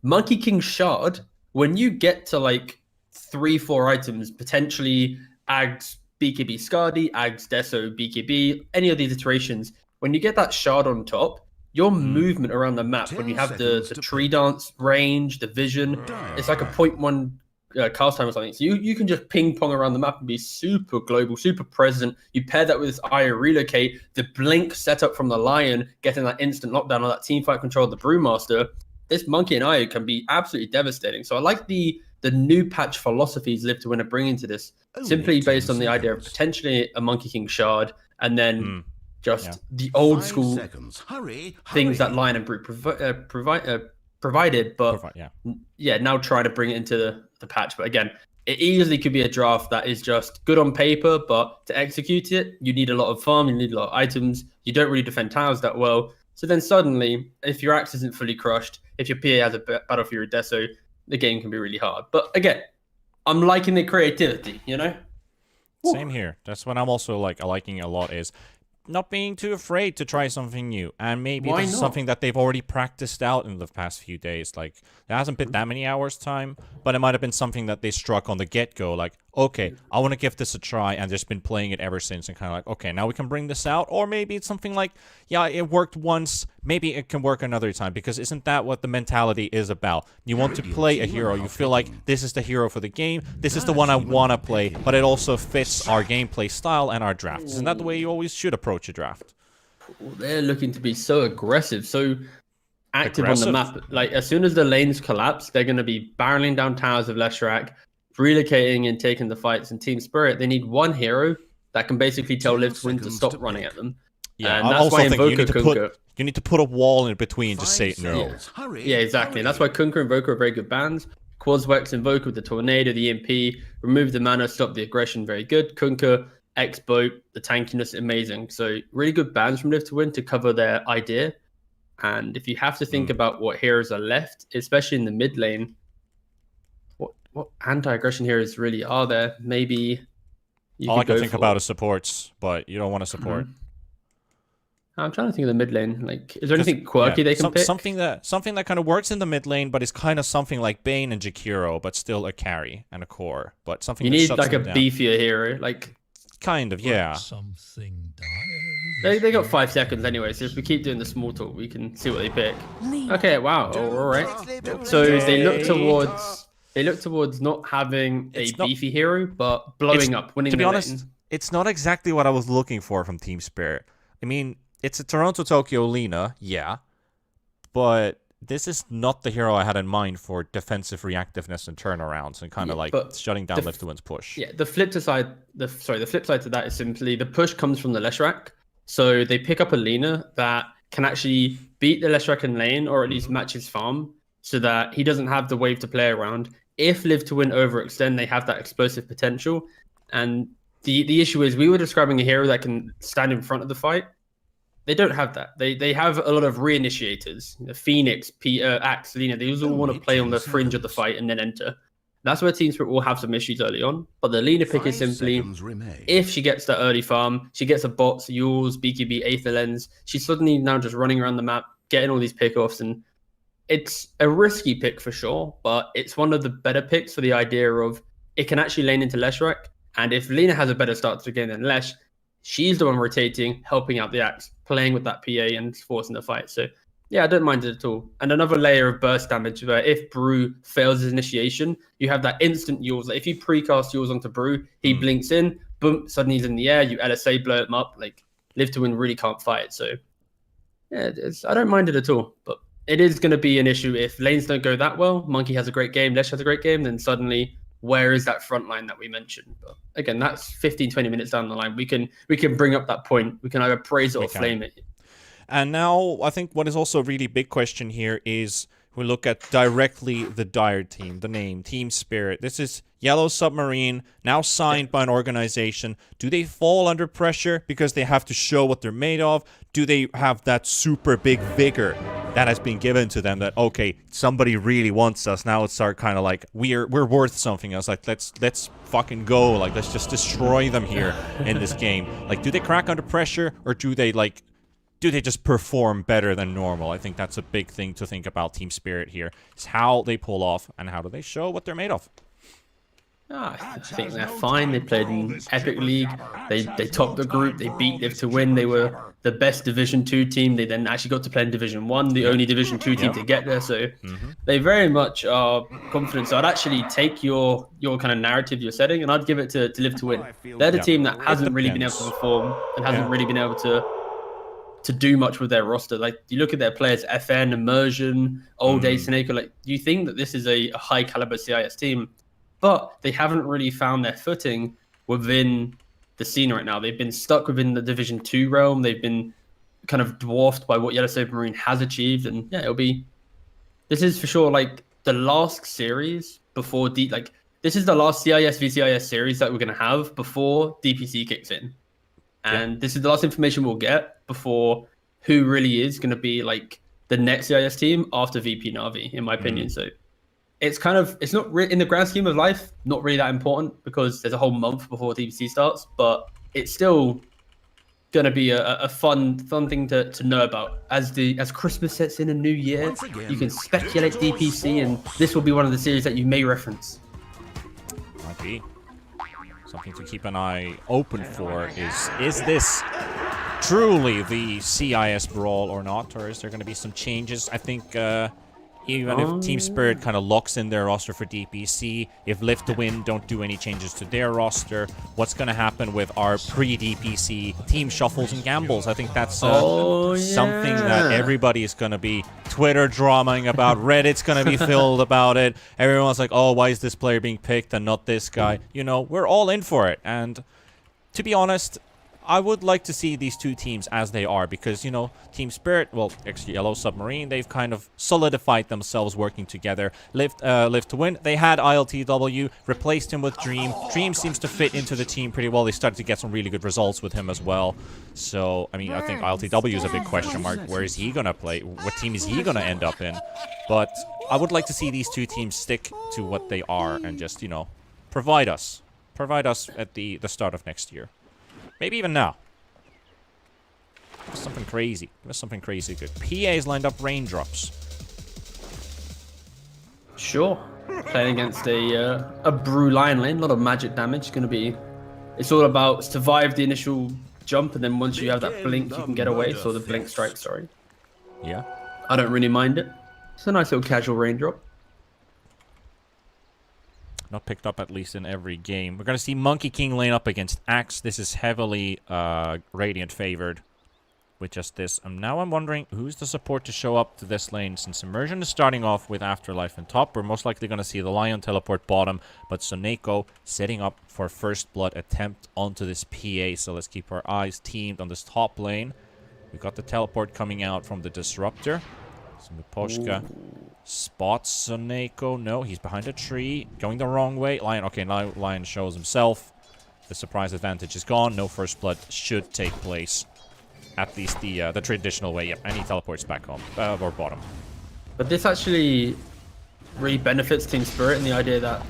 Monkey King Shard, when you get to like 3-4 items, potentially Ags, BKB Skadi, Ags, Deso, BKB, any of these iterations, when you get that Shard on top, your movement around the map, when you have the tree dance range, the vision, it's like a 0.1 cast time or something. So you can just ping pong around the map and be super global, super present. You pair that with this Aya relocate, the blink setup from the Lion, getting that instant lockdown on that team fight control of the Brewmaster. This Monkey and Aya can be absolutely devastating. So I like the new patch philosophies Live to Win are bringing to this, simply based on the idea of potentially a Monkey King Shard, and then the old school things that Lion and Brew provided, but now try to bring it into the patch. But again, it easily could be a draft that is just good on paper, but to execute it, you need a lot of farm, you need a lot of items, you don't really defend towers that well. So then suddenly, if your Axe isn't fully crushed, if your PA has a Battle Fury Deso, the game can be really hard. But again, I'm liking the creativity, Same here. That's what I'm also liking a lot, is not being too afraid to try something new. And maybe this is something that they've already practiced out in the past few days. Like, there hasn't been that many hours time, but it might have been something that they struck on the get-go. Like, okay, I want to give this a try, and just been playing it ever since, and kind of like, okay, now we can bring this out. Or maybe it's something like, yeah, it worked once, maybe it can work another time, because isn't that what the mentality is about? You want to play a hero, you feel like this is the hero for the game, this is the one I want to play, but it also fits our gameplay style and our drafts. Isn't that the way you always should approach a draft? They're looking to be so aggressive, so active on the map. Like, as soon as the lanes collapse, they're going to be barreling down towers of Leshrac, relocating and taking the fights. In Team Spirit, they need one hero that can basically tell Live to Win to stop running at them. Yeah, and I that's also why think you Invoker need to put a wall in between to say no. Yeah, exactly. And that's why Kunkka and Invoker are very good bans. Quadswex Invoker with the Tornado, the EMP, remove the mana, stop the aggression, very good. Kunkka, X-Boat, the tankiness, amazing. So really good bans from Live to Win to cover their idea. And if you have to think about what heroes are left, especially in the mid lane, what anti-aggression heroes really are there? Maybe you All I could can go think for... about is supports, but you don't want to support. I'm trying to think of the mid lane. Like, is there anything quirky they can pick? Something that kind of works in the mid lane, but is kind of something like Bane and Jakiro, but still a carry and a core. But something You that need shuts like a them down. beefier hero. Like, kind of, yeah. they got 5 seconds anyway, so if we keep doing the small talk, we can see what they pick. Okay, wow, all right. So they look towards not having a beefy hero, but blowing up, winning. To be honest, it's not exactly what I was looking for from Team Spirit. I mean, it's a Toronto Tokyo Lina, yeah, but this is not the hero I had in mind for defensive reactiveness and turnarounds and kind of like shutting down Live to Win's push. Yeah, the flip side to that is simply the push comes from the Leshrac. So they pick up a Lina that can actually beat the Leshrac in lane, or at least match his farm, so that he doesn't have the wave to play around. If Live to Win overextend, they have that explosive potential. And the issue is, we were describing a hero that can stand in front of the fight. They don't have that. They have a lot of reinitiators. The Phoenix, Axe, Lina, they all want to play on the fringe of the fight and then enter. That's where Team Spirit will have some issues early on. But the Lina pick is simply, if she gets that early farm, she gets a bots, Yules, BKB, Aether Lens, she's suddenly now just running around the map, getting all these pickoffs. And it's a risky pick for sure, but it's one of the better picks for the idea of it can actually lane into Leshrac. And if Lina has a better start to the game than Lesh, she's the one rotating, helping out the Axe, playing with that PA and forcing the fight. So yeah, I don't mind it at all. And another layer of burst damage where if Brew fails his initiation, you have that instant Yules. Like if you precast Yules onto Brew, he blinks in, boom, suddenly he's in the air, you LSA blow him up. Like Live to Win really can't fight. So yeah, I don't mind it at all. But it is going to be an issue if lanes don't go that well. Monkey has a great game, Lesh has a great game, then suddenly where is that front line that we mentioned? But again, that's 15, 20 minutes down the line. We can bring up that point. We can either praise it or flame it. And now I think what is also a really big question here is we look at directly the Dire team, the name, Team Spirit. This is Yellow Submarine, now signed by an organization. Do they fall under pressure because they have to show what they're made of? Do they have that super big vigor that has been given to them that, okay, somebody really wants us, now it's our kind of like, we're worth something else, like let's fucking go, like let's just destroy them here in this game. Like, do they crack under pressure, or do they just perform better than normal? I think that's a big thing to think about Team Spirit here, is how they pull off and how do they show what they're made of. I think they're fine. They played in Epic League. They topped the group. They beat Live to Win. They were the best Division 2 team. They then actually got to play in Division 1, the only Division 2 team to get there. So they very much are confident. So I'd actually take your kind of narrative you're setting, and I'd give it to Live to Win. They're the team that hasn't really been able to perform and hasn't really been able to do much with their roster. Like, you look at their players, FN, Immersion, Old Day, Snake, like, you think that this is a high caliber CIS team, but they haven't really found their footing within the scene right now. They've been stuck within the Division 2 realm. They've been kind of dwarfed by what Yellow Submarine has achieved. And yeah, this is for sure like the last series before this is the last CIS v CIS series that we're going to have before DPC kicks in. And this is the last information we'll get before who really is going to be like the next CIS team after VP Na'Vi, in my opinion. So it's not in the grand scheme of life, not really that important because there's a whole month before DPC starts, but it's still going to be a fun thing to know about. As Christmas sets in a new year, you can speculate DPC, and this will be one of the series that you may reference. Might be. Something to keep an eye open for is this truly the CIS brawl or not, or is there going to be some changes? I think even if Team Spirit kind of locks in their roster for DPC, if Live to Win don't do any changes to their roster, what's going to happen with our pre-DPC team shuffles and gambles? I think that's something that everybody is going to be Twitter dramaing about. Reddit's going to be filled about it. Everyone's like, oh, why is this player being picked and not this guy? You know, we're all in for it. And to be honest, I would like to see these two teams as they are because, you know, Team Spirit, well, Yellow Submarine, they've kind of solidified themselves working together. Live to Win, they had ILTW, replaced him with Dream. Dream seems to fit into the team pretty well. They started to get some really good results with him as well. So, I mean, I think ILTW is a big question mark. Where is he going to play? What team is he going to end up in? But I would like to see these two teams stick to what they are and just, you know, provide us at the start of next year. Maybe even now. Give us something crazy. Give us something crazy good. PA's lined up Raindrops. Sure. Playing against a Brew Lion lane, a lot of magic damage. Going to be. It's all about survive the initial jump, and then once you have that blink, you can get away. So the blink strike, sorry. Yeah. I don't really mind it. It's a nice little casual raindrop. Not picked up at least in every game. We're going to see Monkey King lane up against Axe. This is heavily Radiant favored with just this. Now I'm wondering who's the support to show up to this lane. Since Immersion is starting off with Afterlife and top, we're most likely going to see the Lion teleport bottom, but Soneko setting up for first blood attempt onto this PA. So let's keep our eyes teamed on this top lane. We've got the teleport coming out from the Disruptor. So Miposhka spots Soneko. No, he's behind a tree. Going the wrong way. Lion, okay, now Lion shows himself. The surprise advantage is gone. No first blood should take place. At least the traditional way. Yep, and he teleports back home. Or bottom. But this actually really benefits Team Spirit in the idea that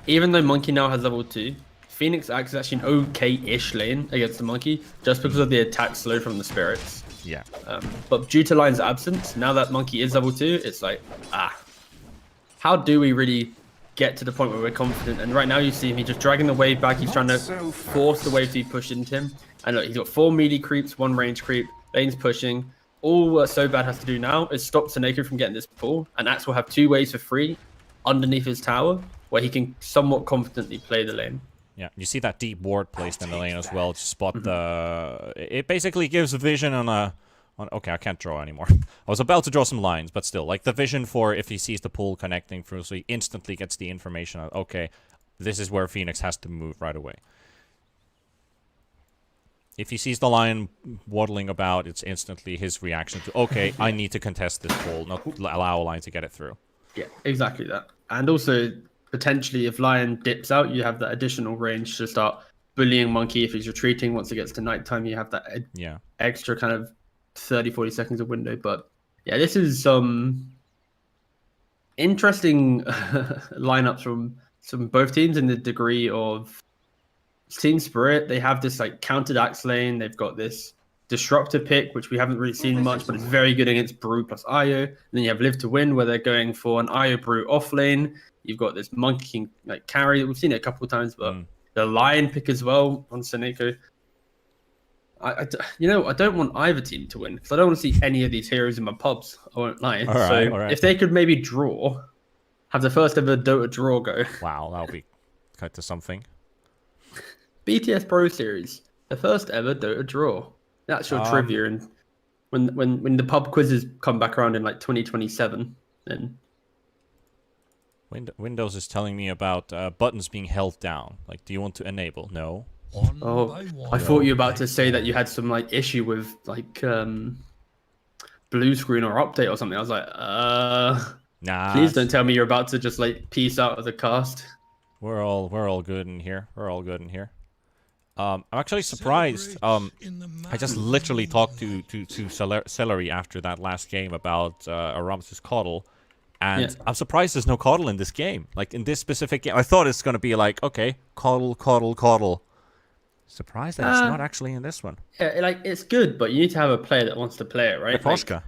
even though Monkey now has level 2, Phoenix acts as actually an okay-ish lane against the Monkey just because of the attack slow from the Spirits. Yeah. But due to Lion's absence, now that Monkey is level 2, it's like, how do we really get to the point where we're confident? And right now you see him, he's just dragging the wave back. He's trying to force the wave to be pushed into him. And look, he's got 4 melee creeps, 1 range creep. Lane's pushing. All So Bad has to do now is stop Soneko from getting this pull. And Axe will have 2 waves for free underneath his tower where he can somewhat confidently play the lane. Yeah, you see that deep ward placed in the lane as well to spot the... It basically gives a vision on a... Okay, I can't draw anymore. I was about to draw some lines, but still. Like, the vision for if he sees the pool connecting through, so he instantly gets the information on, okay, this is where Phoenix has to move right away. If he sees the lion waddling about, it's instantly his reaction to, okay, I need to contest this pool, not allow a lion to get it through. Yeah, exactly that. And also... potentially, if Lion dips out, you have that additional range to start bullying Monkey if he's retreating. Once it gets to nighttime, you have that extra kind of 30-40 seconds of window. But yeah, this is some interesting lineups from both teams in the degree of Team Spirit. They have this like countered Axe lane. They've got this disruptor pick, which we haven't really seen much, but it's very good against Brew plus Io. And then you have Live to Win, where they're going for an Io Brew off lane. You've got this Monkey King like carry. We've seen it a couple of times, but the Lion pick as well on Soneko. I don't want either team to win because I don't want to see any of these heroes in my pubs. I won't lie. All right. If they could maybe have the first ever Dota draw go. Wow, that'll be quite to something. BTS Pro Series, the first ever Dota draw. That's your trivia, and when the pub quizzes come back around in like 2027, then. Windows is telling me about buttons being held down. Like, do you want to enable? No. I thought you were about to say that you had some like issue with like blue screen or update or something. I was like, nah. Please don't tell me you're about to just like peace out of the cast. We're all good in here. We're all good in here. I'm actually surprised. I just literally talked to Celery after that last game about Aramis' Coddle. And I'm surprised there's no Coddle in this game. Like, in this specific game. I thought it's going to be like, okay, Coddle. Surprised that it's not actually in this one. Yeah, like, it's good, but you need to have a player that wants to play it, right? Miposhka.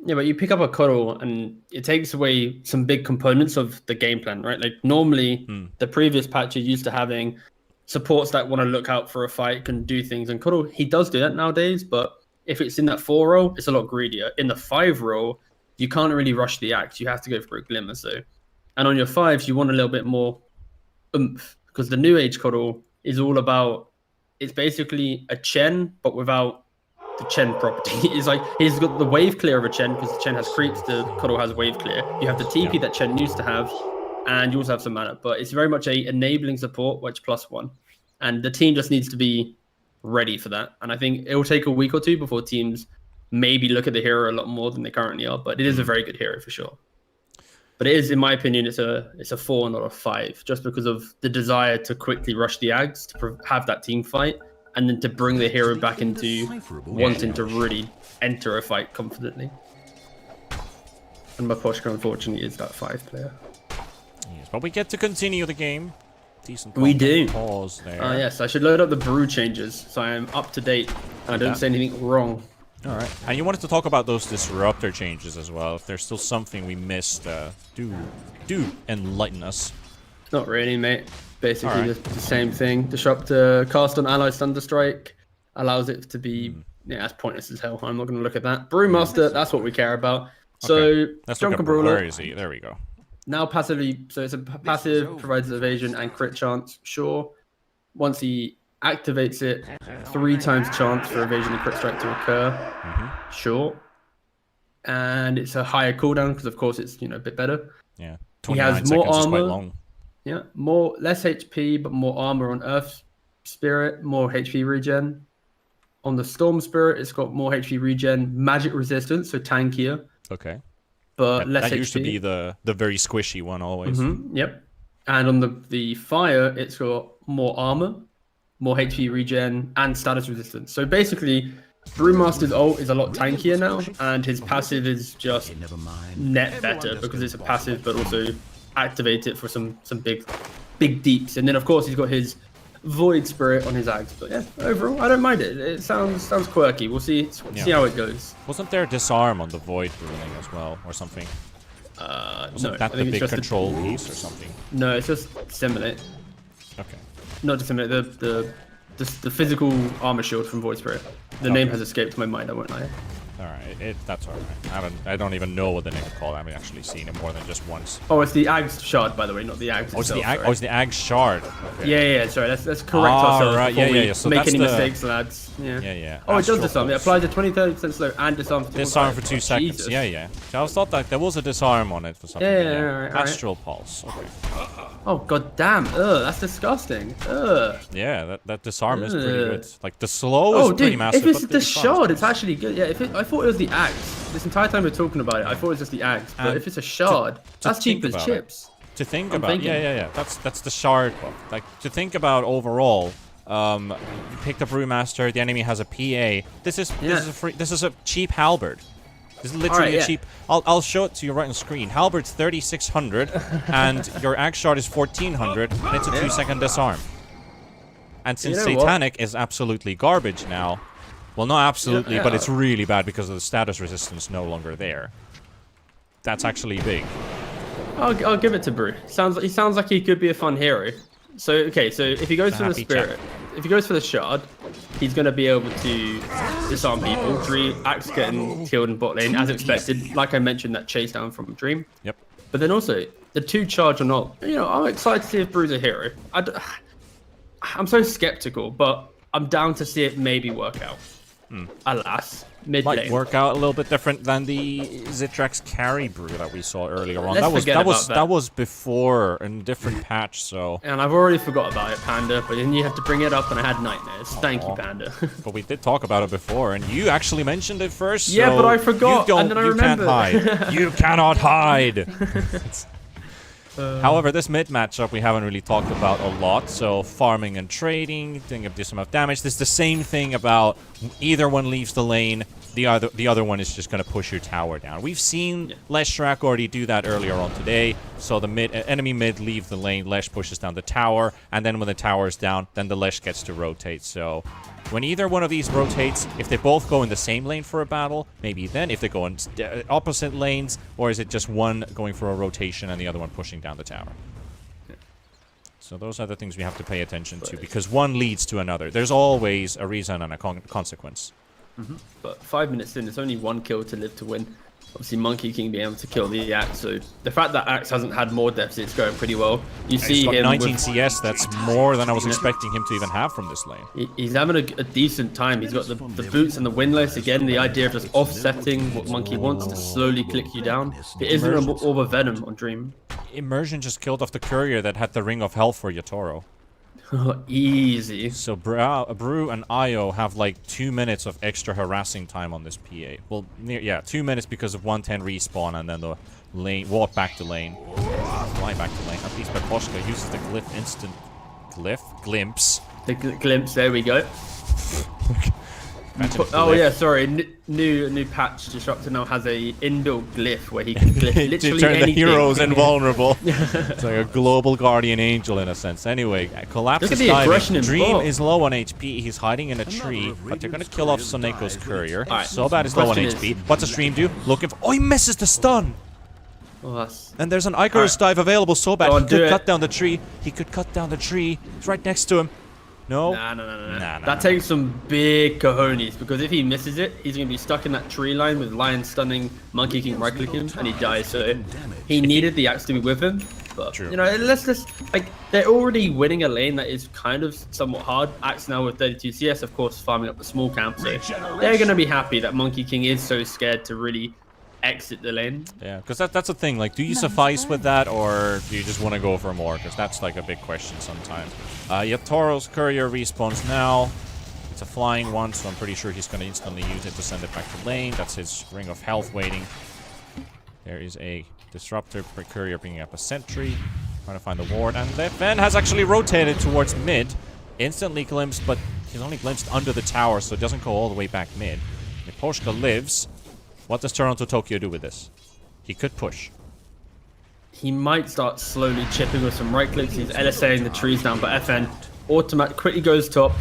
Yeah, but you pick up a Coddle, and it takes away some big components of the game plan, right? Like, normally, the previous patch, you're used to having supports that want to look out for a fight, can do things. And Coddle, he does do that nowadays, but if it's in that 4 role, it's a lot greedier. In the 5 role, you can't really rush the axe. You have to go for a glimmer. And on your 5s, you want a little bit more oomph because the new age Coddle is all about. It's basically a Chen, but without the Chen property. It's like he's got the wave clear of a Chen because the Chen has creeps. The Coddle has wave clear. You have the TP that Chen used to have, and you also have some mana. But it's very much a enabling support, which +1, and the team just needs to be ready for that. And I think it will take a week or two before teams maybe look at the hero a lot more than they currently are. But it is a very good hero for sure. But it is, in my opinion, it's a 4, not a 5, just because of the desire to quickly rush the Ags, to have that team fight, and then to bring the hero back into wanting to really enter a fight confidently. And my Poshka, unfortunately, is that 5 player. Yes, but we get to continue the game. Decent. We do. Pause there. Yes, I should load up the brew changes so I am up to date and I don't say anything wrong. All right. And you wanted to talk about those disruptor changes as well. If there's still something we missed, do enlighten us. Not really, mate. Basically the same thing. Disruptor cast on ally Thunderstrike allows it to be that's pointless as hell. I'm not going to look at that. Brewmaster, that's what we care about. So Drunken Brawler. Where is he? There we go. Now passively, so it's a passive, provides evasion and crit chance. Sure. Once he activates it, 3 times chance for evasion and crit strike to occur. Sure. And it's a higher cooldown because of course it's a bit better. Yeah. He has more armor. Quite long. Yeah, less HP but more armor on Earth Spirit, more HP regen. On the Storm Spirit, it's got more HP regen, magic resistance, so tankier. Okay. But less HP. That used to be the very squishy one always. Yep. And on the Fire, it's got more armor, more HP regen, and status resistance. So basically, Brewmaster's ult is a lot tankier now, and his passive is just net better because it's a passive, but also activate it for some big deeps. And then of course he's got his Void Spirit on his Ags. But yeah, overall, I don't mind it. It sounds quirky. We'll see how it goes. Wasn't there disarm on the Void ruling as well, or something? Wasn't that the big control piece or something? No, it's just Disseminate. Okay. Not Disseminate. The physical armor shield from Void Spirit. The name has escaped my mind. I won't lie. All right, that's all right. I don't even know what the name is called. I haven't actually seen it more than just once. Oh, it's the Ags shard, by the way, not the Ags. Oh, it's the Ags shard. Okay. Yeah. Sorry, let's correct ourselves right. before we So make any mistakes, lads. Yeah. Oh, it does disarm. It applies a 20-30% slow and disarm for 2 disarm for 2 seconds. Jesus. Yeah. I thought that there was a disarm on it for something. Yeah. Astral Pulse. Okay. Oh god damn! That's disgusting. Yeah, that disarm is pretty good. Like the slow is pretty massive. If it's the shard, it's actually good. Yeah, I thought it was the Ags. This entire time we're talking about it, I thought it was just the Ags. But if it's a shard, that's cheap as chips. To think about, yeah. That's the shard buff. Like to think about overall. You picked up Brewmaster. The enemy has a PA. This is a cheap halberd. This is literally a cheap. I'll show it to you right on screen. Halberd's 3600, and your Axe Shard is 1400, and it's a 2-second disarm. And since Satanic is absolutely garbage now, well, not absolutely, but it's really bad because of the status resistance no longer there. That's actually big. I'll give it to Brew. He sounds like he could be a fun hero. So if he goes for the Spirit, if he goes for the Shard, he's going to be able to disarm people. Axe getting killed in bot lane, as expected. Like I mentioned, that chase down from Dream. Yep. But then also, the 2 charge or not, I'm excited to see if Brew's a hero. I'm so skeptical, but I'm down to see it maybe work out. Alas. Mid lane. Might work out a little bit different than the Zitrax carry brew that we saw earlier on. That was before in a different patch, so. And I've already forgot about it, Panda. But then you have to bring it up, and I had nightmares. Thank you, Panda. But we did talk about it before, and you actually mentioned it first. Yeah, so but I forgot, and then I remembered. You can't hide. You cannot hide. However, this mid matchup we haven't really talked about a lot. So farming and trading, doing a decent amount of damage. This is the same thing about either one leaves the lane, the other one is just going to push your tower down. We've seen Lesh Shrek already do that earlier on today. So the enemy mid leave the lane, Lesh pushes down the tower, and then when the tower is down, then the Lesh gets to rotate. So when either one of these rotates, if they both go in the same lane for a battle, maybe then if they go in opposite lanes, or is it just one going for a rotation and the other one pushing down the tower? So those are the things we have to pay attention to, because one leads to another. There's always a reason and a consequence. But 5 minutes in, it's only 1 kill to live to win. Obviously, Monkey King being able to kill the Axe, so the fact that Axe hasn't had more deaths, it's going pretty well. You see him 19 CS, that's more than I was expecting him to even have from this lane. He's having a decent time. He's got the boots and the windlass. Again, the idea of just offsetting what Monkey wants to slowly click you down. It isn't an Orb of Venom on Dream. Immersion just killed off the courier that had the Ring of Hell for Yatoro. Easy. So Brew and Io have like 2 minutes of extra harassing time on this PA. Well, 2 minutes because of 110 respawn and then the lane walk back to lane. Fly back to lane. At least Peposhka uses the glyph instant glimpse. The glimpse, there we go. Oh yeah, sorry. New patch Disruptor now has a inbuilt glyph where he can glyph literally to turn anything. the heroes invulnerable. It's like a global guardian angel in a sense. Anyway, Collapse is diving. Dream is low on HP. He's hiding in a tree, but they're gonna kill off Soneko's courier. Right. So bad is low on HP. What's the stream do? Looking for. Oh, he misses the stun. And there's an Icarus dive available. So bad. He could cut down the tree. He could cut down the tree. It's right next to him. No. Nah. That takes some big cojones, because if he misses it, he's going to be stuck in that tree line with Lion stunning, Monkey King right click him, and he dies. So he needed the axe to be with him. But, you know, let's like, they're already winning a lane that is kind of somewhat hard. Axe now with 32 CS, of course, farming up the small camp. So they're going to be happy that Monkey King is so scared to really exit the lane. Yeah, because that's the thing. Like, do you suffice with that, or do you just want to go for more? Because that's like a big question sometimes. Toro's courier respawns now. It's a flying one, so I'm pretty sure he's going to instantly use it to send it back to lane. That's his ring of health waiting. There is a disruptor courier bringing up a sentry, trying to find the ward, and Fen has actually rotated towards mid. Instantly glimpsed, but he's only glimpsed under the tower, so it doesn't go all the way back mid. Miposhka lives. What does Toronto Tokyo do with this? He could push. He might start slowly chipping with some right clicks. He's LSAing the trees down, but FN quickly goes top,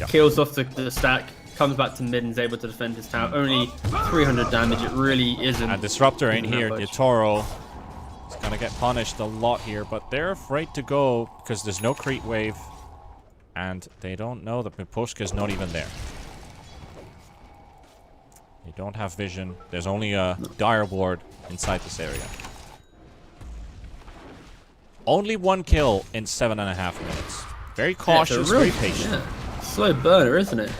kills off the stack, comes back to mid and is able to defend his tower. Only 300 damage. It really isn't. And Disruptor in here. Yatoro is gonna get punished a lot here, but they're afraid to go because there's no creep wave, and they don't know that Miposhka is not even there. They don't have vision. There's only a dire ward inside this area. Only 1 kill in 7.5 minutes. Very cautious, very patient. Yeah. Slow burner, isn't it?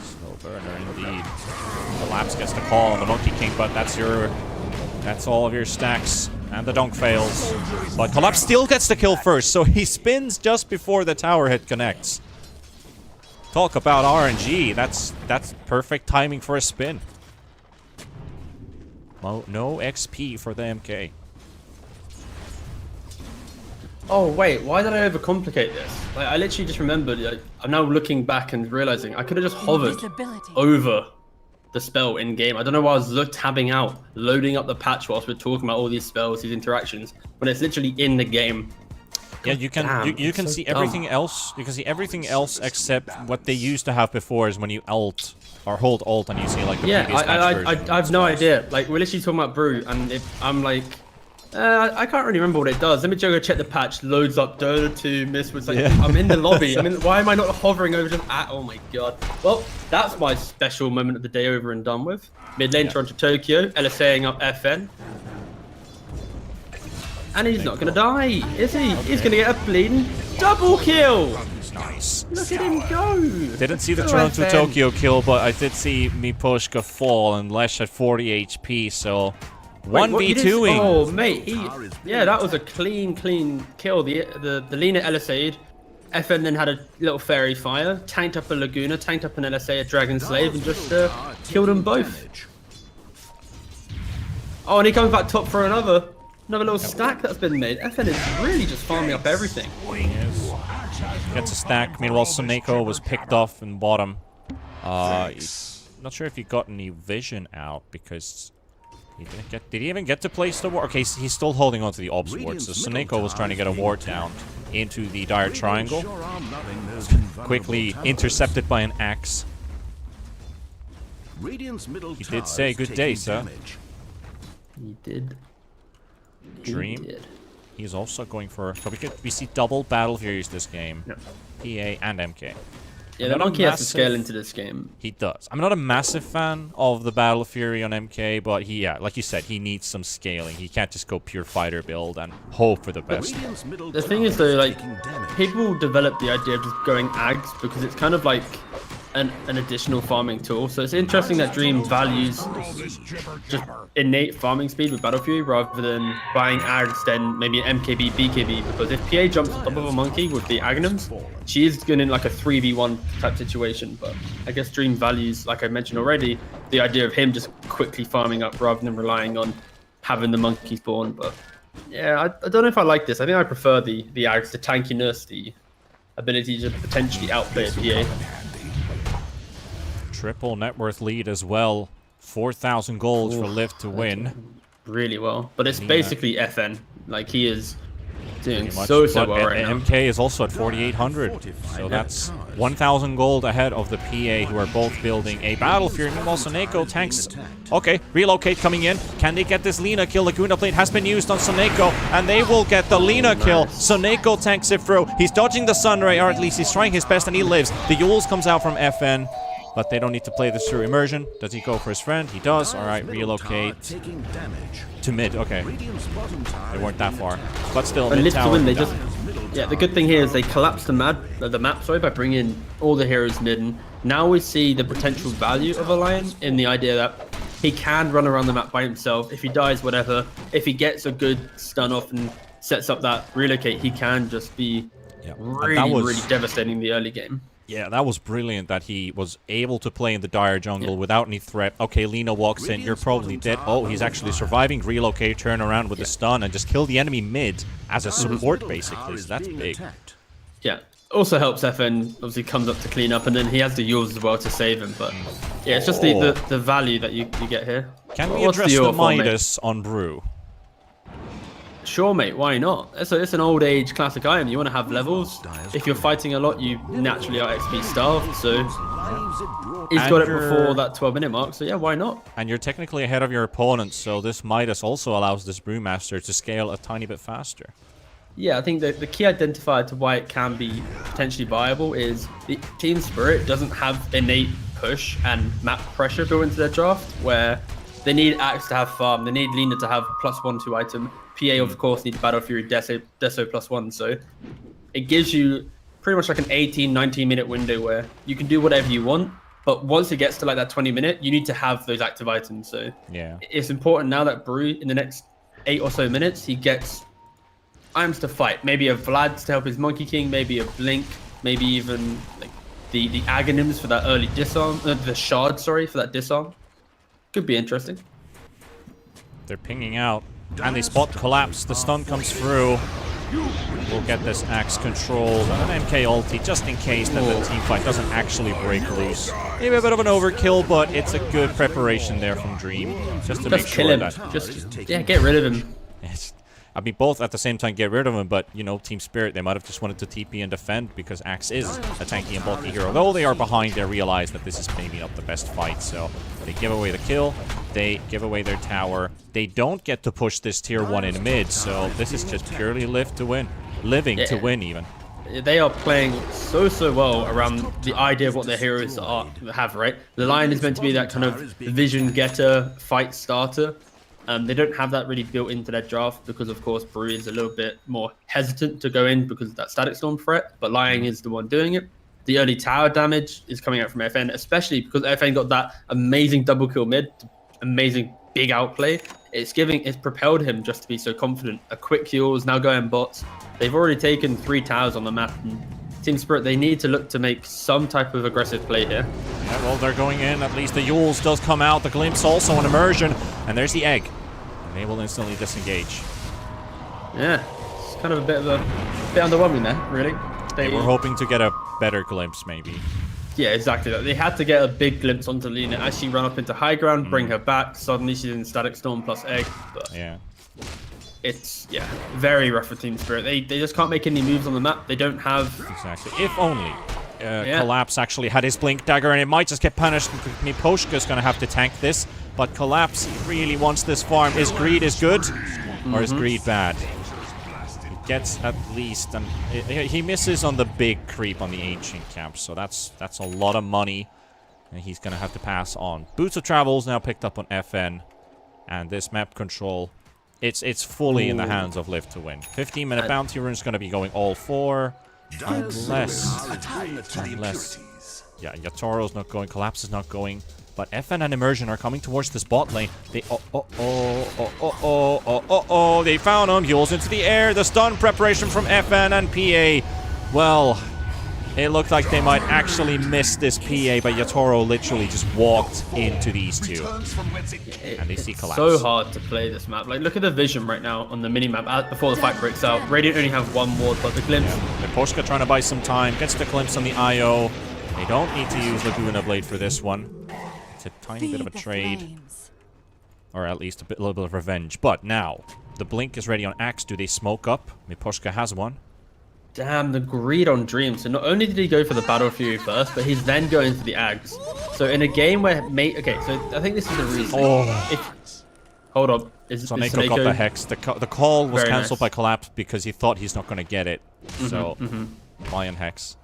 Slow burner indeed. Collapse gets the call on the Monkey King, but that's all of your stacks. And the dunk fails. But Collapse still gets the kill first, so he spins just before the tower hit connects. Talk about RNG. That's perfect timing for a spin. No XP for the MK. Oh wait, why did I overcomplicate this? Like, I literally just remembered. Like, I'm now looking back and realizing I could have just hovered over the spell in game. I don't know why I was tabbing out, loading up the patch whilst we're talking about all these spells, these interactions, when it's literally in the game. Yeah, you can you can see everything else. You can see everything else except what they used to have before is when you ult or hold alt and you see like the previous patch version. I have no idea. Like, we're literally talking about Brew, and I'm like, I can't really remember what it does. Let me go check the patch. Loads up Dota 2 miss. Like, I'm in the lobby. I mean, why am I not hovering over just at? Oh my god. Well, that's my special moment of the day over and done with. Mid lane Toronto Tokyo, LSAing up FN. And he's not gonna die, is he? He's gonna get a bleeding double kill! Nice. Look at him go! Didn't see the Toronto Tokyo kill, but I did see Miposhka fall and Lesh at 40 HP, so 1v2ing. Oh mate, yeah, that was a clean kill. The Lina LSA'd. FN then had a little fairy fire, tanked up a Laguna, tanked up an LSA, a Dragon Slave, and just killed them both. Oh, and he comes back top for another little stack that's been made. FN is really just farming up everything. Yes. Gets a stack. Meanwhile, Soneko was picked off in bottom. Not sure if he got any vision out because he didn't get. Did he even get to place the ward? Okay, he's still holding on to the Ops ward. So Soneko was trying to get a ward down into the dire triangle. Quickly intercepted by an axe. He did say, "Good day, sir." He did. Dream. He's also going for. So we see double Battle Furies this game. Yep. PA and MK. Yeah, the Monkey has to scale into this game. He does. I'm not a massive fan of the Battle Fury on MK, but like you said, he needs some scaling. He can't just go pure fighter build and hope for the best. The thing is though, like, people develop the idea of just going Ags because it's kind of like an additional farming tool. So it's interesting that Dream values just innate farming speed with Battle Fury rather than buying ags, then maybe an MKB, BKB, because if PA jumps on top of a monkey with the Aghanims, she is going in like a 3v1 type situation. But I guess Dream values, like I mentioned already, the idea of him just quickly farming up rather than relying on having the monkey spawn. But yeah, I don't know if I like this. I think I prefer the ags, the tankiness, the ability to potentially outplay a PA. Triple net worth lead as well. 4,000 gold for Liv to win. Really well. But it's basically FN. Like, he is doing Much, so well right now. MK is also at 4,800. So that's 1,000 gold ahead of the PA, who are both building a Battle Fury. Meanwhile, Soneko tanks. Okay, relocate coming in. Can they get this Lina kill? Laguna Blade has been used on Soneko, and they will get the Lina kill. Soneko tanks it through. He's dodging the Sunray, or at least he's trying his best, and he lives. The Yules comes out from FN. But they don't need to play this through immersion. Does he go for his friend? He does. All right, relocate to mid. Okay, they weren't that far, but still. But Liv to win, they just the good thing here is they collapsed the map by bringing all the heroes mid. And now we see the potential value of a Lion in the idea that he can run around the map by himself. If he dies, whatever. If he gets a good stun off and sets up that relocate, he can just be really devastating in the early game. Yeah, that was brilliant that he was able to play in the dire jungle without any threat. Okay, Lina walks in, you're probably dead. Oh, he's actually surviving. Relocate, turn around with the stun, and just kill the enemy mid as a support, basically. So that's big. Yeah, also helps FN, obviously comes up to clean up, and then he has the Yules as well to save him. But yeah, it's just the value that you get here. Can we address the Midas on Brew? Sure, mate. Why not? It's an old age classic item. You want to have levels. If you're fighting a lot, you naturally are XP starved. So he's got it before that 12-minute mark. So yeah, why not? And you're technically ahead of your opponent. So this Midas also allows this Brewmaster to scale a tiny bit faster. Yeah, I think the key identifier to why it can be potentially viable is the Team Spirit doesn't have innate push and map pressure built into their draft, where they need Axe to have farm. They need Lina to have +1/+2 item. PA, of course, needs Battle Fury Deso +1. So it gives you pretty much like an 18, 19-minute window where you can do whatever you want. But once it gets to like that 20-minute, you need to have those active items. So yeah, it's important now that Brew, in the next 8 or so minutes, he gets items to fight. Maybe a Vlad to help his Monkey King, maybe a Blink, maybe even like the Aghanims for that early disarm, the Shard, sorry, for that disarm. Could be interesting. They're pinging out, and they spot collapse. The stun comes through. We'll get this Axe controlled, and an MK ulti, just in case that the team fight doesn't actually break loose. Maybe a bit of an overkill, but it's a good preparation there from Dream, just to make sure that... Yeah, get rid of him. I mean, both at the same time get rid of him, but, you know, Team Spirit, they might have just wanted to TP and defend because Axe is a tanky and bulky hero. Though they are behind, they realize that this is maybe not the best fight, so they give away the kill, they give away their tower. They don't get to push this tier 1 in mid, so this is just purely live to win. Living to win, even. They are playing so well around the idea of what their heroes have, right? The Lion is meant to be that kind of vision getter, fight starter. They don't have that really built into their draft because, of course, Brew is a little bit more hesitant to go in because of that Static Storm threat, but Lion is the one doing it. The early tower damage is coming out from FN, especially because FN got that amazing double kill mid, amazing big outplay. It's propelled him just to be so confident. A quick heal is now going bots. They've already taken 3 towers on the map, and Team Spirit, they need to look to make some type of aggressive play here. Yeah, well, they're going in. At least the Yules does come out. The Glimpse also an immersion. And there's the egg. And they will instantly disengage. Yeah, it's kind of a bit underwhelming there, really. They were hoping to get a better glimpse, maybe. Yeah, exactly. They had to get a big glimpse onto Lina as she ran up into high ground, bring her back. Suddenly she's in Static Storm plus egg. But yeah. It's, very rough for Team Spirit. They just can't make any moves on the map. They don't have... Exactly. If only Collapse actually had his Blink Dagger, and it might just get punished. Miposhka's going to have to tank this, but Collapse really wants this farm. Is Greed is good, or is Greed bad? He gets at least... he misses on the big creep on the Ancient Camp, so that's a lot of money, and he's going to have to pass on. Boots of Travel's now picked up on FN, and this map control... It's fully in the hands of Liv to win. 15-minute bounty rune is going to be going all 4. Unless Yeah, Yatoro's not going, Collapse is not going. But FN and Immersion are coming towards this bot lane. They they found him. Heals into the air. The stun preparation from FN and PA. Well, it looked like they might actually miss this PA, but Yatoro literally just walked into these two. And they see Collapse. So hard to play this map. Like, look at the vision right now on the minimap before the fight breaks out. Radiant only have one ward, but the glimpse. Yeah. Miposhka trying to buy some time. Gets the glimpse on the IO. They don't need to use Laguna Blade for this one. It's a tiny bit of a trade. Or at least a little bit of revenge. But now, the blink is ready on Axe. Do they smoke up? Miposhka has one. Damn, the greed on Dream. So not only did he go for the Battle Fury first, but he's then going for the Ags. So in a game where okay, so I think this is the reason. Hold up. Soneko got the Hex. The call was cancelled by Collapse because he thought he's not going to get it. So, Lion Hex.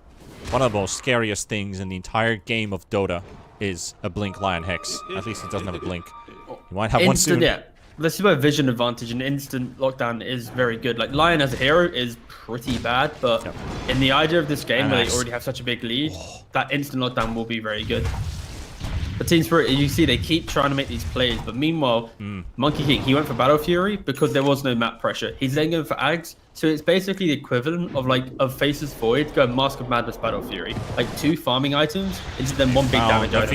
One of the most scariest things in the entire game of Dota is a Blink Lion Hex. At least it doesn't have a Blink. You might have one soon. Yeah. This is where vision advantage and instant lockdown is very good. Like, Lion as a hero is pretty bad, but in the idea of this game where they already have such a big lead, that instant lockdown will be very good. But Team Spirit, you see, they keep trying to make these plays, but meanwhile, Monkey King, he went for Battle Fury because there was no map pressure. He's then going for Ags, so it's basically the equivalent of Faceless Void going Mask of Madness Battle Fury. Like 2 farming items into then 1 big damage item.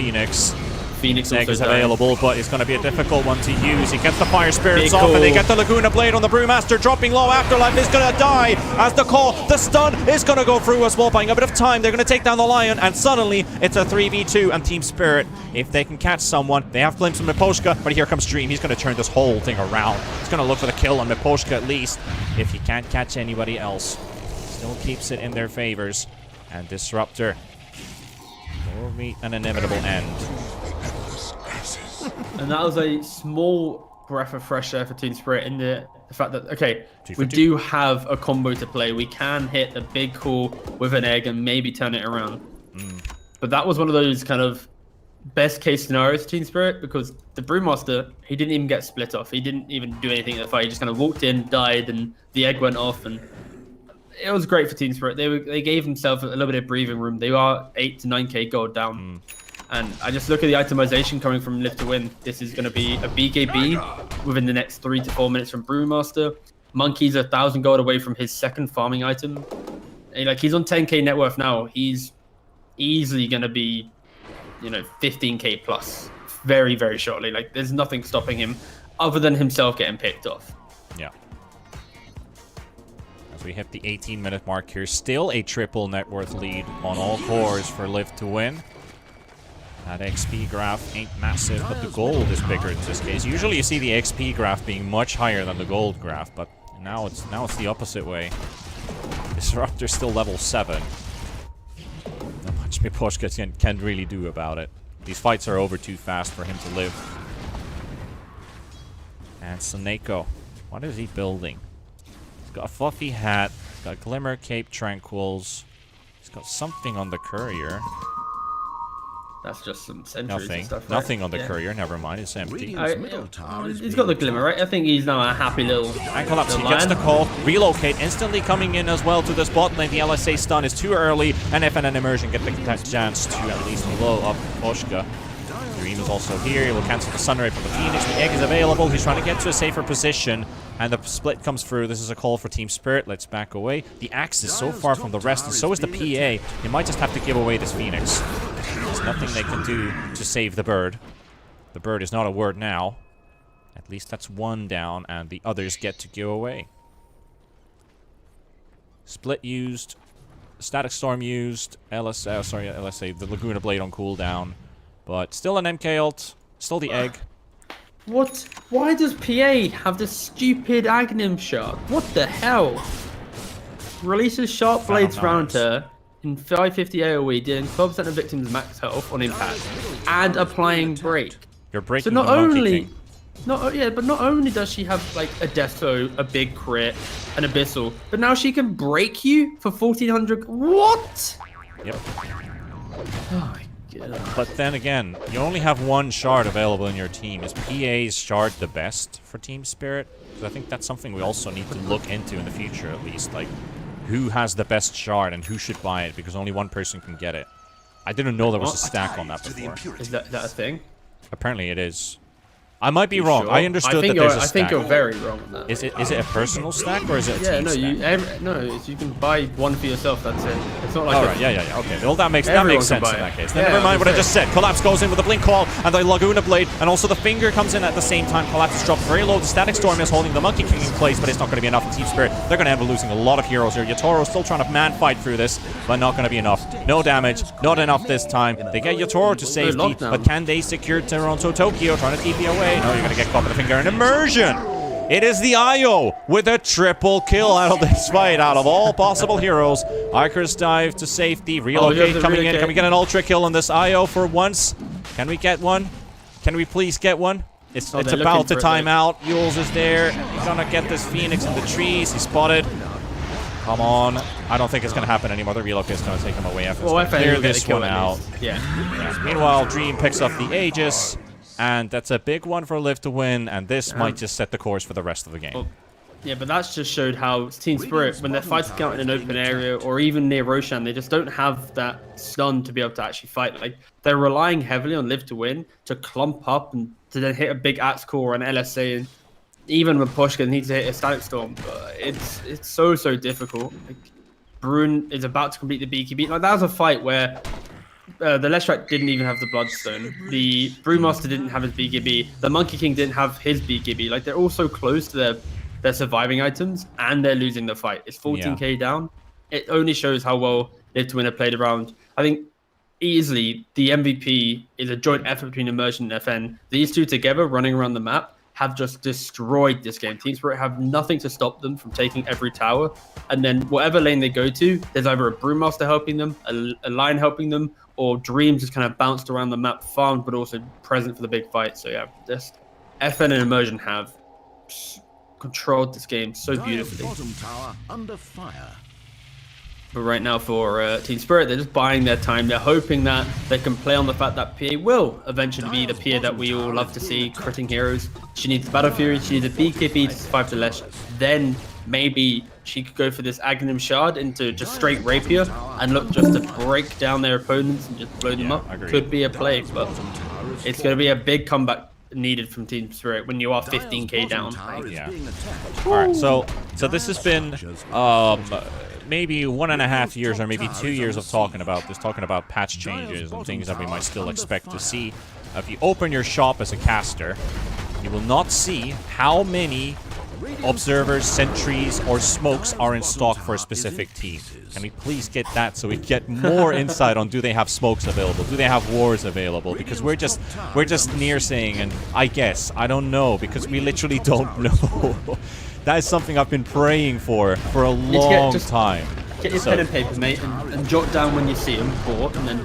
Phoenix egg is available, but it's going to be a difficult one to use. He gets the Fire Spirits off, and they get the Laguna Blade on the Brewmaster, dropping low. Afterlife is going to die as the call. The stun is going to go through as well, buying a bit of time. They're going to take down the Lion, and suddenly it's a 3v2, and Team Spirit, if they can catch someone, they have glimpse of Miposhka, but here comes Dream. He's going to turn this whole thing around. He's going to look for the kill on Miposhka at least. If he can't catch anybody else, still keeps it in their favors. And Disruptor will meet an inevitable end. And that was a small breath of fresh air for Team Spirit in the fact that, okay, we do have a combo to play. We can hit a big call with an egg and maybe turn it around. But that was one of those kind of best case scenarios for Team Spirit because the Brewmaster, he didn't even get split off. He didn't even do anything in the fight. He just kind of walked in, died, and the egg went off. And it was great for Team Spirit. They gave themselves a little bit of breathing room. They are 8 to 9k gold down. And I just look at the itemization coming from Live to Win. This is going to be a BKB within the next 3 to 4 minutes from Brewmaster. Monkey's 1,000 gold away from his second farming item. And like, he's on 10k net worth now. He's easily going to be, 15k plus very, very shortly. Like, there's nothing stopping him other than himself getting picked off. Yeah. As we hit the 18-minute mark here, still a triple net worth lead on all cores for Live to Win. That XP graph ain't massive, but the gold is bigger in this case. Usually you see the XP graph being much higher than the gold graph, but now it's the opposite way. Disruptor's still level 7. Not much Miposhka can really do about it. These fights are over too fast for him to live. And Soneko, what is he building? He's got a fluffy hat, he's got Glimmer Cape Tranquils, he's got something on the courier. That's just some sentries and stuff, right? Nothing on the courier, never mind, it's empty. He's got the Glimmer, right? I think he's now a happy little... And Collapse, he gets the call. Relocate, instantly coming in as well to this bot lane. The LSA stun is too early, and FN and Immersion get the chance to at least blow up Poshka. Dream is also here, he will cancel the Sunray from the Phoenix. The egg is available, he's trying to get to a safer position, and the split comes through. This is a call for Team Spirit, let's back away. The Axe is so far from the rest, and so is the PA. They might just have to give away this Phoenix. There's nothing they can do to save the bird. The bird is not a word now. At least that's one down, and the others get to go away. Split used, Static Storm used, LSA, the Laguna Blade on cooldown. But still an MK ult, still the egg. What? Why does PA have this stupid Aghanim shot? What the hell? Releases Sharp Blades round her in 550 AoE, dealing 12% of victims max health on impact, and applying break. You're breaking so the Monkey King. But not only does she have like a death throw, a big crit, an abyssal, but now she can break you for 1400. What? Yep. Oh my god. But then again, you only have one shard available in your team. Is PA's shard the best for Team Spirit? Because I think that's something we also need to look into in the future, at least. Like, who has the best shard and who should buy it? Because only one person can get it. I didn't know there was a stack on that before. Is that a thing? Apparently it is. I might be wrong. Sure? I understood that there's a stack. I think you're very wrong on that. Is it a personal stack or is it a team stack? You can buy one for yourself. That's it. It's not like. All right, yeah. Okay, well that makes sense in that case. Yeah, Never mind what I just said. Collapse goes in with the blink call and the Laguna blade, and also the finger comes in at the same time. Collapse is dropped very low. The static storm is holding the Monkey King in place, but it's not going to be enough for Team Spirit. They're going to end up losing a lot of heroes here. Yatoro still trying to man fight through this, but not going to be enough. No damage, not enough this time. They get Yatoro to safety, but can they secure Toronto Tokyo? Trying to TP away. No, you're going to get caught by the finger. An immersion. It is the IO with a triple kill out of this fight, out of all possible heroes. Icarus dive to safety, relocate coming in. Can we get an ultra kill on this IO for once? Can we get one? Can we please get one? It's about to time out. Yules is there. He's gonna get this Phoenix in the trees. He's spotted. Come on. I don't think it's gonna happen anymore. The relocate is gonna take him away. Clear this one out. Yeah. Meanwhile, Dream picks up the Aegis. And that's a big one for Live to win, and this might just set the course for the rest of the game. Well, yeah, but that's just showed how Team Spirit, when they're fighting out in an open area or even near Roshan, they just don't have that stun to be able to actually fight. Like, they're relying heavily on Live to win to clump up and to then hit a big Axe Core or an LSA. And even when Pushka needs to hit a Static Storm, it's so difficult. Like, Brune is about to complete the BKB. Like, that was a fight where the Leshrac didn't even have the Bloodstone. The Brewmaster didn't have his BKB. The Monkey King didn't have his BKB. Like, they're all so close to their surviving items, and they're losing the fight. It's 14k down. It only shows how well Live to Win have played around. I think easily the MVP is a joint effort between Immersion and FN. These two together running around the map have just destroyed this game. Team Spirit have nothing to stop them from taking every tower. And then whatever lane they go to, there's either a Brewmaster helping them, a line helping them, or Dreams just kind of bounced around the map, farmed, but also present for the big fight. So yeah, just FN and Immersion have controlled this game so beautifully. Bottom tower under fire. But right now for Team Spirit, they're just buying their time. They're hoping that they can play on the fact that PA will eventually be the PA that we all love to see, critting heroes. She needs Battle Fury, she needs a BKB to survive the Lesh. Then maybe she could go for this Aghanim Shard into just straight Rapier and look just to break down their opponents and just blow them up. Agreed. Could be a play, but it's going to be a big comeback needed from Team Spirit when you are 15k down. Yeah. All right, so this has been maybe 1.5 years or maybe 2 years of talking about patch changes and things that we might still expect to see. If you open your shop as a caster, you will not see how many observers, sentries, or smokes are in stock for a specific team. Can we please get that so we get more insight on, do they have smokes available? Do they have wars available? Because we're just near saying, and I guess, I don't know, because we literally don't know. That is something I've been praying for a long time. Get your pen and paper, mate, and jot down when you see them bought, and then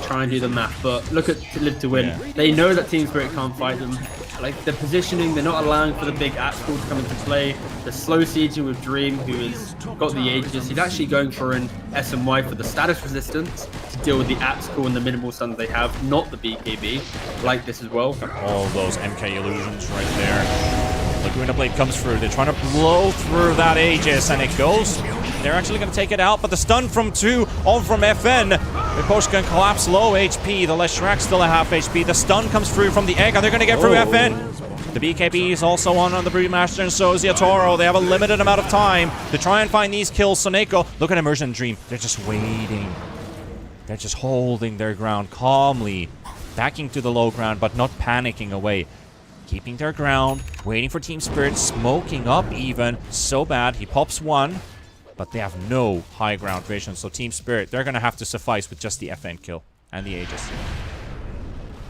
try and do the math. But look at Live to Win. Yeah. They know that Team Spirit can't fight them. Like, the positioning, they're not allowing for the big Axe Core to come into play. The slow sieging with Dream, who has got the Aegis. He's actually going for an SMY for the status resistance to deal with the Axe Core and the minimal stuns they have, not the BKB. Like this as well. All those MK illusions right there. Laguna Blade comes through. They're trying to blow through that Aegis, and it goes. They're actually going to take it out, but the stun from 2 on from FN. Mikosh can collapse low HP. The Leshrac still at half HP. The stun comes through from the egg, and they're going to get through FN. The BKB is also on the Brewmaster, and so is Yatoro. They have a limited amount of time to try and find these kills. Soneko, look at Immersion and Dream. They're just waiting. They're just holding their ground calmly, backing to the low ground, but not panicking away. Keeping their ground, waiting for Team Spirit, smoking up even. So bad, he pops one, but they have no high ground vision. So Team Spirit, they're going to have to suffice with just the FN kill and the Aegis.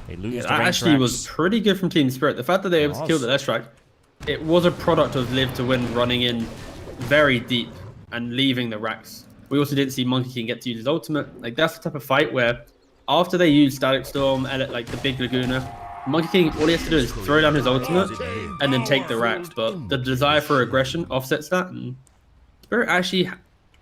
They lose the that actually was pretty good from Team Spirit. The fact that they were able to kill the Leshrac, it was a product of Live to Win running in very deep and leaving the racks. We also didn't see Monkey King get to use his ultimate. Like, that's the type of fight where after they use Static Storm, like the big Laguna, Monkey King, all he has to do is throw down his ultimate and then take the racks. But the desire for aggression offsets that, and Spirit actually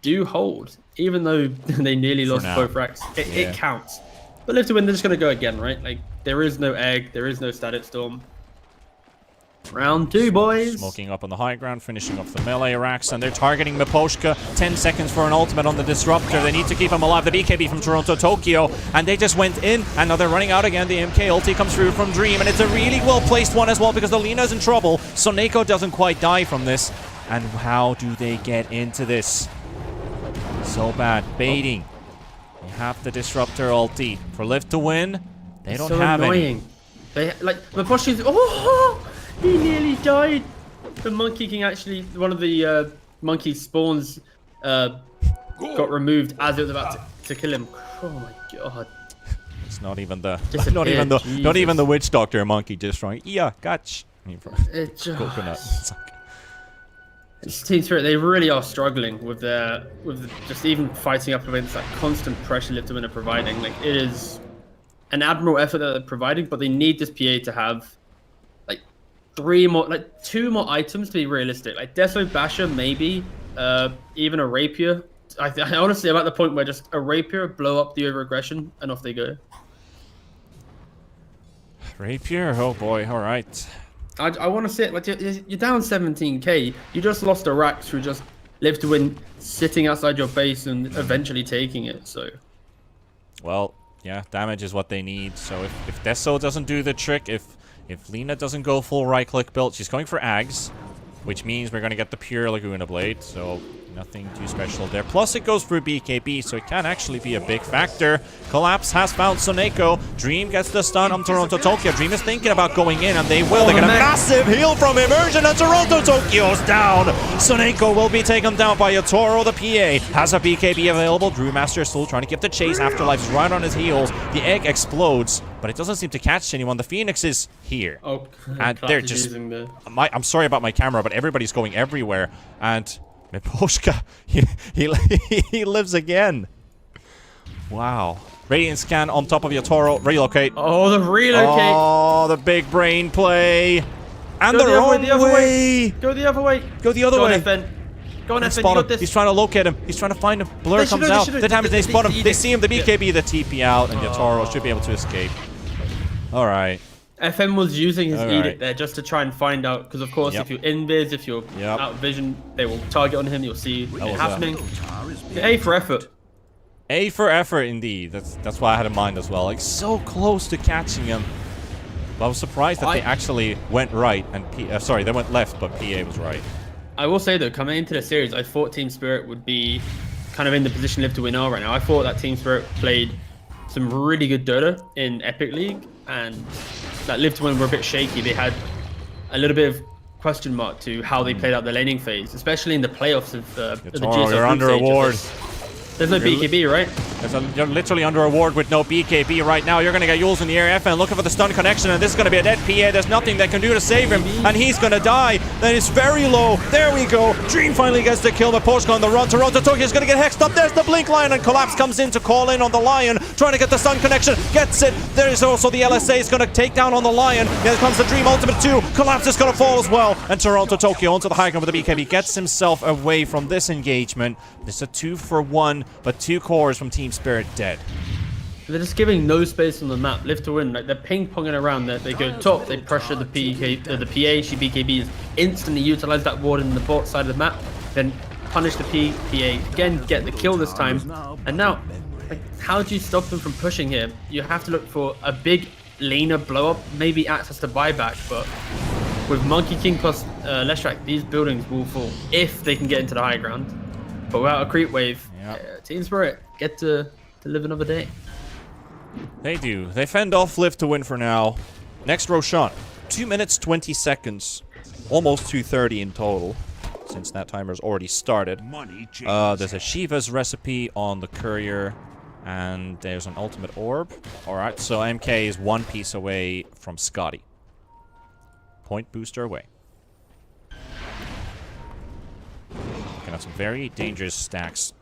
do hold, even though they nearly lost both racks. It counts. But Live to Win, they're just going to go again, right? Like, there is no egg, there is no Static Storm. Round 2, boys. Smoking up on the high ground, finishing off the melee racks, and they're targeting Miposhka. 10 seconds for an ultimate on the Disruptor. They need to keep him alive. The BKB from Toronto Tokyo, and they just went in, and now they're running out again. The MK ulti comes through from Dream, and it's a really well-placed one as well because the Lena's in trouble. Soneko doesn't quite die from this. And how do they get into this? So bad. Baiting. They have the Disruptor ulti. For Live to win, they don't have annoying. They like Miposhka's. Oh, he nearly died. The Monkey King actually, one of the monkey spawns got removed as it was about to kill him. Oh my god. It's not even the not even the witch doctor monkey just wrong. Yeah, gotcha. It just coconut. It's Team Spirit, they really are struggling with just even fighting up against that constant pressure Live to Win are providing. Like, it is an admirable effort that they're providing, but they need this PA to have like 2 more items to be realistic. Like Deso Basher, maybe, even a Rapier. I honestly, I'm at the point where just a Rapier, blow up the over-aggression, and off they go. Rapier? Oh boy, alright. I want to see it. Like, you're down 17k. You just lost a Rax who just Live to Win sitting outside your base and eventually taking it, so. Well, yeah, damage is what they need. So if Deso doesn't do the trick, if Lena doesn't go full right-click build, she's going for Ags, which means we're going to get the pure Laguna Blade, so nothing too special there. Plus, it goes through BKB, so it can actually be a big factor. Collapse has found Soneko. Dream gets the stun on Toronto Tokyo. Dream is thinking about going in, and they will. They get a massive heal from Immersion, and Toronto Tokyo's down. Soneko will be taken down by Yatoro. The PA has a BKB available. Brewmaster is still trying to give the chase. Afterlife's right on his heels. The egg explodes, but it doesn't seem to catch anyone. The Phoenix is here. Oh, and they're just... I'm sorry about my camera, but everybody's going everywhere. And Miposhka, he lives again. Wow. Radiant scan on top of Yatoro. Relocate. Oh, the relocate. Oh, the big brain play. And go the wrong way. Go the other way. Go the other way. FN. Go on, FN. You got this. He's trying to locate him. He's trying to find him. Blur comes out. The damage, they spot him. They see him. The BKB, the TP out, and Yatoro should be able to escape. All right. FM was using his edict there just to try and find out, because of course if you're invis, if you're out of vision, they will target on him. You'll see it happening. A for effort. A for effort, indeed. That's what I had in mind as well. Like, so close to catching him. But I was surprised that they actually went right and sorry, they went left, but PA was right. I will say though, coming into the series, I thought Team Spirit would be kind of in the position Live to Win are right now. I thought that Team Spirit played some really good Dota in Epic League, and that Live to Win were a bit shaky. They had a little bit of question mark to how they played out the laning phase, especially in the playoffs of the GSL. You're under a ward. There's no BKB, right? You're literally under a ward with no BKB right now. You're going to get Yules in the air. FN looking for the stun connection, and this is going to be a dead PA. There's nothing they can do to save him, and he's going to die. Then it's very low. There we go. Dream finally gets the kill. Miposhka on the run. Toronto Tokyo is going to get hexed up. There's the Blink Lion, and Collapse comes in to call in on the Lion, trying to get the stun connection. Gets it. There is also the LSA is going to take down on the Lion. Here comes the Dream Ultimate 2. Collapse is going to fall as well, and Toronto Tokyo onto the high ground with the BKB. Gets himself away from this engagement. It's a 2-for-1, but 2 cores from Team Spirit dead. They're just giving no space on the map. Live to Win, like they're ping-ponging around. They go top, they pressure the PA. She BKBs instantly utilize that ward in the bot side of the map, then punish the PA again, get the kill this time. And now, like, how do you stop them from pushing here? You have to look for a big Lena blow up, maybe access to buyback, but with Monkey King plus Leshrak, these buildings will fall if they can get into the high ground. But without a creep wave, Team Spirit get to live another day. They do. They fend off Live to Win for now. Next Roshan. 2 minutes 20 seconds. Almost 2:30 in total, since that timer's already started. There's a Shiva's recipe on the courier, and there's an ultimate orb. Alright, so MK is 1 piece away from Scotty. Point booster away. Gonna have some very dangerous stacks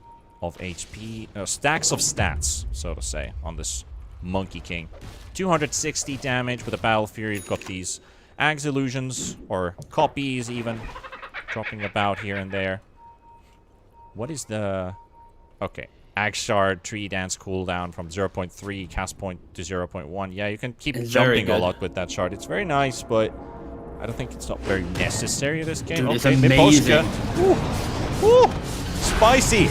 of HP, stacks of stats, so to say, on this Monkey King. 260 damage with a Battle Fury. You've got these Ags illusions, or copies even, dropping about here and there. What is the... Okay. Ag Shard, Tree Dance cooldown from 0.3 cast point to 0.1. Yeah, you can keep jumping a lot with that shard. It's very nice, but I don't think it's not very necessary in this game. Dude, it's okay, amazing. Miposhka. Woo! Spicy.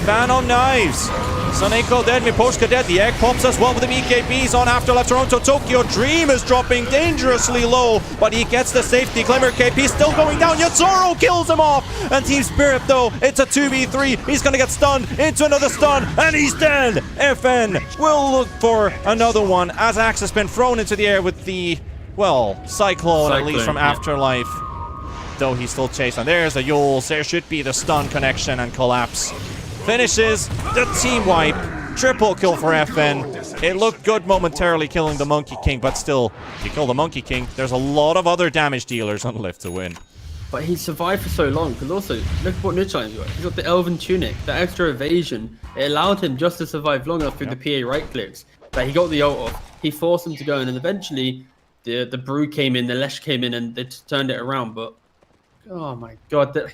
Fan on knives. Soneko dead, Miposhka dead. The egg pops as well with the BKBs on after left. Toronto Tokyo Dream is dropping dangerously low, but he gets the safety. Glimmer KP still going down. Yatsuro kills him off. And Team Spirit, though, it's a 2v3. He's going to get stunned into another stun, and he's dead. FN will look for another one as Axe has been thrown into the air with the, well, Cyclone at least from Afterlife. Though he's still chasing. There's the Yules. There should be the stun connection and collapse. Finishes the team wipe. Triple kill for FN. It looked good momentarily killing the Monkey King, but still, if you kill the Monkey King, there's a lot of other damage dealers on Live to Win. But he survived for so long, because also, look at what Nuchline's got. He's got the Elven Tunic, the extra evasion. It allowed him just to survive long enough through the PA right clicks that he got the ult off. He forced him to go in, and eventually the Brew came in, the Lesh came in, and they turned it around. But, oh my god, they're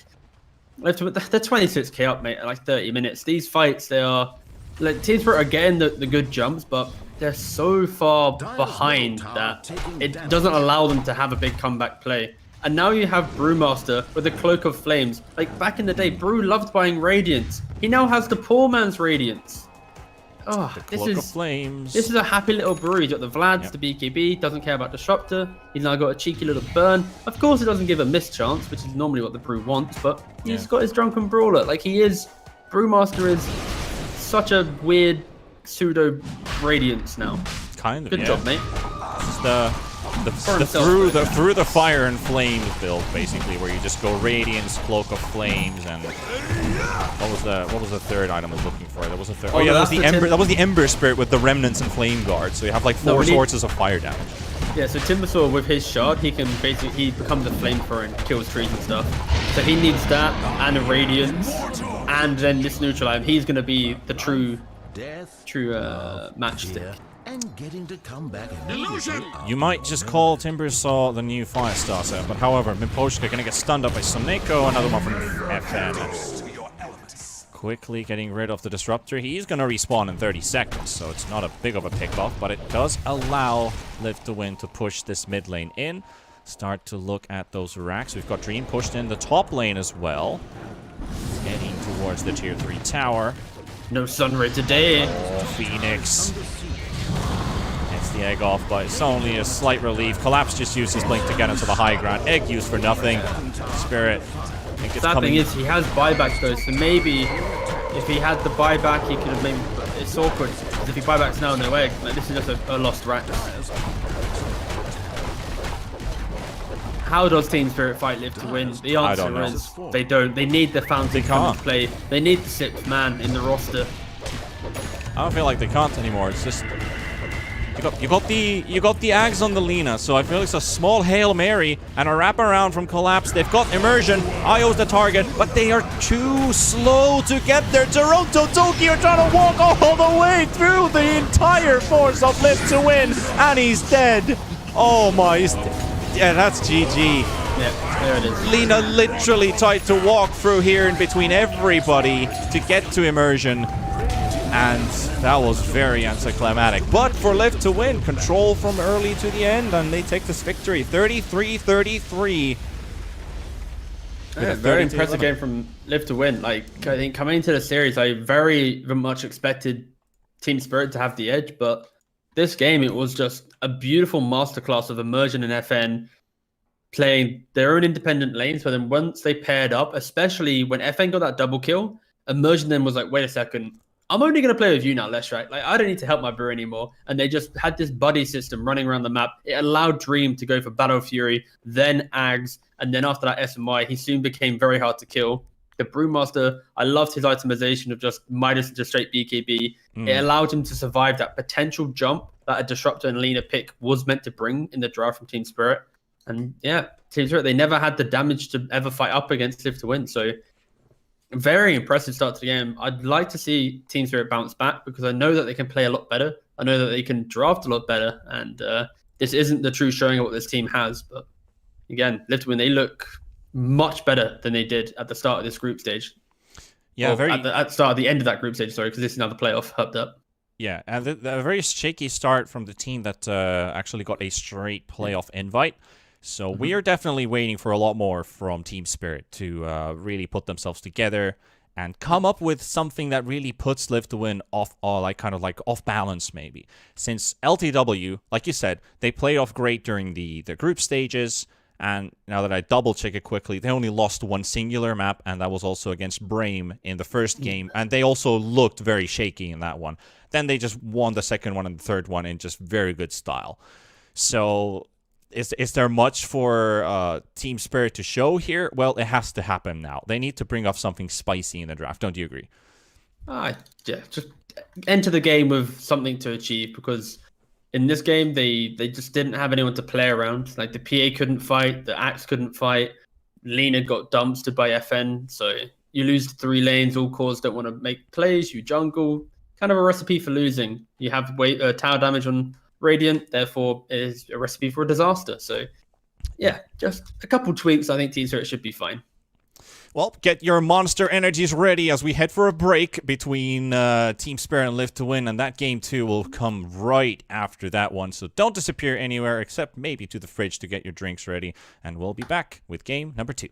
26k up, mate, in like 30 minutes. These fights, they are... Like, Team Spirit are getting the good jumps, but they're so far behind that it doesn't allow them to have a big comeback play. And now you have Brewmaster with the Cloak of Flames. Like, back in the day, Brew loved buying Radiance. He now has the poor man's Radiance. Oh, this is a happy little brew. He's got the Vlads, the BKB, doesn't care about Disruptor. He's now got a cheeky little burn. Of course, it doesn't give a miss chance, which is normally what the brew wants, but he's got his Drunken Brawler. Like, he is... Brewmaster is such a weird pseudo Radiance now. Kind of, Good job, mate. It's the through the fire and flames build, basically, where you just go Radiance, Cloak of Flames, and what was the third item I was looking for? There was a third. Oh yeah, that was the Ember Spirit with the Remnants and Flame Guard. So you have like 4 sources of fire damage. Yeah, so Timbersaw with his shard, he can basically he becomes a flamethrower and kills trees and stuff. So he needs that and a Radiance, and then this neutral item. He's gonna be the true matchstick. And getting to come back. You might just call Timbersaw the new Firestar set, but however, Miposhka gonna get stunned up by Soneko, another one from FN. Quickly getting rid of the Disruptor. He's gonna respawn in 30 seconds, so it's not a big of a pick-off, but it does allow Live to Win to push this mid lane in. Start to look at those racks. We've got Dream pushed in the top lane as well. Heading towards the tier 3 tower. No Sunray today. Oh, Phoenix. Gets the egg off, but it's only a slight relief. Collapse just used his blink to get into the high ground. Egg used for nothing. Spirit. I think it's Sad coming. thing is, he has buybacks though, so maybe if he had the buyback, he could have maybe... It's awkward, because if he buybacks now, no egg. Like, this is just a lost rack. How does Team Spirit fight Live to Win? The answer is they don't. They need the Fountain to come into play. They need the 6th man in the roster. I don't feel like they can't anymore. It's just you got the Ags on the Lina, so I feel it's a small Hail Mary and a wraparound from Collapse. They've got Immersion. Io's the target, but they are too slow to get there. Toronto Tokyo trying to walk all the way through the entire force of Live to Win, and he's dead. Oh my, yeah, that's GG. Yeah, there it is. Lina literally tried to walk through here in between everybody to get to Immersion. And that was very anticlimactic. But for Live to Win, control from early to the end, and they take this victory. 33-33. Yeah, very impressive game from Live to Win. Like, I think coming into the series, I very much expected Team Spirit to have the edge, but this game, it was just a beautiful masterclass of Immersion and FN playing their own independent lanes. But then once they paired up, especially when FN got that double kill, Immersion then was like, wait a second, I'm only going to play with you now, Lesh, right? Like, I don't need to help my brew anymore. And they just had this buddy system running around the map. It allowed Dream to go for Battle Fury, then Ags, and then after that SMY, he soon became very hard to kill. The Brewmaster, I loved his itemization of just Midas into straight BKB. It allowed him to survive that potential jump that a Disruptor and Lina pick was meant to bring in the draft from Team Spirit. And yeah, Team Spirit, they never had the damage to ever fight up against Live to Win. So very impressive start to the game. I'd like to see Team Spirit bounce back because I know that they can play a lot better. I know that they can draft a lot better. And this isn't the true showing of what this team has. But again, Live to Win, they look much better than they did at the start of this group stage. Yeah, at the start of the end of that group stage, sorry, because this is now the playoff hubbed up. Yeah, and a very shaky start from the team that actually got a straight playoff invite. So we are definitely waiting for a lot more from Team Spirit to really put themselves together and come up with something that really puts Live to Win off, off balance maybe. Since LTW, like you said, they played off great during the group stages, and now that I double check it quickly, they only lost one singular map, and that was also against Brame in the first game, and they also looked very shaky in that one. Then they just won the second one and the third one in just very good style. So is there much for Team Spirit to show here? Well, it has to happen now. They need to bring off something spicy in the draft. Don't you agree? Yeah, just enter the game with something to achieve, because in this game they just didn't have anyone to play around. Like the PA couldn't fight, the Axe couldn't fight, Lena got dumpstered by FN. So you lose 3 lanes, all cores don't want to make plays, you jungle. Kind of a recipe for losing. You have tower damage on Radiant, therefore it is a recipe for a disaster. So yeah, just a couple tweaks, I think Team Spirit should be fine. Well, get your monster energies ready as we head for a break between Team Spirit and Live to Win, and that game 2 will come right after that one. So don't disappear anywhere except maybe to the fridge to get your drinks ready, and we'll be back with game number 2.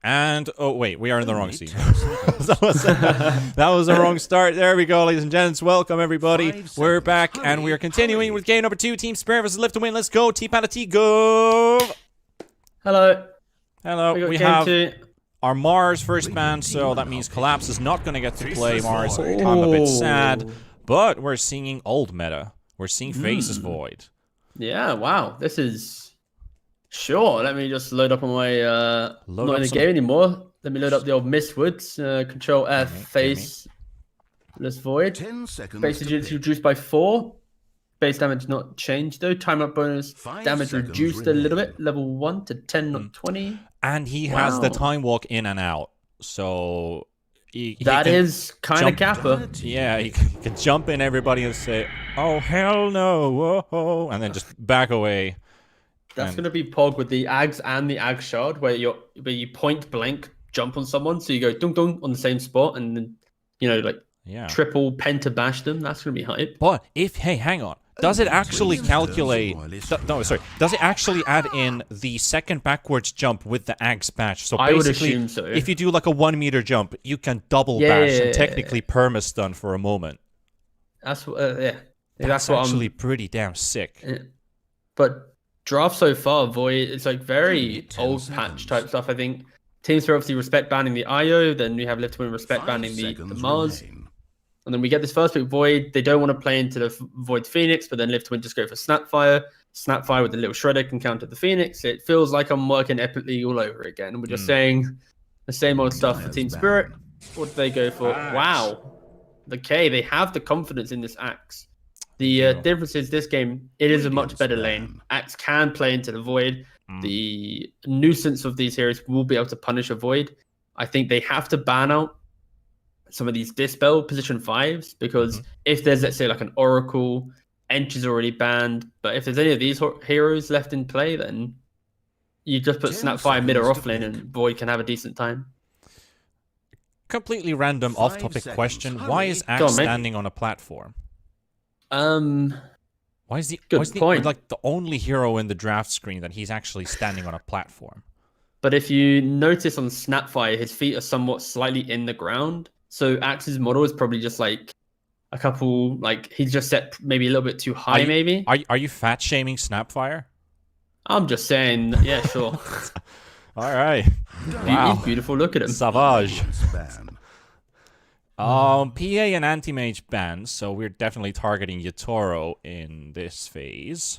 And, oh wait, we are in the wrong scene. that was the wrong start. There we go, ladies and gents. Welcome, everybody. We're back, and we are continuing with game number 2, Team Spirit versus Live to Win. Let's go, T-Panda, TeaGuv. Hello. Hello. We have our Mars first ban, so that means Collapse is not going to get to play Mars. I'm a bit sad, but we're seeing old meta. We're seeing Faces Void. Yeah, wow. This is... Sure, let me just load up on my, not in the game anymore. Let me load up the old Mistwoods, Control F, Face, Let's Void. 10 seconds. Base agility reduced by 4. Base damage not changed though. Time up bonus, damage reduced a little bit. Level 1 to 10, not 20. And he has the time walk in and out, so... That is kind of Kappa. Yeah, he can jump in everybody and say, oh, hell no, whoa, and then just back away. That's going to be Pog with the Ags and the Ag Shard, where you point blank jump on someone, so you go dung dung on the same spot, and then, you know, like triple penta bash them. That's going to be hype. But if, hey, hang on, does it actually calculate? Does it actually add in the second backwards jump with the Ags bash? So basically, I would assume so. If you do like a 1 meter jump, you can double bash and technically perma-stun for a moment. That's what, That's actually pretty damn sick. But draft so far, Void, it's like very old patch type stuff. I think teams are obviously respect banning the IO, then we have Live to Win respect banning the Mars. And then we get this first pick Void. They don't want to play into the Void Phoenix, but then Live to Win just go for Snapfire. Snapfire with the little shredder can counter the Phoenix. It feels like I'm working epically all over again. We're just saying the same old stuff for Team Spirit. What do they go for? Wow. Okay, they have the confidence in this Axe. The difference is this game, it is a much better lane. Axe can play into the Void. The nuisance of these heroes will be able to punish a Void. I think they have to ban out some of these Dispel position 5s, because if there's, let's say, like an Oracle, Ench is already banned, but if there's any of these heroes left in play, then you just put Snapfire mid or off lane and Void can have a decent time. Completely random off-topic question. Why is Axe standing on a platform? Why is he like the only hero in the draft screen that he's actually standing on a platform? But if you notice on Snapfire, his feet are somewhat slightly in the ground. So Axe's model is probably just like a couple, like he's just set maybe a little bit too high, maybe. Are you fat shaming Snapfire? I'm just saying, yeah, sure. All right. Wow. He's beautiful. Look at him. Savage. PA and Anti-Mage bans, so we're definitely targeting Yatoro in this phase.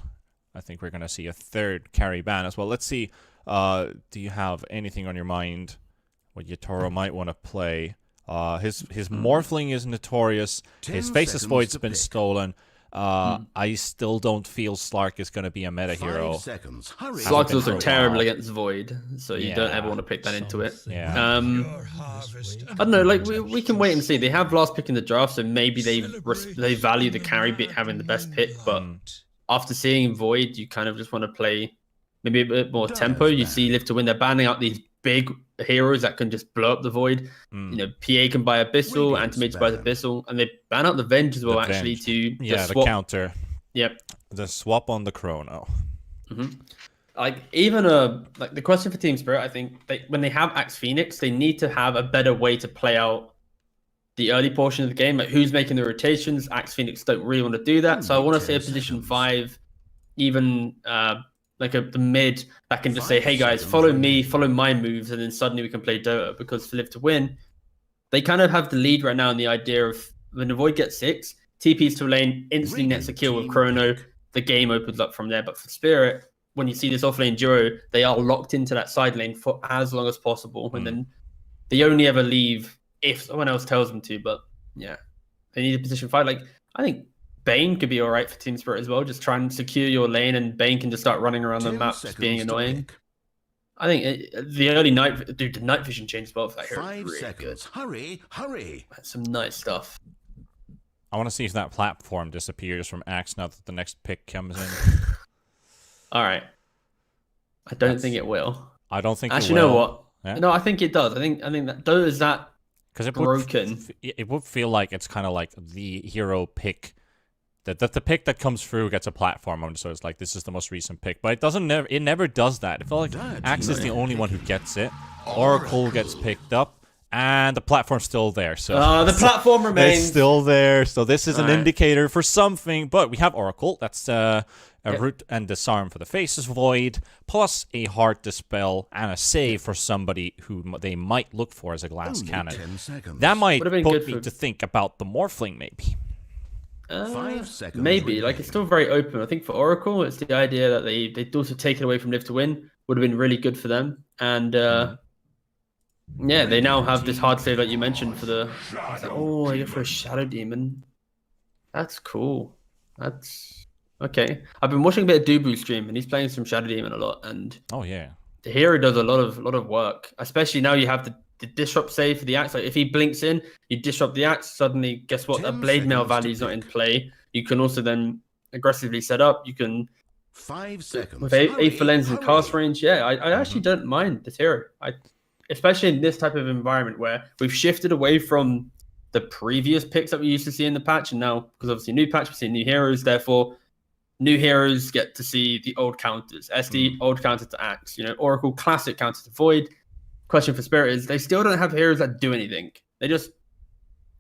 I think we're going to see a third carry ban as well. Let's see. Do you have anything on your mind what Yatoro might want to play? His Morphling is notorious. His Faceless Void's been stolen. I still don't feel Slark is going to be a meta hero. Slark's also terrible against Void, so you don't ever want to pick that into it. Yeah. I don't know, like we can wait and see. They have last pick in the draft, so maybe they value the carry bit having the best pick, but after seeing Void, you kind of just want to play maybe a bit more tempo. You see Live to Win, they're banning out these big heroes that can just blow up the Void. You know, PA can buy Abyssal, Anti-Mage buys Abyssal, and they ban out the Venge as well, actually, to the counter. Yep. The swap on the Chrono. Like, even like the question for Team Spirit, I think when they have Axe Phoenix, they need to have a better way to play out the early portion of the game. Like, who's making the rotations? Axe Phoenix don't really want to do that. So I want to say a position 5, even like the mid that can just say, hey guys, follow me, follow my moves, and then suddenly we can play Dota. Because for Live to Win, they kind of have the lead right now in the idea of when the Void gets 6, TPs to a lane, instantly nets a kill with Chrono, the game opens up from there. But for Spirit, when you see this offlane duo, they are locked into that side lane for as long as possible. And then they only ever leave if someone else tells them to. But yeah, they need a position 5. Like, I think Bane could be all right for Team Spirit as well. Just try and secure your lane, and Bane can just start running around the map, just being annoying. I think the early the night vision change as well for that hero. 5 seconds. Hurry. That's some nice stuff. I want to see if that platform disappears from Axe now that the next pick comes in. All right. I don't think it will. I don't think actually, it will. You know what? Yeah? No, I think it does. I think that is that broken. It would feel like it's kind of like the hero pick. That the pick that comes through gets a platform, so it's like this is the most recent pick, but it never does that. It felt like Axe is the only one who gets it, Oracle gets picked up. And the platform's still there, so the platform remains. It's still there, so this is an indicator for something. But we have Oracle. That's a root and disarm for the Faceless Void, plus a Heart Dispel and a save for somebody who they might look for as a glass cannon. That might put me to think about the Morphling, maybe. 5 seconds. Maybe. Like, it's still very open. I think for Oracle, it's the idea that they'd also take it away from Live to Win. Would have been really good for them. And yeah, they now have this hard save that you mentioned for the... Oh, I go for a Shadow Demon. That's cool. That's... Okay. I've been watching a bit of Dubu stream, and he's playing some Shadow Demon a lot, and... Oh, yeah. The hero does a lot of work, especially now you have the disrupt save for the axe. Like, if he blinks in, you disrupt the axe, suddenly, guess what? A blade mail value is not in play. You can also then aggressively set up. You can... 5 seconds. With 8 for lens and cast range, yeah, I actually don't mind this hero. Especially in this type of environment where we've shifted away from the previous picks that we used to see in the patch, and now, because obviously new patch, we're seeing new heroes, therefore new heroes get to see the old counters. SD, old counter to Axe, Oracle, classic counter to Void. Question for Spirit is, they still don't have heroes that do anything. They just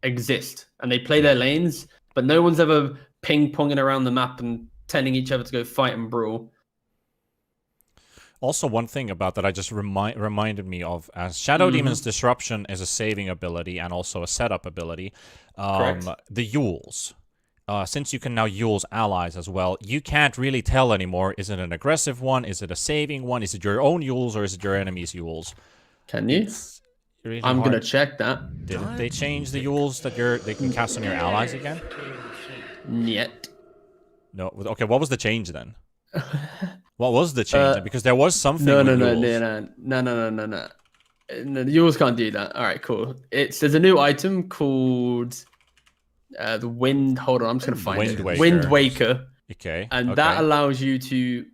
exist, and they play their lanes, but no one's ever ping-ponging around the map and telling each other to go fight and brawl. Also, one thing about that I just reminded me of, as Shadow Demon's Disruption is a saving ability and also a setup ability. The Yules. Since you can now Yules allies as well, you can't really tell anymore, is it an aggressive one, is it a saving one, is it your own Yules, or is it your enemy's Yules? Can you? Really I'm going to check that. Didn't they change the Yules that they can cast on your allies again? Yet. No. Okay, what was the change then? What was the change? Because there was something. No. The Yules can't do that. All right, cool. There's a new item called the Wind. Hold on, I'm just gonna find it. Wind Waker. Okay. And that allows you to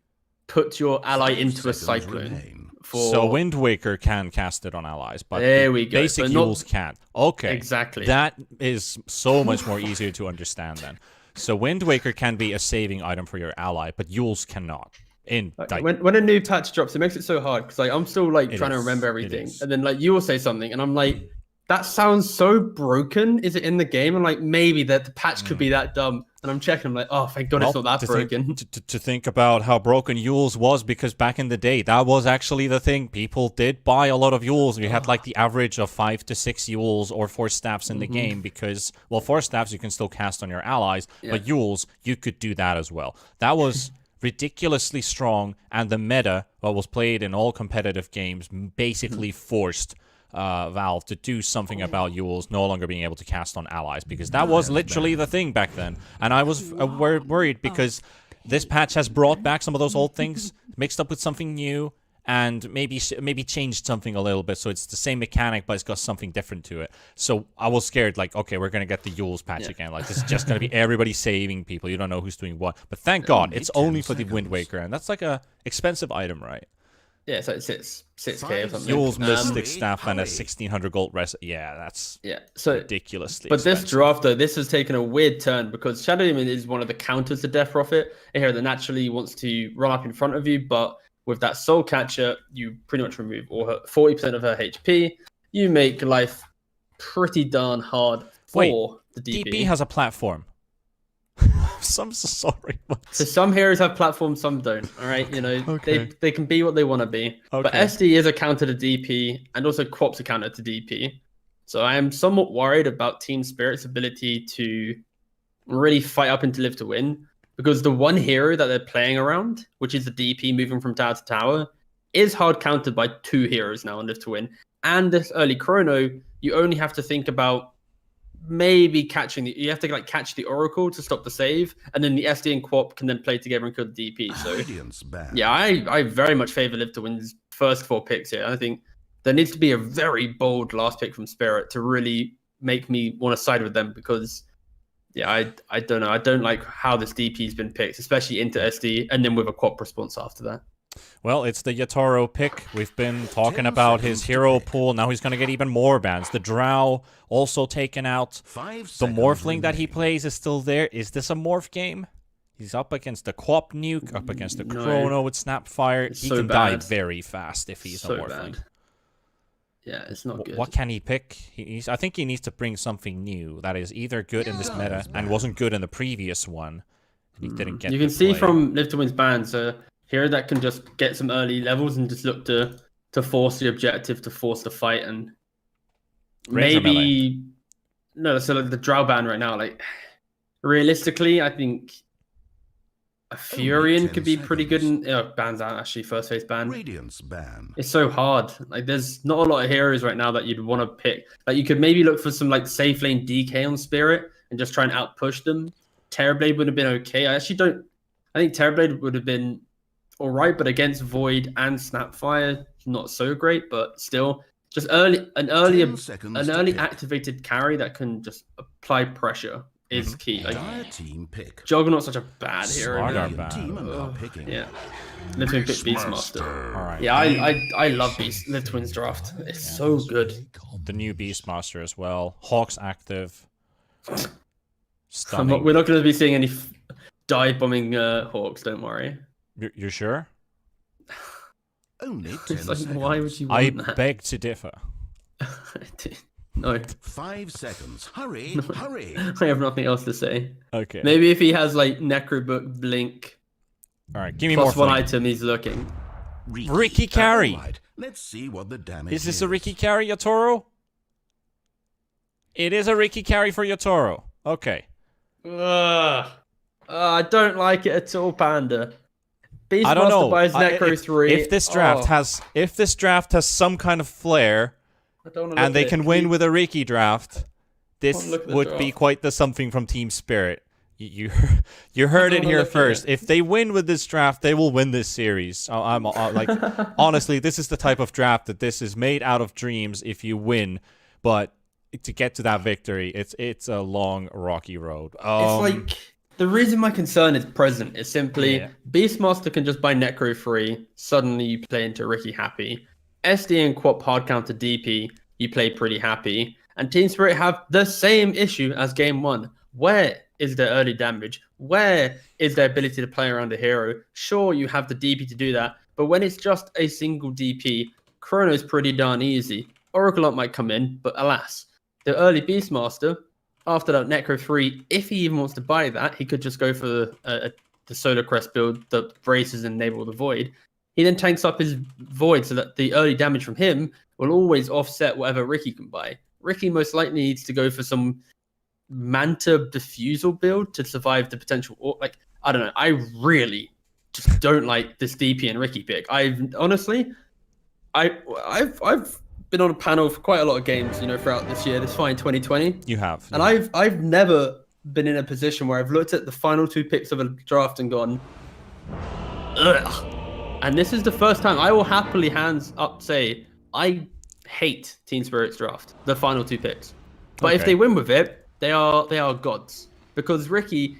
put your ally into a cyclone. So Wind Waker can cast it on allies, but there we go. Basic Yules can't. Okay. Exactly. That is so much more easier to understand then. So Wind Waker can be a saving item for your ally, but Yules cannot. When a new patch drops, it makes it so hard because I'm still trying to remember everything, and then you will say something, and I'm like, that sounds so broken. Is it in the game? I'm like, maybe that the patch could be that dumb, and I'm checking. I'm like, oh, thank God it's not that broken. To think about how broken Yules was, because back in the day, that was actually the thing. People did buy a lot of Yules. We had the average of 5 to 6 Yules or Force Staffs in the game because, well, Force Staffs you can still cast on your allies, but Yules you could do that as well. That was ridiculously strong, and the meta, what was played in all competitive games, basically forced Valve to do something about Yules no longer being able to cast on allies, because that was literally the thing back then. And I was worried because this patch has brought back some of those old things, mixed up with something new, and maybe changed something a little bit, so it's the same mechanic, but it's got something different to it. So I was scared, okay, we're gonna get the Yules patch again. This is just gonna be everybody saving people. You don't know who's doing what. But thank God, it's only for the Wind Waker, and that's a expensive item, right? Yeah, so it's 6k or something. Yules Mystic Staff and a 1600 gold rest. Yeah, that's ridiculously expensive. This draft, though, this has taken a weird turn because Shadow Demon is one of the counters to Death Prophet. A hero that naturally wants to run up in front of you, but with that Soul Catcher, you pretty much remove 40% of her HP. You make life pretty darn hard for the DP. DP has a platform. I'm so sorry. So some heroes have platforms, some don't. All right, they can be what they want to be. Okay. But SD is a counter to DP, and also Quop's a counter to DP. So I am somewhat worried about Team Spirit's ability to really fight up into Live to Win, because the one hero that they're playing around, which is the DP moving from tower to tower, is hard countered by 2 heroes now on Live to Win. And this early chrono, you only have to think about maybe you have to catch the Oracle to stop the save, and then the SD and Quop can then play together and kill the DP. So yeah, I very much favor Live to Win's first 4 picks here. I think there needs to be a very bold last pick from Spirit to really make me want to side with them, because I don't know. I don't like how this DP's been picked, especially into SD, and then with a Quop response after that. Well, it's the Yatoro pick. We've been talking about his hero pool. Now he's going to get even more bans. The Drow also taken out. The Morphling that he plays is still there. Is this a Morph game? He's up against the Quop nuke, up against the Chrono with Snapfire. He can die very fast if he's a Morphling. Yeah, it's not good. What can he pick? I think he needs to bring something new that is either good in this meta and wasn't good in the previous one. And he didn't get. You can see from Live to Win's bans here that can just get some early levels and just look to force the objective, to force the fight, and maybe no. So like the Drow ban right now, like realistically, I think a Furion could be pretty good in bans aren't actually first phase ban. Radiance ban. It's so hard. Like there's not a lot of heroes right now that you'd want to pick. Like you could maybe look for some like safe lane DK on Spirit and just try and outpush them. Terrorblade would have been okay. I think Terrorblade would have been all right, but against Void and Snapfire, not so great. But still, just an early activated carry that can just apply pressure is key. Like team pick. Juggernaut's such a bad hero. Yeah. Live Twin pick Beastmaster. All right. Yeah, I love Live Twin's draft. It's so good. The new Beastmaster as well. Hawks active. Stunning. We're not going to be seeing any dive bombing Hawks. Don't worry. You're sure? Only 10 like, seconds. why would you want that? Beg to differ. No. 5 seconds. Hurry, hurry. I have nothing else to say. Okay. Maybe if he has like Necrobook, Blink. All right, give me plus more. One item, he's looking. Ricky Carry. Right. Let's see what the damage is. This a Ricky Carry, Yatoro? It is a Ricky Carry for Yatoro. Okay. I don't like it at all, Panda. I don't know. Beastmaster buys Necro 3. If this draft has some kind of flair, and they can win with a Ricky draft, this would be quite the something from Team Spirit. You heard it here first. If they win with this draft, they will win this series. I'm like, honestly, this is the type of draft that this is made out of dreams if you win, but to get to that victory, it's a long, rocky road. It's like the reason my concern is present is simply Beastmaster can just buy Necro 3. Suddenly you play into Ricky happy. SD and Quap hard counter DP, you play pretty happy. And Team Spirit have the same issue as Game 1. Where is their early damage? Where is their ability to play around a hero? Sure, you have the DP to do that, but when it's just a single DP, Chrono's pretty darn easy. Oracle might come in, but alas, the early Beastmaster, after that Necro 3, if he even wants to buy that, he could just go for the Solar Crest build that braces and enable the Void. He then tanks up his Void so that the early damage from him will always offset whatever Ricky can buy. Ricky most likely needs to go for some Manta Diffusal build to survive the potential. I don't know. I really just don't like this DP and Ricky pick. I've been on a panel for quite a lot of games, throughout this year. This fine 2020. You have. And I've never been in a position where I've looked at the final 2 picks of a draft and gone, ugh. And this is the first time I will happily hands up say I hate Team Spirit's draft, the final 2 picks. But if they win with it, they are gods. Because Ricky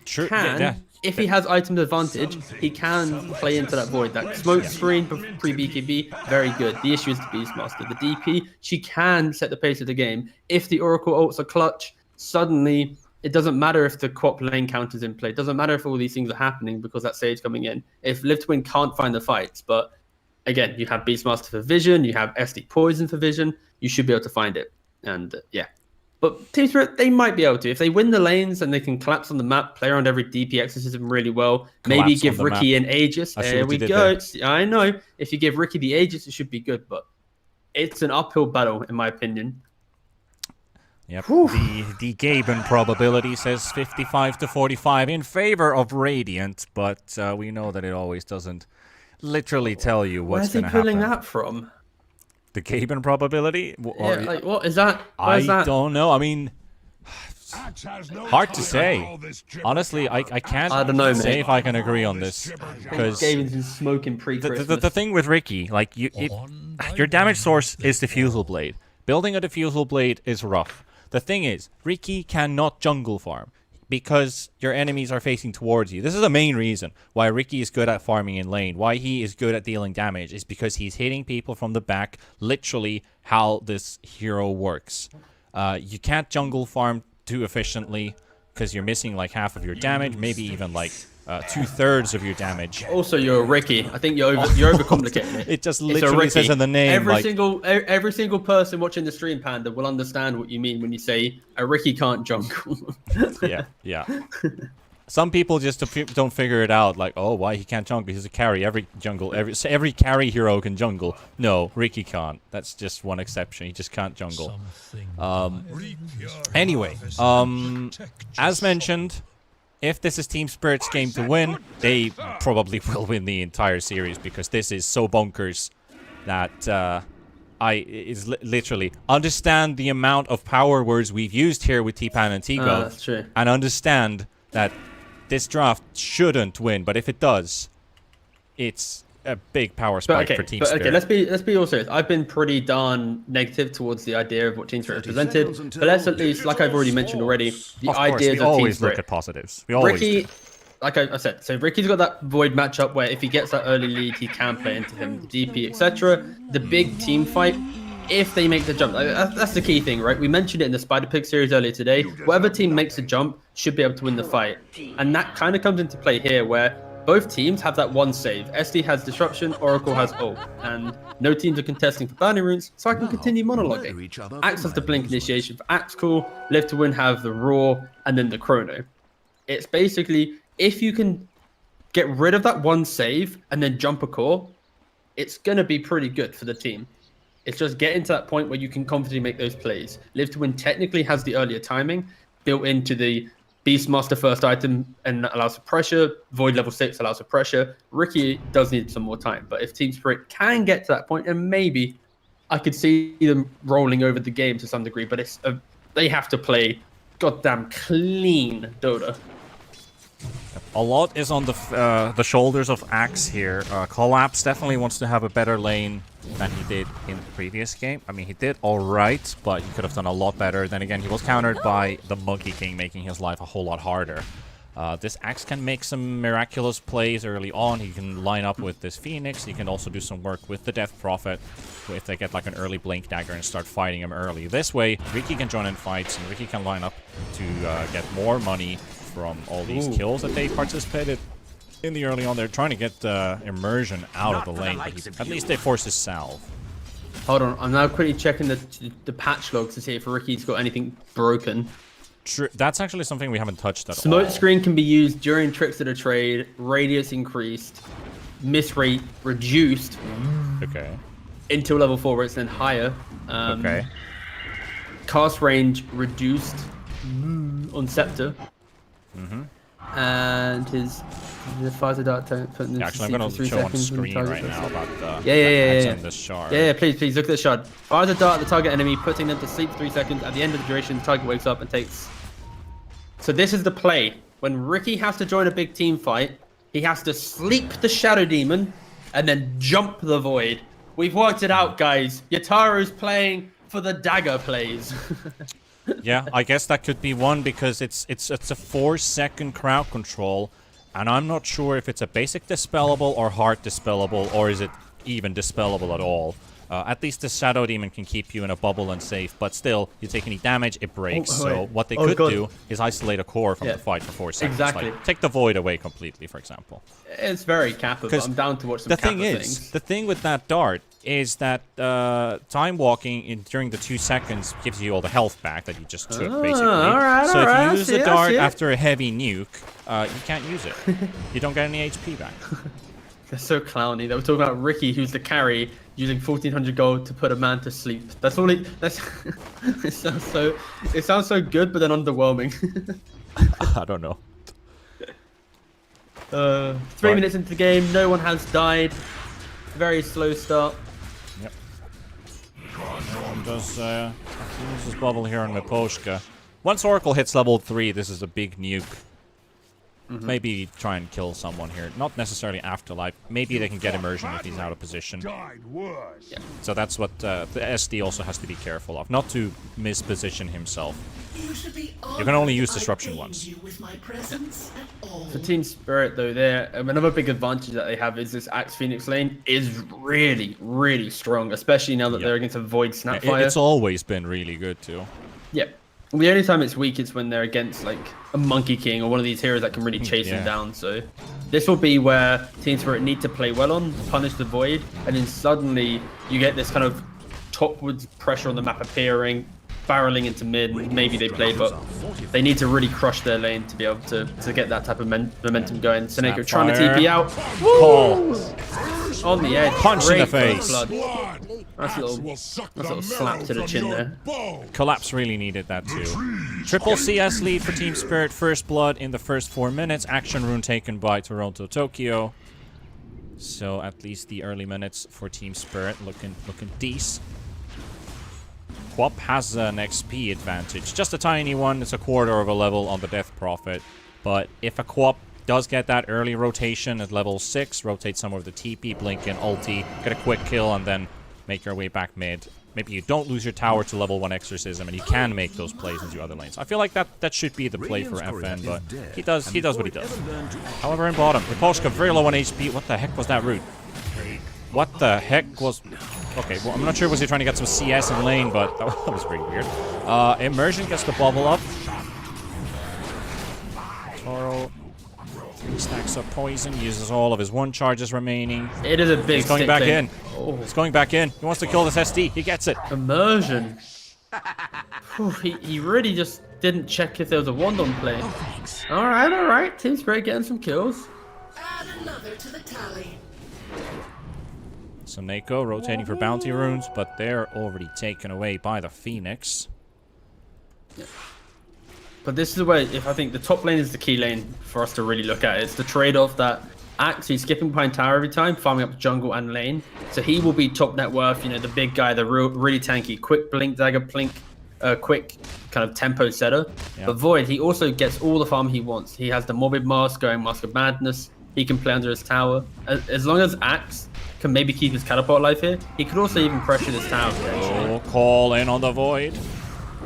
if he has item advantage, he can play into that Void. That smoke screen pre-BKB, very good. The issue is the Beastmaster. The DP, she can set the pace of the game. If the Oracle ults are clutch, suddenly it doesn't matter if the Quap lane counter's in play. It doesn't matter if all these things are happening because that Sage coming in. If Live to Win can't find the fights, but again, you have Beastmaster for vision, you have SD Poison for vision, you should be able to find it. And But Team Spirit, they might be able to. If they win the lanes and they can collapse on the map, play around every DP exorcism really well, maybe give Ricky an Aegis. There we go. I know. If you give Ricky the Aegis, it should be good, but it's an uphill battle, in my opinion. Yep. The Gaben probability says 55 to 45 in favor of Radiant, but we know that it always doesn't literally tell you what's going to happen. Where's he pulling that from? The Gaben probability? What is that? I don't know. I mean, hard to say. Honestly, I can't say if I can agree on this. Because Gaben's been smoking pre-Christmas. The thing with Ricky, like your damage source is Diffusal Blade. Building a Diffusal Blade is rough. The thing is, Ricky cannot jungle farm because your enemies are facing towards you. This is the main reason why Ricky is good at farming in lane, why he is good at dealing damage, is because he's hitting people from the back, literally how this hero works. You can't jungle farm too efficiently because you're missing like half of your damage, maybe even like 2/3 of your damage. Also, you're a Ricky. I think you're overcomplicating it. It just It's a literally Ricky. says in the name. Every single person watching the stream, Panda, will understand what you mean when you say a Ricky can't jungle. Yeah. Some people just don't figure it out. Like, oh, why he can't jungle? He's a carry. Every carry hero can jungle. No, Ricky can't. That's just one exception. He just can't jungle. Anyway, as mentioned, if this is Team Spirit's game to win, they probably will win the entire series because this is so bonkers that literally understand the amount of power words we've used here with T-Panda and TeaGuv, that's true. and understand that this draft shouldn't win, but if it does, it's a big power spike for Team Spirit. Okay, let's be all serious. I've been pretty darn negative towards the idea of what Team Spirit has presented, but let's at least, like I've already mentioned already, the ideas of Team Spirit. We always look at positives. We always do. Like I said, so Ricky's got that Void matchup where if he gets that early lead, he can play into him, the DP, etc. The big team fight, if they make the jump, that's the key thing, right? We mentioned it in the Spider-Pig series earlier today. Whatever team makes a jump should be able to win the fight. And that kind of comes into play here where both teams have that one save. SD has Disruption, Oracle has ult, and no teams are contesting for bounty runes, so I can continue monologuing. Axe has the Blink Initiation for Axe Cool, Live to Win have the Roar, and then the Chrono. It's basically, if you can get rid of that one save and then jump a core, it's going to be pretty good for the team. It's just getting to that point where you can confidently make those plays. Live to Win technically has the earlier timing built into the Beastmaster first item and allows for pressure. Void level 6 allows for pressure. Ricky does need some more time, but if Team Spirit can get to that point, and maybe I could see them rolling over the game to some degree, but it's they have to play goddamn clean Dota. A lot is on the shoulders of Axe here. Collapse definitely wants to have a better lane than he did in the previous game. I mean, he did all right, but he could have done a lot better. Then again, he was countered by the Monkey King, making his life a whole lot harder. This Axe can make some miraculous plays early on. He can line up with this Phoenix. He can also do some work with the Death Prophet if they get like an early Blink Dagger and start fighting him early. This way, Ricky can join in fights, and Ricky can line up to get more money from all these kills that they participated in the early on. They're trying to get immersion out of the lane, but at least they force his salve. Hold on, I'm now quickly checking the patch logs to see if Ricky's got anything broken. That's actually something we haven't touched at all. Smoke screen can be used during tricks of the trade. Radius increased. Miss rate reduced. Okay. Until level 4 where it's then higher. Okay. Cast range reduced on Scepter. And his Pfizer Dart putting in actually, I'm going to show on screen right now about the this shard. Yeah, please look at the shard. Pfizer Dart at the target enemy, putting them to sleep for 3 seconds. At the end of the duration, the target wakes up and takes. So this is the play. When Ricky has to join a big team fight, he has to sleep the Shadow Demon and then jump the Void. We've worked it out, guys. Yataru's playing for the dagger plays. Yeah, I guess that could be one because it's a 4-second crowd control, and I'm not sure if it's a basic dispellable or hard dispellable, or is it even dispellable at all. At least the Shadow Demon can keep you in a bubble and safe, but still, you take any damage, it breaks. So what they could do is isolate a core from the fight for 4 seconds. Exactly. Like, take the Void away completely, for example. It's very Kappa, but I'm down to watch some Kappa things. The thing with that dart is that time walking during the 2 seconds gives you all the health back that you just took, basically. So if you use the dart after a heavy nuke, you can't use it. You don't get any HP back. They're so clowny. They were talking about Ricky, who's the carry, using 1400 gold to put a man to sleep. That's all it sounds so good, but then underwhelming. I don't know. 3 minutes into the game, no one has died. Very slow start. Yep. Does use this bubble here on Miposhka. Once Oracle hits level 3, this is a big nuke. Maybe try and kill someone here. Not necessarily Afterlife. Maybe they can get immersion if he's out of position. Yeah. So that's what the SD also has to be careful of. Not to misposition himself. You can only use Disruption once. For Team Spirit, though, another big advantage that they have is this Axe Phoenix lane is really, really strong, especially now that they're against a Void Snapfire. It's always been really good, too. Yep. The only time it's weak is when they're against like a Monkey King or one of these heroes that can really chase him down. So this will be where Team Spirit need to play well on, punish the Void, and then suddenly you get this kind of topwards pressure on the map appearing, barreling into mid. Maybe they play, but they need to really crush their lane to be able to get that type of momentum going. Seneko trying to TP out. On the edge. Punch in the face. That's a little slap to the chin there. Collapse really needed that too. Triple CS lead for Team Spirit. First blood in the first 4 minutes. Action rune taken by Toronto Tokyo. So at least the early minutes for Team Spirit looking decent. Quap has an XP advantage. Just a tiny one. It's a quarter of a level on the Death Prophet. But if a Quap does get that early rotation at level 6, rotate some of the TP, blink in, ulti, get a quick kill, and then make your way back mid. Maybe you don't lose your tower to level 1 Exorcism, and you can make those plays into other lanes. I feel like that should be the play for FN, but he does what he does. However, in bottom, Miposhka very low on HP. What the heck was that route? What the heck was... Okay, well, I'm not sure was he trying to get some CS in lane, but that was pretty weird. Immersion gets the bubble up. Toro stacks up poison, uses all of his 1 charges remaining. It is a big He's going back in. Oh. He's going back in. He wants to kill this SD. He gets it. Immersion. He really just didn't check if there was a wand on play. All right. Team Spirit getting some kills. Add another to the tally. So Neko rotating for bounty runes, but they're already taken away by the Phoenix. Yeah. But this is where, if I think the top lane is the key lane for us to really look at. It's the trade-off that Axe, he's skipping behind tower every time, farming up jungle and lane. So he will be top net worth, you know, the big guy, the really tanky, quick blink dagger, quick kind of tempo setter. Yep. But Void, he also gets all the farm he wants. He has the Morbid Mask going, Mask of Madness. He can play under his tower. As long as Axe can maybe keep his catapult alive here, he could also even pressure this tower. Oh, call in on the Void.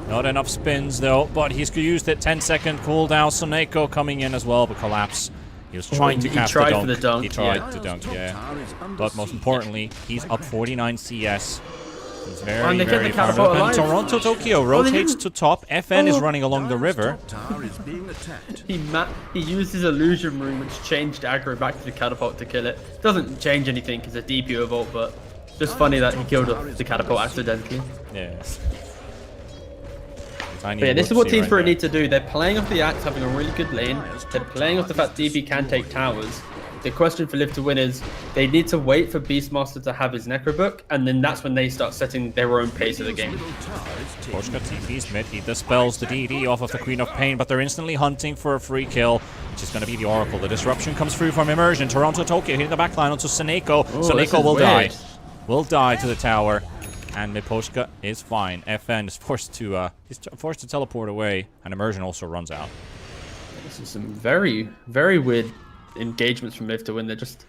Not enough spins though, but he's used it. 10-second cooldown. Soneko coming in as well, but collapse. He was trying to cast the dunk. He tried to dunk, yeah. But most importantly, he's up 49 CS. He's very powerful. And Toronto Tokyo rotates to top. FN is running along the river. He used his illusion rune, which changed aggro back to the catapult to kill it. Doesn't change anything because it's a DPO vault, but just funny that he killed the catapult accidentally. Yes. But yeah, this is what Team Spirit need to do. They're playing off the Axe having a really good lane. They're playing off the fact DP can take towers. The question for Live to Win is they need to wait for Beastmaster to have his Necrobook, and then that's when they start setting their own pace of the game. Poshka TP's mid. He dispels the DD off of the Queen of Pain, but they're instantly hunting for a free kill, which is going to be the Oracle. The disruption comes through from Immersion. Toronto Tokyo hitting the backline onto Soneko. Soneko will die. Will die to the tower. And Miposhka is fine. FN is forced to teleport away, and Immersion also runs out. This is some very, very weird engagements from Live to Win. They're just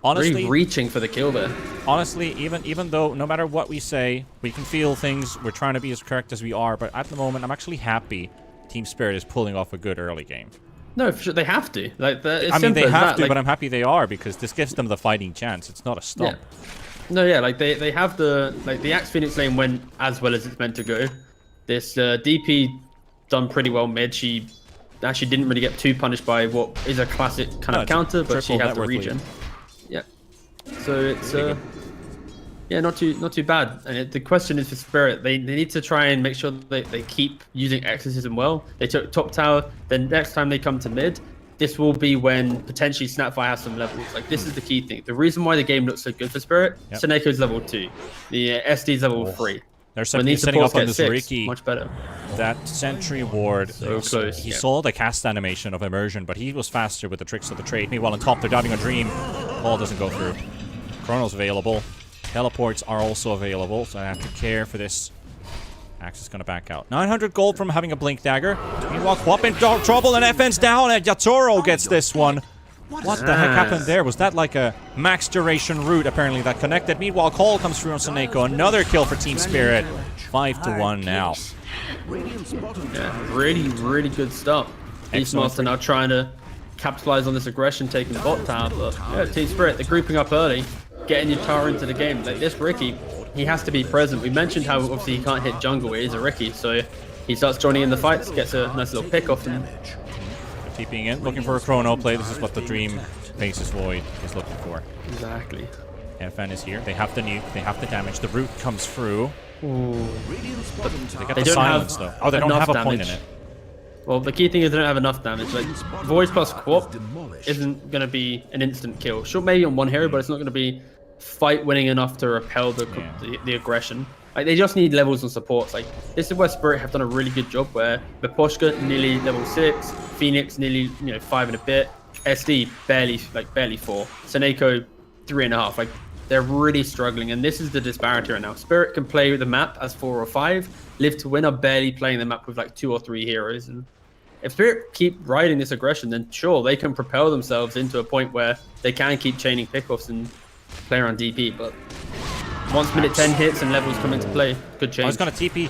really reaching for the kill there. Honestly, even though no matter what we say, we can feel things. We're trying to be as correct as we are, but at the moment, I'm actually happy Team Spirit is pulling off a good early game. No, for sure, they have to. Like, I mean, they have to, but I'm happy they are because this gives them the fighting chance. It's not a stop. Yeah. No, yeah, like they have the Axe Phoenix lane went as well as it's meant to go. This DP done pretty well mid. She actually didn't really get too punished by what is a classic kind of counter, but she has the regen. Yeah, so it's yeah, not too bad. And the question is for Spirit, they need to try and make sure that they keep using Exorcism well. They took top tower. Then next time they come to mid, this will be when potentially Snapfire has some levels. Like, this is the key thing. The reason why the game looks so good for Spirit, Soneko's level 2. The SD's level 3. They're setting up on this 6, Riki. much better. That sentry ward. So close. He saw the cast animation of Immersion, but he was faster with the tricks of the trade. Meanwhile, on top, they're diving a Dream. Ball doesn't go through. Chrono's available. Teleports are also available, so I have to care for this. Axe is going to back out. 900 gold from having a Blink Dagger. Meanwhile, Quap in trouble, and FN's down, and Yatoro gets this one. What the heck happened there? Was that like a max duration route, apparently, that connected? Meanwhile, Call comes through on Soneko. Another kill for Team Spirit. 5-1 now. Yeah, really good start. Beastmaster now trying to capitalize on this aggression, taking the bot tower, but yeah, Team Spirit, they're grouping up early, getting your tower into the game. Like this Riki, he has to be present. We mentioned how obviously he can't hit jungle, he is a Riki, so He starts joining in the fights, gets a nice little pick off them. TPing in, looking for a chrono play. This is what the Dream Faces Void is looking for. Exactly. FN is here. They have the nuke. They have the damage. The root comes through. Ooh. They get They the don't silence, have though. Oh, they don't enough have a point in damage. it. Well, the key thing is they don't have enough damage. Like, Void plus Quap isn't going to be an instant kill. Sure, maybe on one hero, but it's not going to be fight-winning enough to repel the aggression. Like, they just need levels and supports. Like, this is where Spirit have done a really good job, where Miposhka nearly level 6, Phoenix nearly 5 and a bit, SD barely 4, Seneko 3.5. Like, they're really struggling, and this is the disparity right now. Spirit can play the map as 4 or 5. Live to Win are barely playing the map with like 2 or 3 heroes. And if Spirit keep riding this aggression, then sure, they can propel themselves into a point where they can keep chaining pickoffs and play around DP. But once minute 10 hits and levels come into play, good change. Oh, he's gonna TP.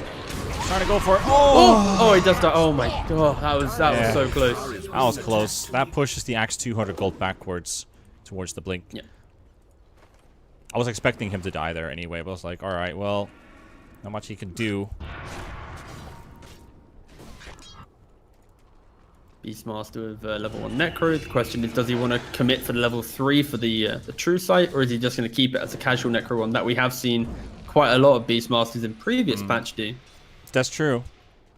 Trying to go for it. Oh, he does that. Oh my god, that was so close. That was close. That pushes the Axe 200 gold backwards towards the Blink. Yeah. I was expecting him to die there anyway, but I was like, all right, well, not much he can do. Beastmaster with level 1 Necro. The question is, does he want to commit for the level 3 for the True Sight, or is he just going to keep it as a casual Necro one that we have seen quite a lot of Beastmasters in previous patch do? That's true.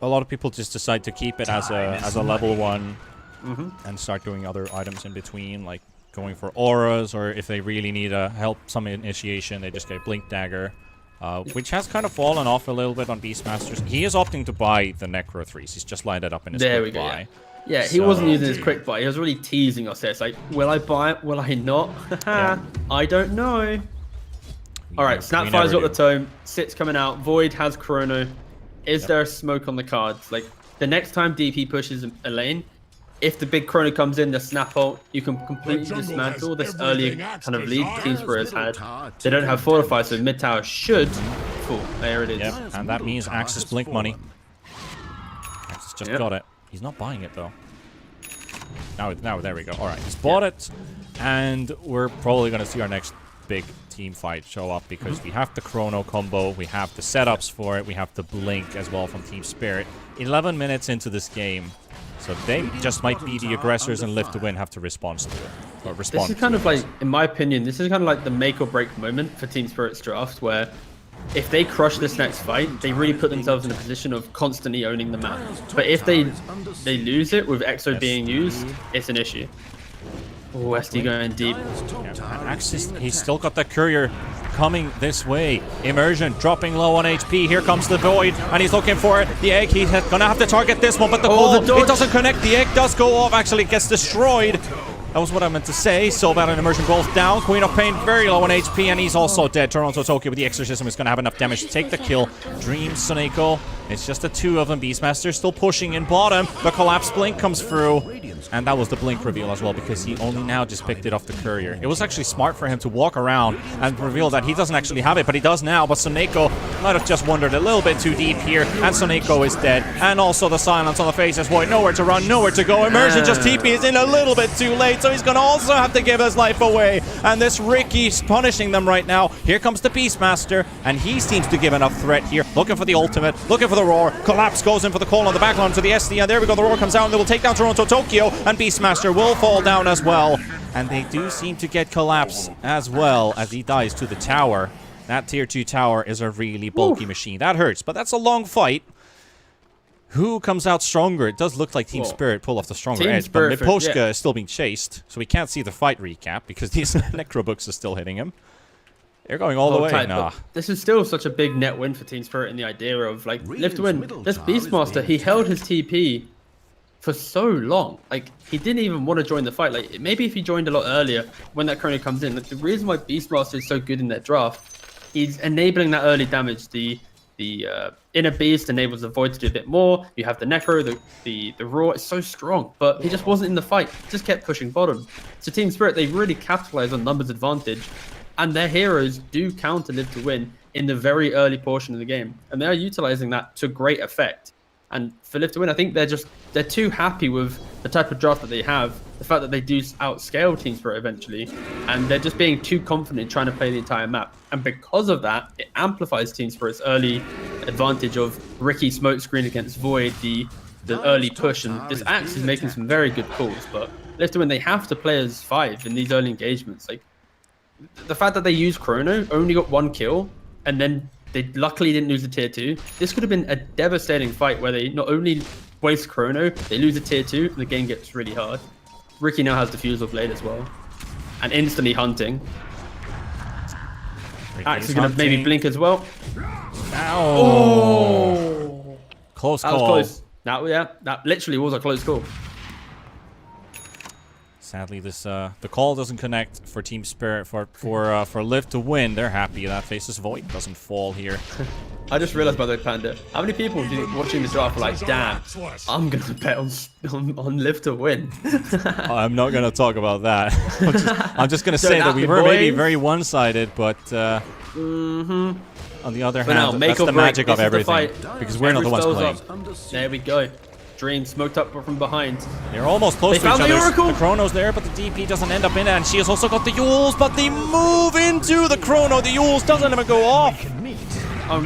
A lot of people just decide to keep it as a level 1 and start doing other items in between, like going for auras, or if they really need help some initiation, they just get Blink Dagger, which has kind of fallen off a little bit on Beastmasters. He is opting to buy the Necro 3s. He's just lined it up in his quick buy. Yeah, he wasn't using his quick buy. He was really teasing us there. It's like, will I buy it? Will I not? I don't know. All right, Snapfire's got the tome. Sit's coming out. Void has Chrono. Is there a smoke on the cards? Like, the next time DP pushes a lane, if the big Chrono comes in, the Snap ult, you can completely dismantle this early kind of lead Team Spirit has had. They don't have Fortify, so mid tower should fall. There it is. Yep, and that means Axis Blink money. Axis just got it. He's not buying it, though. Now, there we go. All right, he's bought it, and we're probably going to see our next big team fight show up, because we have the Chrono combo, we have the setups for it, we have the Blink as well from Team Spirit. 11 minutes into this game, so they just might be the aggressors, and Live to Win have to respond to it. This is kind of like, in my opinion, this is kind of like the make or break moment for Team Spirit's draft, where if they crush this next fight, they really put themselves in a position of constantly owning the map. But if they lose it with EXO being used, it's an issue. Oh, SD going deep. Yeah, Axis, he's still got that courier coming this way. Immersion dropping low on HP. Here comes the Void, and he's looking for it. The egg, he's gonna have to target this one, but the ball, it doesn't connect. The egg does go off, actually gets destroyed. That was what I meant to say. Soulbound and Immersion both down. Queen of Pain very low on HP, and he's also dead. Toronto Tokyo with the Exorcism is going to have enough damage to take the kill. Dream, Soneko. It's just the two of them. Beastmaster still pushing in bottom. The Collapse Blink comes through. And that was the Blink reveal as well, because he only now just picked it off the courier. It was actually smart for him to walk around and reveal that he doesn't actually have it, but he does now. But Soneko might have just wandered a little bit too deep here, and Soneko is dead. And also the silence on the Faces Void. Nowhere to run, nowhere to go. Immersion just TP is in a little bit too late, so he's going to also have to give his life away. And this Ricky's punishing them right now. Here comes the Beastmaster, and he seems to give enough threat here. Looking for the ultimate, looking for the roar. Collapse goes in for the call on the backline to the SD, and there we go. The roar comes out, and they will take down Toronto Tokyo, and Beastmaster will fall down as well. And they do seem to get Collapse as well, as he dies to the tower. That tier 2 tower is a really bulky machine. That hurts, but that's a long fight. Who comes out stronger? It does look like Team Spirit pull off the stronger edge, but Miposhka is still being chased, so we can't see the fight recap because these Necrobooks are still hitting him. They're going all the way. Nah. This is still such a big net win for Team Spirit, in the idea of, like, Live to Win. This Beastmaster, he held his TP for so long. Like, he didn't even want to join the fight. Like, maybe if he joined a lot earlier when that Chrono comes in. Like, the reason why Beastmaster is so good in that draft, he's enabling that early damage. The Inner Beast enables the Void to do a bit more. You have the Necro, the Roar is so strong, but he just wasn't in the fight. He just kept pushing bottom. So Team Spirit, they really capitalize on numbers advantage, and their heroes do counter Live to Win in the very early portion of the game, and they are utilizing that to great effect. And for Live to Win, I think they're too happy with the type of draft that they have, the fact that they do outscale Team Spirit eventually, and they're just being too confident in trying to play the entire map. And because of that, it amplifies Team Spirit's early advantage of Ricky smoke screen against Void, the early push, and this Axe is making some very good calls. But when they have to play as 5 in these early engagements, like the fact that they used Chrono, only got 1 kill, and then they luckily didn't lose the tier 2. This could have been a devastating fight where they not only waste Chrono, they lose the tier 2, and the game gets really hard. Ricky now has Diffusal Blade as well, and instantly hunting. Axe is going to maybe blink as well. Ow. Oh! Close call. That was close. That literally was a close call. Sadly, the call doesn't connect for Team Spirit. For Live to win, they're happy that Faceless Void doesn't fall here. I just realized, by the way, Panda, how many people watching the draft are like, damn, I'm going to bet on Live to win. I'm not going to talk about that. I'm just going to say that we were maybe very one-sided, but on the other hand, that's the magic of everything. Because we're not the ones playing. There we go. Dream smoked up from behind. They're almost close to each other. The Chrono's there, but the DP doesn't end up in it. And she has also got the Yules, but they move into the Chrono. The Yules doesn't even go off.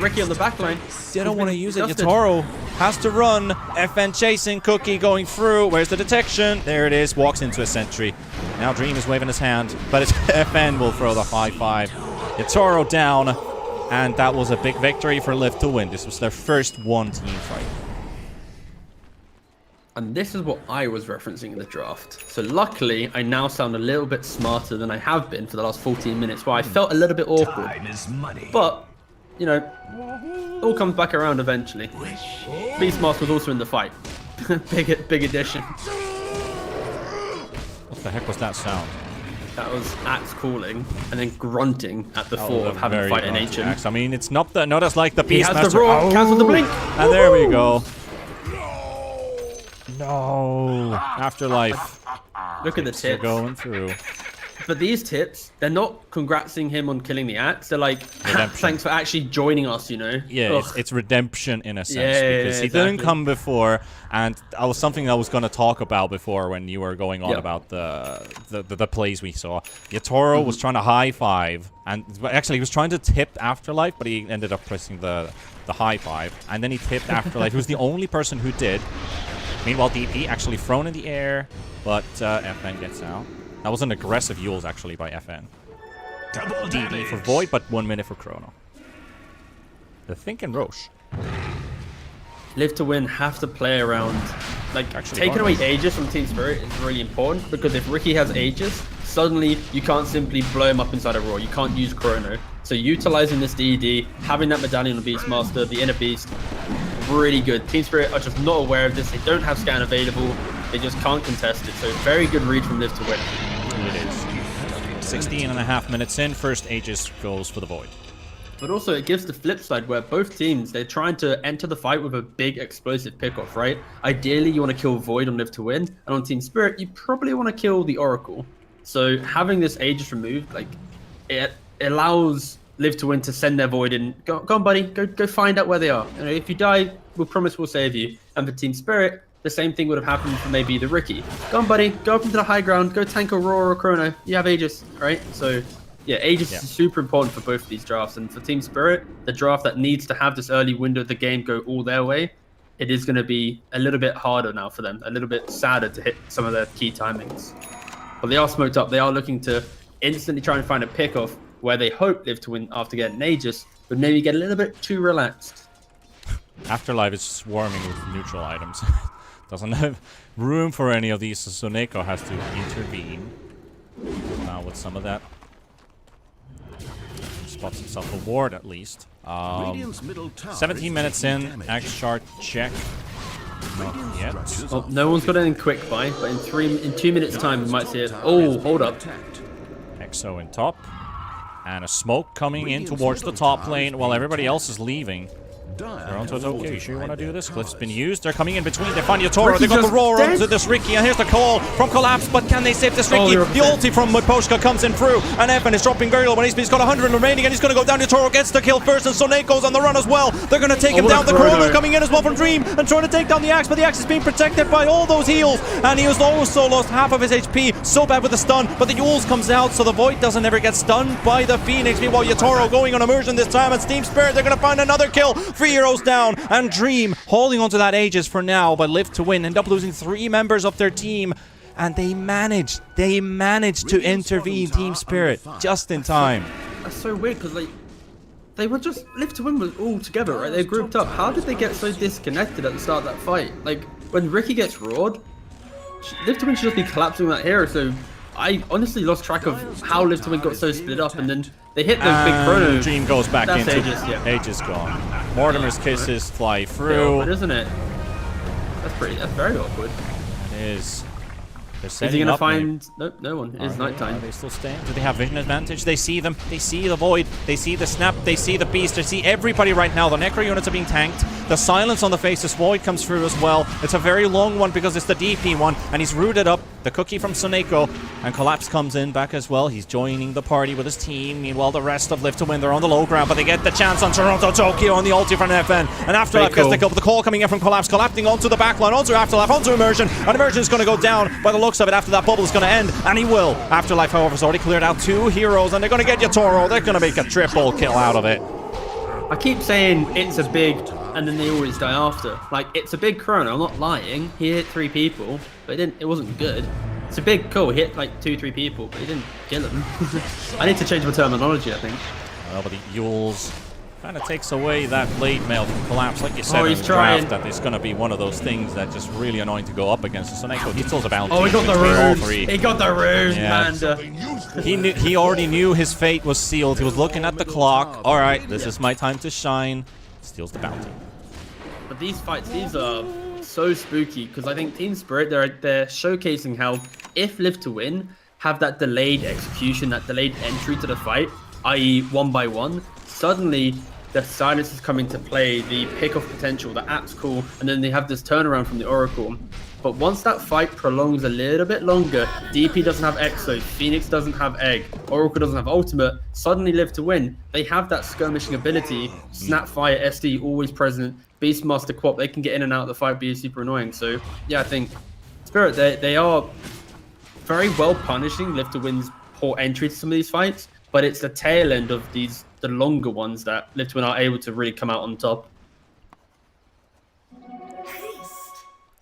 Ricky on the backline. They don't want to use it. Yatoro has to run. FN chasing. Cookie going through. Where's the detection? There it is. Walks into a sentry. Now Dream is waving his hand, but it's FN will throw the 5-5. Yatoro down, and that was a big victory for Live to win. This was their first one-team fight. And this is what I was referencing in the draft. So luckily, I now sound a little bit smarter than I have been for the last 14 minutes, where I felt a little bit awkward. Time is money. But, you know, all comes back around eventually. Beastmaster was also in the fight. big addition. What the heck was that sound? That was Axe calling and then grunting at the thought of having to fight an ancient. Axe. I mean, it's not as like the Beastmaster. He has the roar, cancel the blink. And there we go. No. Afterlife. Look at the tips. Going through. But these tips, they're not congratsing him on killing the Axe. They're like, thanks for actually joining us, you know? Yeah, it's redemption in a sense. Because he didn't come before. And that was something I was going to talk about before when you were going on about the plays we saw. Yatoro was trying to high five. And actually, he was trying to tip Afterlife, but he ended up pressing the high five. And then he tipped Afterlife, who was the only person who did. Meanwhile, DP actually thrown in the air, but FN gets out. That was an aggressive Yules, actually, by FN. DD for Void, but 1 minute for Chrono. The Think and Roche. Live to win have to play around. Like, taking away Aegis from Team Spirit is really important, because if Ricky has Aegis, suddenly you can't simply blow him up inside a Roar. You can't use Chrono. So utilizing this DD, having that medallion on Beastmaster, the Inner Beast, really good. Team Spirit are just not aware of this. They don't have scan available. They just can't contest it. So very good read from Live to win. It is. 16.5 minutes in. First Aegis goes for the Void. But also it gives the flip side where both teams, they're trying to enter the fight with a big explosive pickoff, right? Ideally, you want to kill Void on Live to win. And on Team Spirit, you probably want to kill the Oracle. So having this Aegis removed, like, it allows Live to win to send their Void in. Go on, buddy. Go find out where they are. You know, if you die, we'll promise we'll save you. And for Team Spirit, the same thing would have happened for maybe the Ricky. Go on, buddy. Go up into the high ground. Go tank Aurora or Chrono. You have Aegis, right? So, yeah, Aegis is super important for both of these drafts. And for Team Spirit, the draft that needs to have this early window of the game go all their way, it is going to be a little bit harder now for them. A little bit sadder to hit some of their key timings. But they are smoked up. They are looking to instantly try and find a pickoff where they hope Live to win after getting Aegis, but maybe get a little bit too relaxed. Afterlife is swarming with neutral items. Doesn't have room for any of these, so Neko has to intervene. Now with some of that. Spots himself a ward at least. 17 minutes in, Axe shard check. Not yet. Oh, no one's got any quick buy, but in 2 minutes time we might see it. Oh, hold up. Exo in top. And a smoke coming in towards the top lane while everybody else is leaving. Toronto's okay. You sure you want to do this? Cliff's been used. They're coming in between. They find Yatoro. They got the roar onto this Ricky. And here's the call from Collapse. But can they save this Ricky? The ulti from Moposhka comes in through. And Evan is dropping very low when he's got 100 remaining. And he's going to go down. Yatoro gets the kill first. And Soneko's on the run as well. They're going to take him down. The Chrono coming in as well from Dream. And trying to take down the Axe. But the Axe is being protected by all those heals. And he has also lost half of his HP. So bad with the stun. But the Yules comes out. So the Void doesn't ever get stunned by the Phoenix. Meanwhile, Yatoro going on immersion this time. And Team Spirit, they're going to find another kill. 3 heroes down, and Dream holding onto that Aegis for now, but Live to Win end up losing 3 members of their team. And they managed to intervene Team Spirit just in time. That's so weird, because like, they were just, Live to Win was all together, right? They grouped up. How did they get so disconnected at the start of that fight? Like, when Ricky gets roared, Live to Win should just be collapsing that hero, so I honestly lost track of how Live to Win got so split up, and then they hit those big chrono. Dream goes back That's into Aegis, yeah. Aegis gone. Mortimer's kisses fly through. But isn't it? That's very awkward. It is. Is he gonna find? Nope, no one. It is nighttime. Are they still staying? Do they have vision advantage? They see them. They see the void. They see the snap. They see the beast. They see everybody right now. The necro units are being tanked. The silence on the faces void comes through as well. It's a very long one because it's the DP one, and he's rooted up. The cookie from Soneko, and Collapse comes in back as well. He's joining the party with his team. Meanwhile, the rest of Live to Win, they're on the low ground, but they get the chance on Toronto Tokyo on the ulti from FN. And Afterlife gets the kill, but the call coming in from Collapse, collapsing onto the backline, onto Afterlife, onto Immersion, and Immersion is going to go down by the looks of it after that bubble is going to end, and he will. Afterlife, however, has already cleared out 2 heroes, and they're going to get Yatoro. They're going to make a triple kill out of it. I keep saying it's a big, and then they always die after. Like, it's a big chrono, I'm not lying. He hit 3 people, but it wasn't good. It's a big kill. He hit like 2-3 people, but he didn't kill them. I need to change my terminology, I think. Well, but the Yules kind of takes away that blade mail from Collapse. Like you said in he's the trying. draft, that it's going to be one of those things that just really annoying to go up against. Soneko, he still has a bounty. Oh, he got the between all runes. 3. He got the runes, Yeah. man. He already knew his fate was sealed. He was looking at the clock. All right, this is my time to shine. Steals the bounty. But these fights, these are so spooky, because I think Team Spirit, they're showcasing how if Live to Win have that delayed execution, that delayed entry to the fight, i.e. 1 by 1, suddenly the silence is coming to play, the pick-off potential, the app's cool, and then they have this turnaround from the Oracle. But once that fight prolongs a little bit longer, DP doesn't have Exo, Phoenix doesn't have Egg, Oracle doesn't have Ultimate, suddenly Live to Win, they have that skirmishing ability, Snapfire, SD always present, Beastmaster Quap, they can get in and out of the fight, be super annoying. So yeah, I think Spirit, they are very well punishing Live to Win's poor entry to some of these fights, but it's the tail end of the longer ones that Live to Win are able to really come out on top.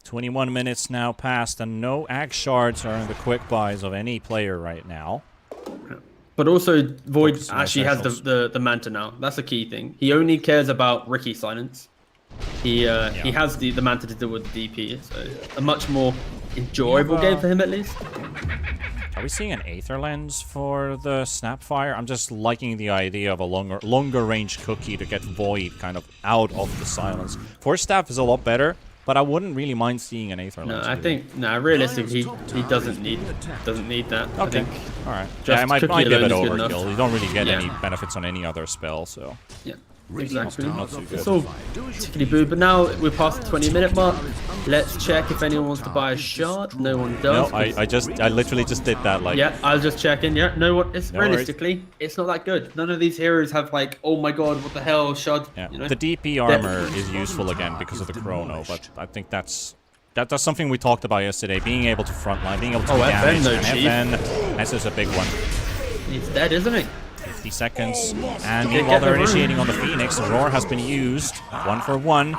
21 minutes now passed, and no Ag Shards are in the quick buys of any player right now. But also, Void actually has the Manta now. That's a key thing. He only cares about Ricky silence. He has the Manta to deal with the DP, so a much more enjoyable game for him at least. Are we seeing an Aether Lens for the Snapfire? I'm just liking the idea of a longer range cookie to get Void kind of out of the silence. Force Staff is a lot better, but I wouldn't really mind seeing an Aether Lens. No, I think realistically he doesn't need that. Okay, I think all right. Just Yeah, I might cookie be a bit alone is good overkill. enough. You don't really get Yeah. any benefits on any other spell, so yeah. Exactly. not too good. It's all tickety boo. But now we're past the 20-minute mark. Let's check if anyone wants to buy a shard. No one does. No, I literally just did that. Like, Yeah, I'll just check in. Yeah, no one. It's No worries. realistically, it's not that good. None of these heroes have like, oh my god, what the hell, shard. yeah. You know? The DP armor is useful again because of the chrono, but I think that's something we talked about yesterday. Being able to frontline, being able to do damage, FN though, and Chief. FN, this is a big one. He's dead, isn't he? 50 seconds, and meanwhile they're initiating on the Phoenix. Roar has been used, 1 for 1,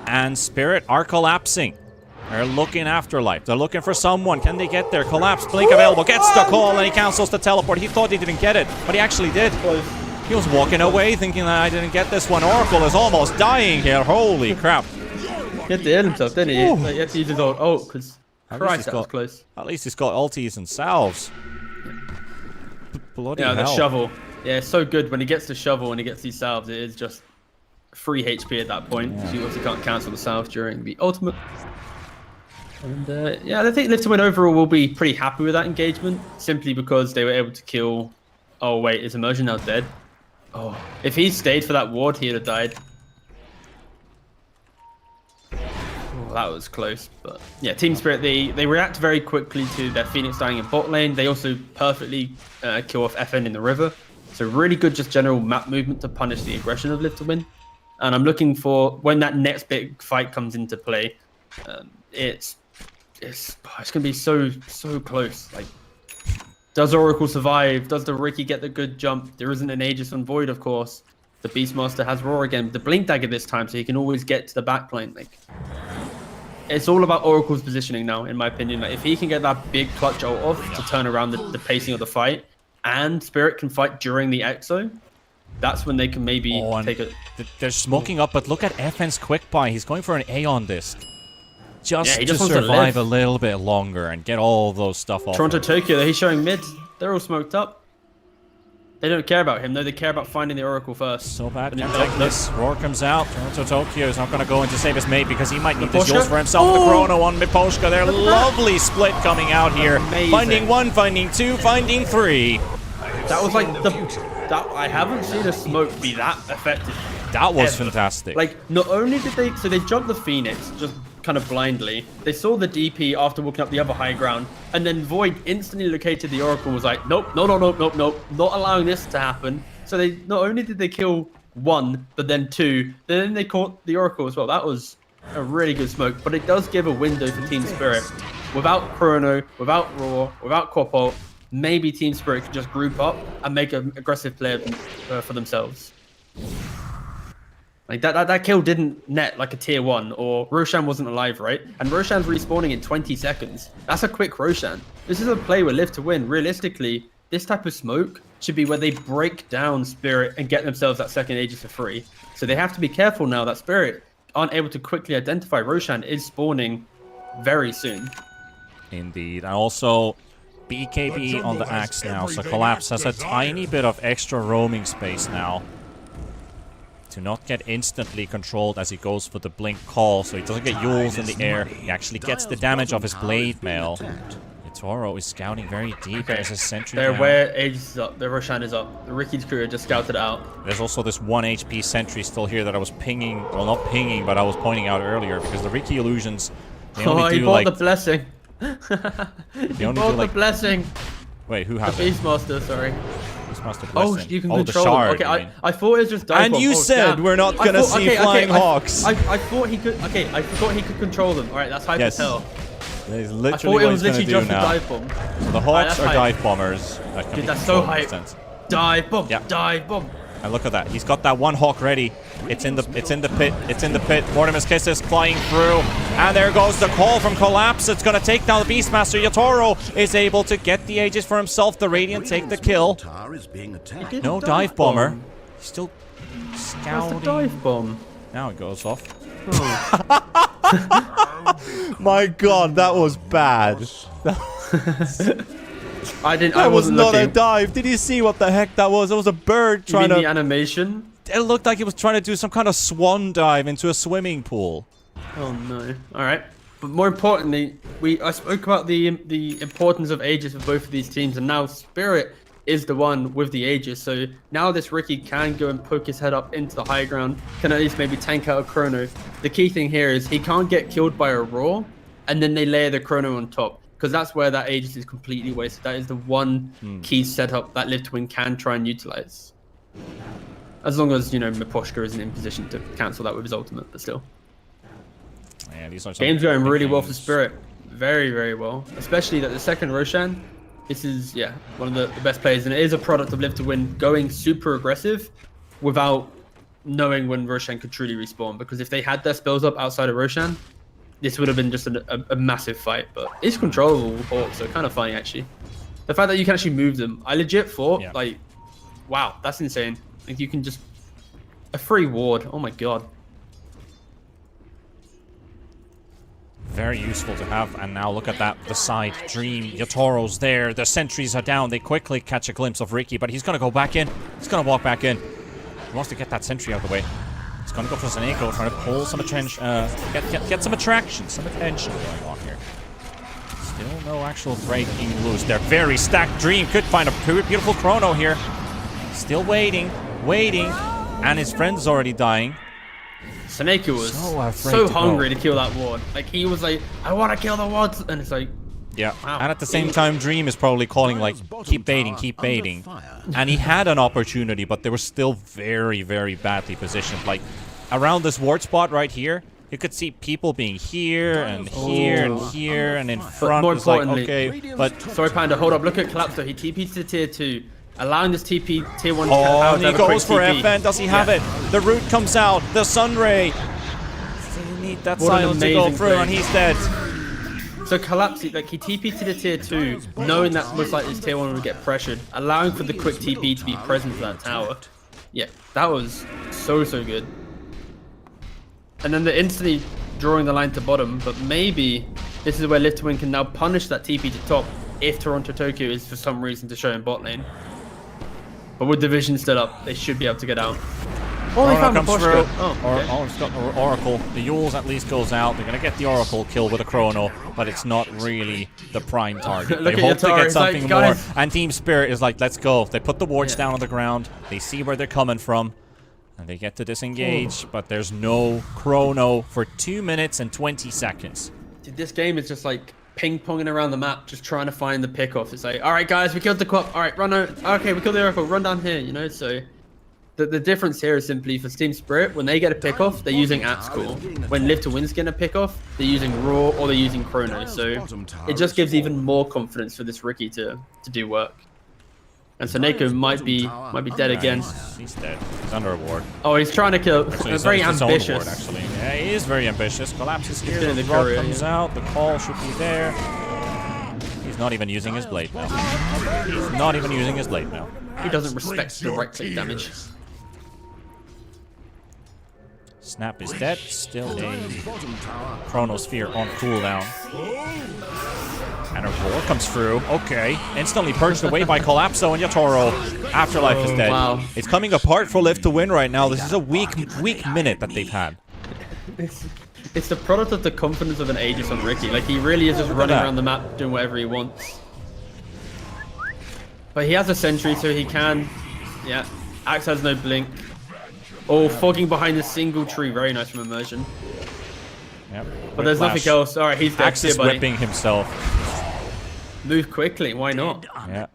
and Spirit are collapsing. They're looking Afterlife. They're looking for someone. Can they get there? Collapse, blink available, gets the call, and he cancels the teleport. He thought he didn't get it, but he actually did. He was walking away thinking that I didn't get this one. Oracle is almost dying here. Holy crap. He had to heal himself, didn't he? Like, he had to use his old ult, because Christ, that was close. At least he's got ultis and salves. Bloody Yeah, hell. the shovel. Yeah, it's so good when he gets the shovel and he gets these salves. It is just free HP at that point. So you obviously can't cancel the salves during the ultimate. And yeah, I think Live to Win overall will be pretty happy with that engagement, simply because they were able to kill. Oh wait, is Immersion now dead? Oh, if he stayed for that ward, he'd have died. Oh, that was close, but yeah, Team Spirit, they react very quickly to their Phoenix dying in bot lane. They also perfectly kill off FN in the river. So really good just general map movement to punish the aggression of Live to Win. And I'm looking for, when that next big fight comes into play, it's gonna be so close. Like, does Oracle survive? Does the Ricky get the good jump? There isn't an Aegis on Void, of course. The Beastmaster has Roar again. The Blink Dagger this time, so he can always get to the backline. Like, it's all about Oracle's positioning now, in my opinion. Like, if he can get that big clutch ult off to turn around the pacing of the fight, and Spirit can fight during the EXO, that's when they can maybe take it. They're smoking up, but look at FN's quick buy. He's going for an Aeon disc. Just he to wants to survive live. a little bit longer and get all of those stuff off. Toronto, Tokyo, he's showing mid. They're all smoked up. They don't care about him, though. They care about finding the Oracle first. So bad. And Can't then- take this. Roar comes out. Toronto Tokyo is not going to go in to save his mate because he might need the Miposhka? jewels for himself. The Oh! Chrono on Miposhka. They're Look at that. lovely split coming out here. Amazing. Finding 1, finding 2, finding 3. That was like I haven't seen a smoke be that effective. That was Ever. fantastic. Like, not only did they jumped the Phoenix just kind of blindly. They saw the DP after walking up the other high ground, and then Void instantly located the Oracle. Was like, nope, no, not allowing this to happen. So they not only did they kill 1, but then 2, then they caught the Oracle as well. That was a really good smoke, but it does give a window for Team Spirit. Without Chrono, without Roar, without Quapult, maybe Team Spirit could just group up and make an aggressive play for themselves. Like that kill didn't net like a tier 1, or Roshan wasn't alive, right? And Roshan's respawning in 20 seconds. That's a quick Roshan. This is a play where live to win. Realistically, this type of smoke should be where they break down Spirit and get themselves that second Aegis for free. So they have to be careful now that Spirit aren't able to quickly identify Roshan is spawning very soon. Indeed. And also, BKB on the Axe now, so Collapse has a tiny bit of extra roaming space now to not get instantly controlled as he goes for the blink call, so he doesn't get Yules in the air. He actually gets the damage of his blade mail. Toro is scouting very deep. There's a sentry They're down. where Aegis is up. The Roshan is up. The Ricky's crew just scouted it out. There's also this 1 HP sentry still here that I was pinging, well not pinging, but I was pointing out earlier, because the Ricky illusions, they only He do bought like... the blessing. They He only bought do like... the blessing. Wait, who The has it? Beastmaster, sorry. Beastmaster Oh, blessing. you can the control shard, them. you Okay, mean. I thought it was just dive And bomb. you Oh, said damn. we're not I gonna thought- see flying hawks. I thought he could. Okay, I forgot he could control them. All right, that's hype Yes. as hell. That is I literally thought it what was he's literally gonna do just a now. dive bomb. So the hawks that's are hype. dive bombers. That can Dude, be that's so controlled in a hype. sense. Dive bomb. Yeah. Dive bomb. And look at that. He's got that one hawk ready. It's in the pit. It's in the pit. Mortimer's Kisses flying through. And there goes the call from Collapse. It's going to take down the Beastmaster. Yatoro is able to get the Aegis for himself. The Radiant take the kill. Tower is being attacked. Did No the dive bomber. bomb. He's still That's scouting. the dive bomb. Now it goes off. Oh. My god, that was bad. I didn't. I That was wasn't not a looking. dive. Did you see what the heck that was? It was a bird You mean trying the to... animation? It looked like he was trying to do some kind of swan dive into a swimming pool. Oh no! All right, but more importantly, I spoke about the importance of Aegis for both of these teams, and now Spirit is the one with the Aegis. So now this Ricky can go and poke his head up into the high ground, can at least maybe tank out a Chrono. The key thing here is he can't get killed by a Roar, and then they layer the Chrono on top, because that's where that Aegis is completely wasted. That is the one key setup that Live to Win can try and utilize. As long as, you know, Miposhka isn't in position to cancel that with his ultimate, but still. Yeah, these are some Game's going big really well for games. Spirit. Very, very well. Especially that the second Roshan, this is, yeah, one of the best players. And it is a product of Live to Win going super aggressive without knowing when Roshan could truly respawn. Because if they had their spells up outside of Roshan, this would have been just a massive fight. But it's controllable with Hawk, so kind of funny, actually. The fact that you can actually move them. I legit thought, like, wow, that's insane. Like, you can just... A free ward. Oh, my God. Very useful to have, and now look at that, the side, Dream, Yatoro's there, the sentries are down, they quickly catch a glimpse of Ricky, but he's gonna go back in, he's gonna walk back in. He wants to get that sentry out of the way. He's gonna go for Zaneko, trying to pull some attention, get some attraction, some attention going on here. Still no actual breaking loose. They're very stacked. Dream could find a beautiful Chrono here. Still waiting, and his friend's already dying. Saneko was So afraid so to hungry go. to kill that ward. Like, he was like, I want to kill the wards. And it's like, Yeah, wow. and at the same time, Dream is probably calling, like, keep baiting. And he had an opportunity, but they were still very, very badly positioned. Like, around this ward spot right here, you could see people being here, and here, and here, and in front. more It's like, importantly- okay, but... sorry, Panda, hold up. Look at Collapse though. He TP'd to tier 2. allowing this TP tier 1 Oh, tower and to he have a quick goes for TP. FN. Does he have it? The root comes out. The Sunray. You need that What an silence to go amazing through, play. and he's dead. So Collapse, like he TP'd to the tier 2, knowing that most likely his tier 1 would get pressured, allowing for the quick TP to be present for that tower. Yeah, that was so good. And then they're instantly drawing the line to bottom, but maybe this is where Live to Win can now punish that TP to top if Toronto Tokyo is for some reason to show in bot lane. But with Division still up, they should be able to get out. Oh, they found the comes Poshka. through. Oh, okay. It's got an Oracle. The Yules at least goes out. They're going to get the Oracle kill with a Chrono, but it's not really the prime target. Look They at hope to Yatara, get he's like, something "Guys." more. And Team Spirit is like, let's go. They put the wards Yeah. down on the ground. They see where they're coming from. And they get to disengage, but there's no Chrono for 2 minutes and 20 seconds. Dude, this game is just like ping-ponging around the map, just trying to find the pick-off. It's like, all right, guys, we killed the Quap. All right, run out. Okay, we killed the Oracle. Run down here, you know? So the difference here is simply for Team Spirit, when they get a pick-off, they're using at-score. When Live to Win's getting a pick-off, they're using Raw or they're using Chrono. So it just gives even more confidence for this Riki to do work. And so Neko might be dead again. He's dead. He's under a ward. Oh, he's trying to kill. Actually, Very it's his own ambitious. ward, actually. Yeah, he is very ambitious. Collapses here. getting The the rod courier, comes yeah. out. The call should be there. He's not even using his blade now. He's not even using his blade now. He doesn't respect the right click damage. Snap is dead. Still a Chronosphere on cooldown. And a roar comes through. Okay. Instantly purged away by Collapso and Yatoro. Afterlife is dead. Wow. It's coming apart for Live to Win right now. This is a weak minute that they've had. It's the product of the confidence of an Aegis on Riki. Like, he really is just running that. around the map doing whatever he wants. But he has a sentry, so he can... Yeah. Axe has no blink. Oh, fogging behind a single tree. Very nice from Immersion. Yep. But there's nothing else. Alright, he's dead. Axe See ya, is buddy. whipping himself. Move quickly. Why not? Yeah.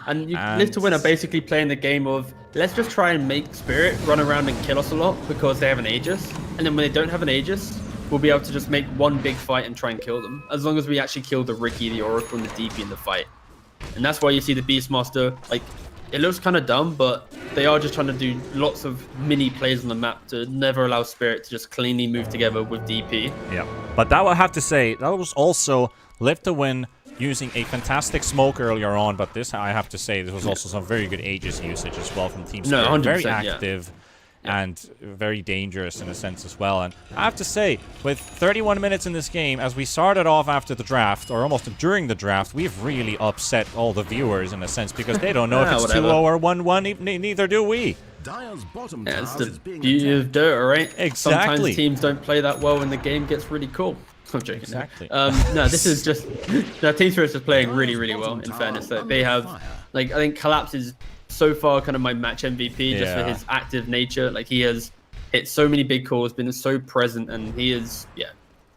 And you And- Live to Win are basically playing the game of, let's just try and make Spirit run around and kill us a lot because they have an Aegis. And then when they don't have an Aegis, we'll be able to just make one big fight and try and kill them. As long as we actually kill the Riki, the Oracle, and the DP in the fight. And that's why you see the Beastmaster, like, it looks kind of dumb, but they are just trying to do lots of mini plays on the map to never allow Spirit to just cleanly move together with DP. Yeah. But that I have to say, that was also Live to Win using a fantastic smoke earlier on, but this, I have to say, this was also some very good Aegis usage as well from Team Spirit. 100%, very yeah. active and very dangerous in a sense as well. And I have to say, with 31 minutes in this game, as we started off after the draft, or almost during the draft, we've really upset all the viewers in a sense, because they don't know if it's Whatever. 2-0 or 1-1, neither do we. Dyer's bottom Yeah, it's tower the is being beauty of attacked. Dota, right? Exactly. Sometimes teams don't play that well and the game gets really cool. I'm joking. Exactly. No, this is just... No, Team Spirit is playing really, really well, in fairness. They have... Like, I think Collapse is so far kind of my match MVP just for Yeah. his active nature. Like, he has hit so many big calls, been so present, and he is... Yeah.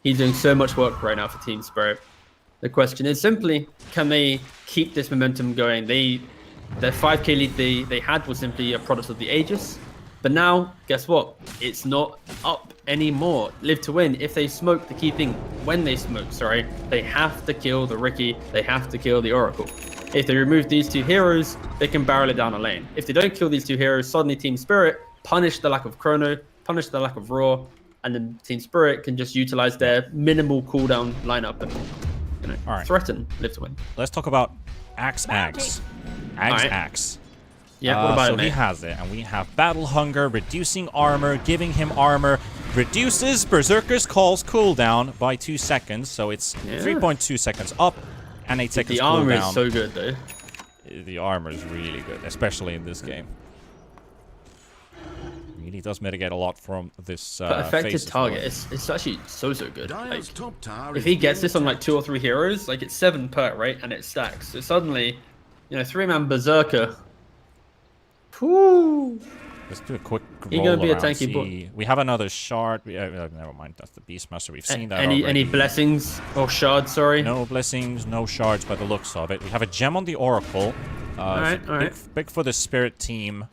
He's doing so much work right now for Team Spirit. The question is simply, can they keep this momentum going? Their 5k lead they had was simply a product of the Aegis. But now, guess what? It's not up anymore. Live to Win. If they smoke, the key thing, when they smoke, sorry, they have to kill the Riki. They have to kill the Oracle. If they remove these two heroes, they can barrel it down a lane. If they don't kill these two heroes, suddenly Team Spirit punish the lack of Chrono, punish the lack of Raw, and then Team Spirit can just utilize their minimal cooldown lineup and All right. threaten Live to Win. Let's talk about Axe. Axe. Axe. Yeah, what about so it, mate? he has it, and we have Battle Hunger, reducing armor, giving him armor, reduces Berserker's Call's cooldown by 2 seconds, so it's 3.2 seconds up, and 8 seconds The armor cooldown. is so good, though. The armor is really good, especially in this game. Really does mitigate a lot from this But effective phase as well. target, it's actually so good. Like, Dyer's top tower if is he gets being this on like 2 or 3 heroes, like it's 7 per, right? And it stacks. So suddenly, 3-man Berserker. Whoo! Let's do a quick You're roll gonna be a around, tanky see. We have another shard. Never mind, that's the Beastmaster. We've seen that Any already. blessings or shards? Sorry. No blessings, no shards by the looks of it. We have a gem on the Oracle. Alright, so alright. big for the Spirit team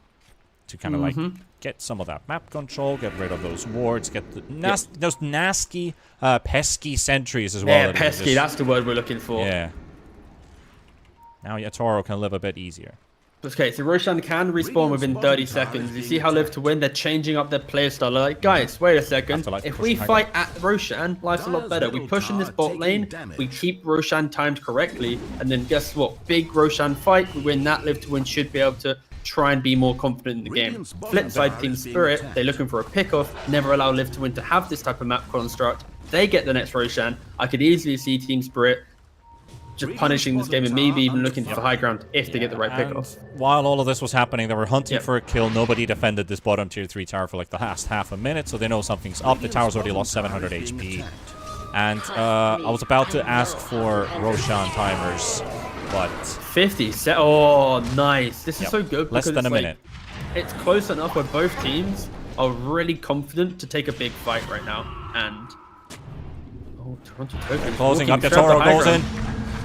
to kind of like get some of that map control, get rid of those wards, get the those nasty, pesky sentries as well. Yeah, that are pesky. just- That's the word we're looking for. Yeah. Now Yatoro can live a bit easier. Okay, so Roshan can respawn within 30 seconds. You see how Live to Win, they're changing up their playstyle. They're like, guys, wait a second. If we fight at Roshan, life's a lot better. We push in this bot lane, we keep Roshan timed correctly, and then guess what? Big Roshan fight, we win that. Live to Win should be able to try and be more confident in the game. Flip side, Team Spirit, they're looking for a pickoff, never allow Live to Win to have this type of map construct. They get the next Roshan. I could easily see Team Spirit just punishing this game and maybe even looking for high ground if they get the right pickoff. While all of this was happening, they were hunting for a kill. Nobody defended this bottom tier 3 tower for like the last half a minute, so they know something's up. The tower's already lost 700 HP. And I was about to ask for Roshan timers, but 50 set. Oh, nice. This is so good. Less than a minute. It's close enough where both teams are really confident to take a big fight right now. And Toronto Token closing up. Yatoro goes in.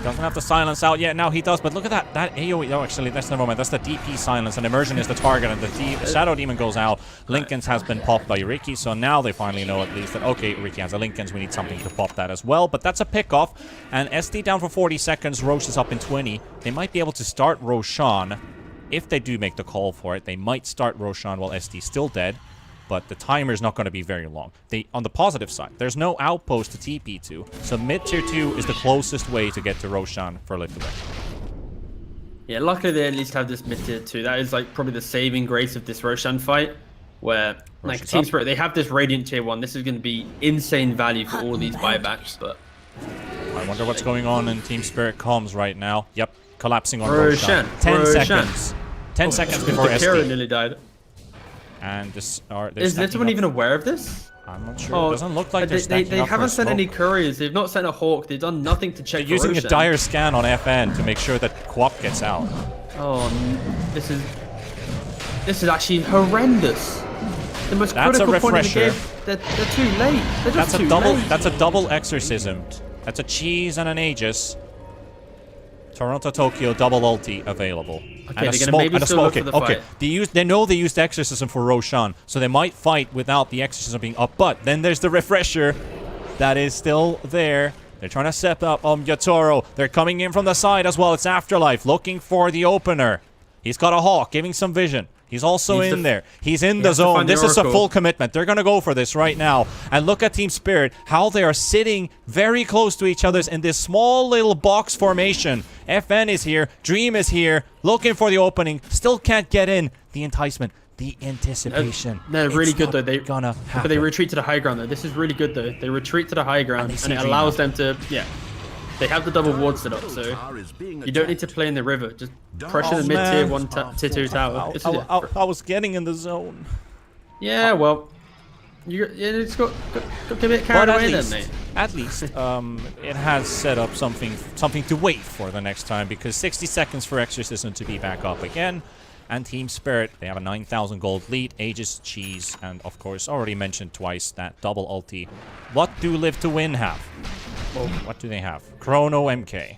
Doesn't have to silence out yet. Now he does, but look at that. That AoE. Oh, actually, that's never mind. That's the DP silence, and Immersion is the target, and the Shadow Demon goes out. Linken's has been popped by Ricky, so now they finally know at least that, okay, Ricky has a Linken's. We need something to pop that as well, but that's a pickoff. And SD down for 40 seconds. Roche is up in 20. They might be able to start Roshan. If they do make the call for it, they might start Roshan while SD's still dead. But the timer is not going to be very long. On the positive side, there's no outpost to TP to, so mid tier 2 is the closest way to get to Roshan for Live to Win. Yeah, luckily they at least have this mid tier 2. That is like probably the saving grace of this Roshan fight, where like Team Spirit, they have this Radiant tier 1. This is going to be insane value for all these buybacks. But I wonder what's going on in Team Spirit comms right now. Yep, collapsing on Roshan. 10 seconds. 10 seconds before SD. Nearly died. And this is Little even aware of this? I'm not sure. It doesn't look like they haven't sent any couriers. They've not sent a Hawk. They've done nothing to check. They're using a dire scan on FN to make sure that Quap gets out. Oh, this is actually horrendous. The most critical point of the game. They're too late. They're just too late. That's a double exorcism. That's a cheese and an Aegis. Toronto Tokyo double ulti available. Okay, and they're gonna maybe still look for the fight. They know they used exorcism for Roshan, so they might fight without the exorcism being up. But then there's the refresher that is still there. They're trying to set up Yatoro. They're coming in from the side as well. It's Afterlife looking for the opener. He's got a Hawk, giving some vision. He's also in there. He's in the zone. This is a full commitment. They're going to go for this right now. And look at Team Spirit, how they are sitting very close to each other in this small little box formation. FN is here. Dream is here, looking for the opening. Still can't get in. The enticement, the anticipation. They're really good, though. They're gonna happen. But they retreat to the high ground, though. This is really good, though. They retreat to the high ground, and it allows them to, They have the double ward set up, so you don't need to play in the river. Just pressure the mid tier 1 tier 2 tower. I was getting in the zone. Yeah, well, you just got a bit carried away then, mate. At least, it has set up something to wait for the next time, because 60 seconds for Exorcism to be back up again. And Team Spirit, they have a 9,000 gold lead, Aegis, Cheese, and of course, already mentioned twice, that double ulti. What do Live to Win have? Well, what do they have? Chrono MK.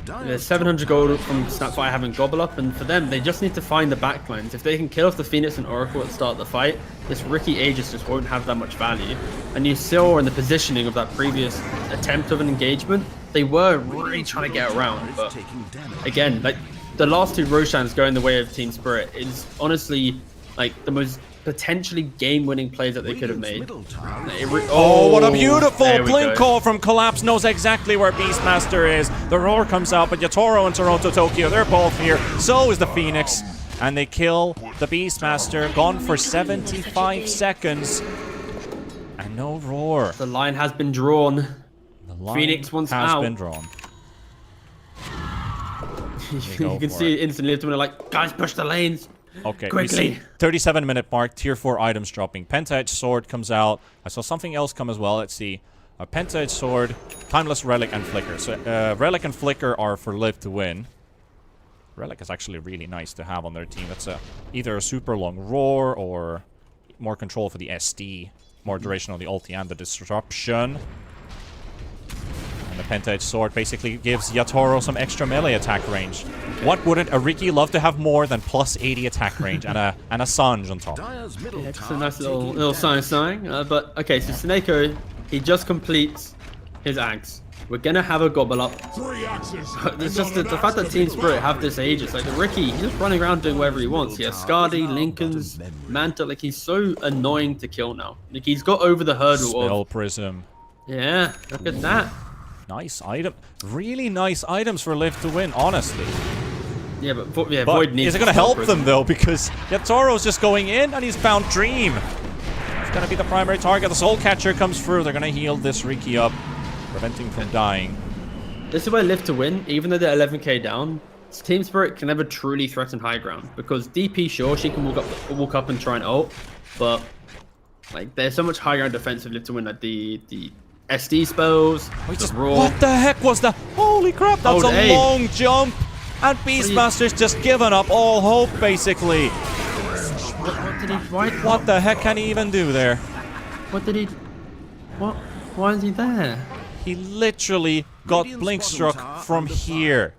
There's 700 gold from Snapfire having Gobble Up, and for them, they just need to find the backlines. If they can kill off the Phoenix and Oracle at the start of the fight, this Ricky Aegis just won't have that much value. And you saw in the positioning of that previous attempt of an engagement, they were really trying to get around, but again, like, the last two Roshans going the way of Team Spirit is honestly like the most potentially game-winning plays that they could have made. Oh, what a beautiful blink call from Collapse. Knows exactly where Beastmaster is. The roar comes out, but Yatoro and Toronto Tokyo, they're both here. So is the Phoenix. And they kill the Beastmaster. Gone for 75 seconds. And no roar. The line has been drawn. The line Phoenix wants has out. been drawn. You can see it instantly when they're like, guys, push the lanes. Okay, quickly. 37-minute mark, tier 4 items dropping. Penta-Edge Sword comes out. I saw something else come as well. Let's see. A Penta-Edge Sword, Timeless Relic, and Flicker. So Relic and Flicker are for Live to Win. Relic is actually really nice to have on their team. That's either a super long roar or more control for the SD. More duration on the ulti and the disruption. And the Penta-Edge Sword basically gives Yatoro some extra melee attack range. What wouldn't a Ricky love to have more than plus 80 attack range and a Sanj on top? Yeah, just a nice little sign. But okay, so Sneko, he just completes his Ags. We're gonna have a gobble up. It's just the fact that Team Spirit have this Aegis. Like the Ricky, he's just running around doing whatever he wants. He has Skadi, Lincoln's, Manta. Like he's so annoying to kill now. Like he's got over the hurdle Spell of... Prism. Yeah, look at that. Nice item. Really nice items for Live to win, honestly. Yeah, but Void But needs is it going to Spell help Prism. them, though? Because Yatoro's just going in, and he's found Dream. He's going to be the primary target. The Soul Catcher comes through. They're going to heal this Riki up, preventing from dying. This is where Live to win, even though they're 11k down, Team Spirit can never truly threaten high ground. Because DP, sure, she can walk up and try and ult, but like there's so much high ground defensive Live to win, like the SD spells, the raw. What the heck was that? Holy crap, that's Hold a A. long jump. And Beastmaster's just given up all hope, basically. What did he? What the heck can he even do there? What did he? What? Why is he there? He literally got blink struck from here.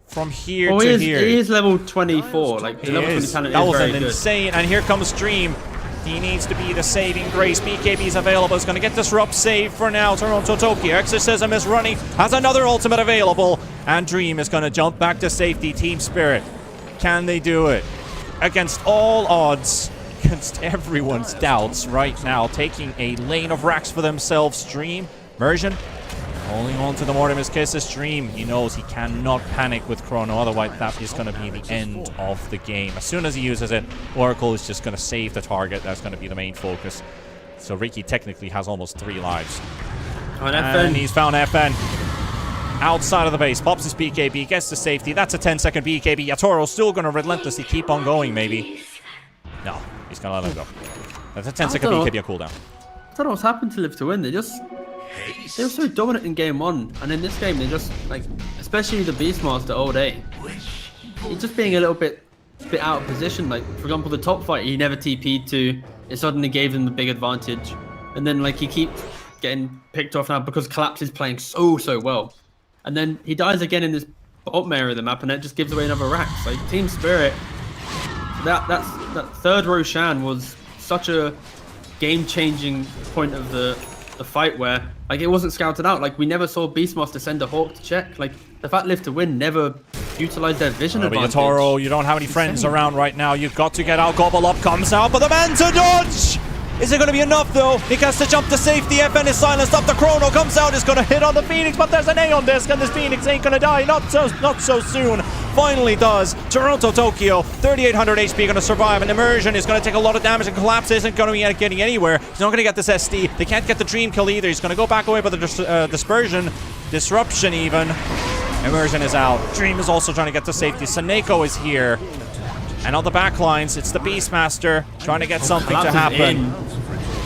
From here Oh, to here. he is level 24. Like the He level 20 is. talent That is was very an good. insane. And here comes Dream. He needs to be the saving grace. BKB is available. He's going to get Disrupt save for now. Toronto Tokyo. Exorcism is running. Has another ultimate available. And Dream is going to jump back to safety. Team Spirit. Can they do it? Against all odds. Against everyone's doubts right now. Taking a lane of racks for themselves. Dream. Mersion. Holding on to the Mortimer's Kisses. Dream. He knows he cannot panic with Chrono. Otherwise, that is going to be the end of the game. As soon as he uses it, Oracle is just going to save the target. That's going to be the main focus. So Ricky technically has almost 3 lives. And he's found FN. Outside of the base. Pops his BKB. Gets to safety. That's a 10-second BKB. Yatoro's still going to relentlessly keep on going, maybe. No. He's going to let him go. That's a 10-second BKB on cooldown. I don't know what's happened to Live to Win. They were so dominant in game 1, and in this game they just like, especially the Beastmaster all day. He's just being a little bit out of position. Like for example, the top fight he never TP'd to. It suddenly gave him the big advantage, and then like he keeps getting picked off now because Collapse is playing so well, and then he dies again in this bottom area of the map, and it just gives away another rack. Like Team Spirit, that third Roshan was such a game-changing point of the fight where like it wasn't scouted out. Like we never saw Beastmaster send a Hawk to check. Like the fact Live to Win never utilized their vision advantage. Yatoro, you don't have any friends around right now. You've got to get out. Gobble up comes out, but the Manta dodge! Is it going to be enough though? He has to jump to safety. FN is silenced up. The Chrono comes out. Is going to hit on the Phoenix, but there's an Aeon disc, and this Phoenix ain't going to die. Not so soon. Finally does. Toronto Tokyo, 3,800 HP, going to survive. And Immersion is going to take a lot of damage, and Collapse isn't going to be getting anywhere. He's not going to get this SD. They can't get the Dream kill either. He's going to go back away by the Dispersion. Disruption even. Immersion is out. Dream is also trying to get to safety. Saneko is here. And on the back lines, it's the Beastmaster trying to get something to happen.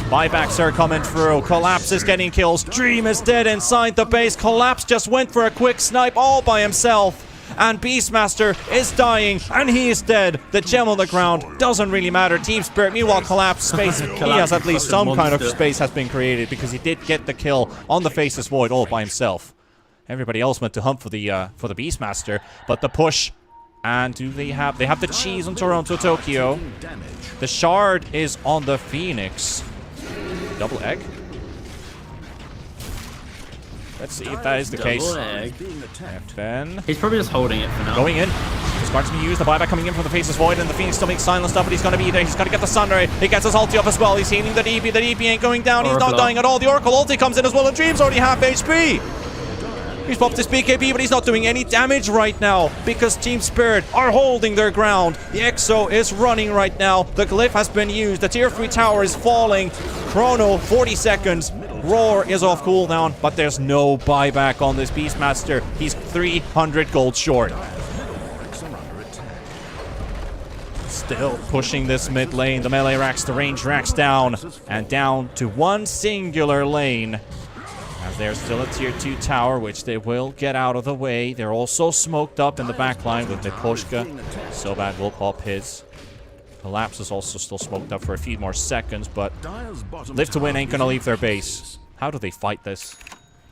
Buybacks are coming through. Collapse is getting kills. Dream is dead inside the base. Collapse just went for a quick snipe all by himself. And Beastmaster is dying, and he is dead. The gem on the ground doesn't really matter. Team Spirit, meanwhile, Collapse space. He has at least some kind of space has been created because he did get the kill on the Faceless Void all by himself. Everybody else went to hunt for the Beastmaster, but the push. And do they have the cheese on Toronto Tokyo? The shard is on the Phoenix. Double egg? Let's see if that is the case. FN. He's probably just holding it for now. Going in. This card's going to use the buyback coming in from the Faceless Void, and the Phoenix still makes silenced up, but he's going to be there. He's going to get the Sunray. He gets his ulti up as well. He's healing the DP. The DP ain't going down. He's not dying at all. The Oracle ulti comes in as well, and Dream's already half HP. He's popped his BKB, but he's not doing any damage right now because Team Spirit are holding their ground. The Exo is running right now. The Glyph has been used. The Tier 3 tower is falling. Chrono, 40 seconds. Roar is off cooldown, but there's no buyback on this Beastmaster. He's 300 gold short. Still pushing this mid lane. The melee racks, the range racks down. And down to one singular lane. As there's still a tier 2 tower, which they will get out of the way. They're also smoked up in the backline with Miposhka. So bad will pop his. Collapse is also still smoked up for a few more seconds, but Live to Win ain't gonna leave their base. How do they fight this?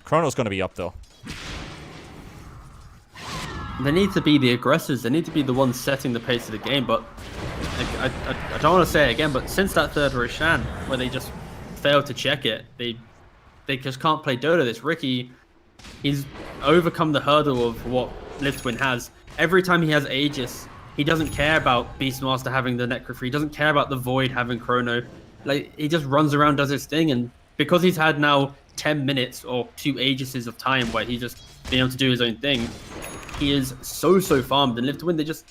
Chrono's gonna be up though. They need to be the aggressors. They need to be the ones setting the pace of the game, but like, I don't want to say it again, but since that third Roshan, where they just failed to check it, they they just can't play Dota. This Ricky, he's overcome the hurdle of what Liftwin has. Every time he has Aegis, he doesn't care about Beastmaster having the Necro-Free. He doesn't care about the Void having Chrono. Like, he just runs around, does his thing, and because he's had now 10 minutes or 2 Aegises of time where he's just been able to do his own thing, he is so farmed. And Liftwin, they just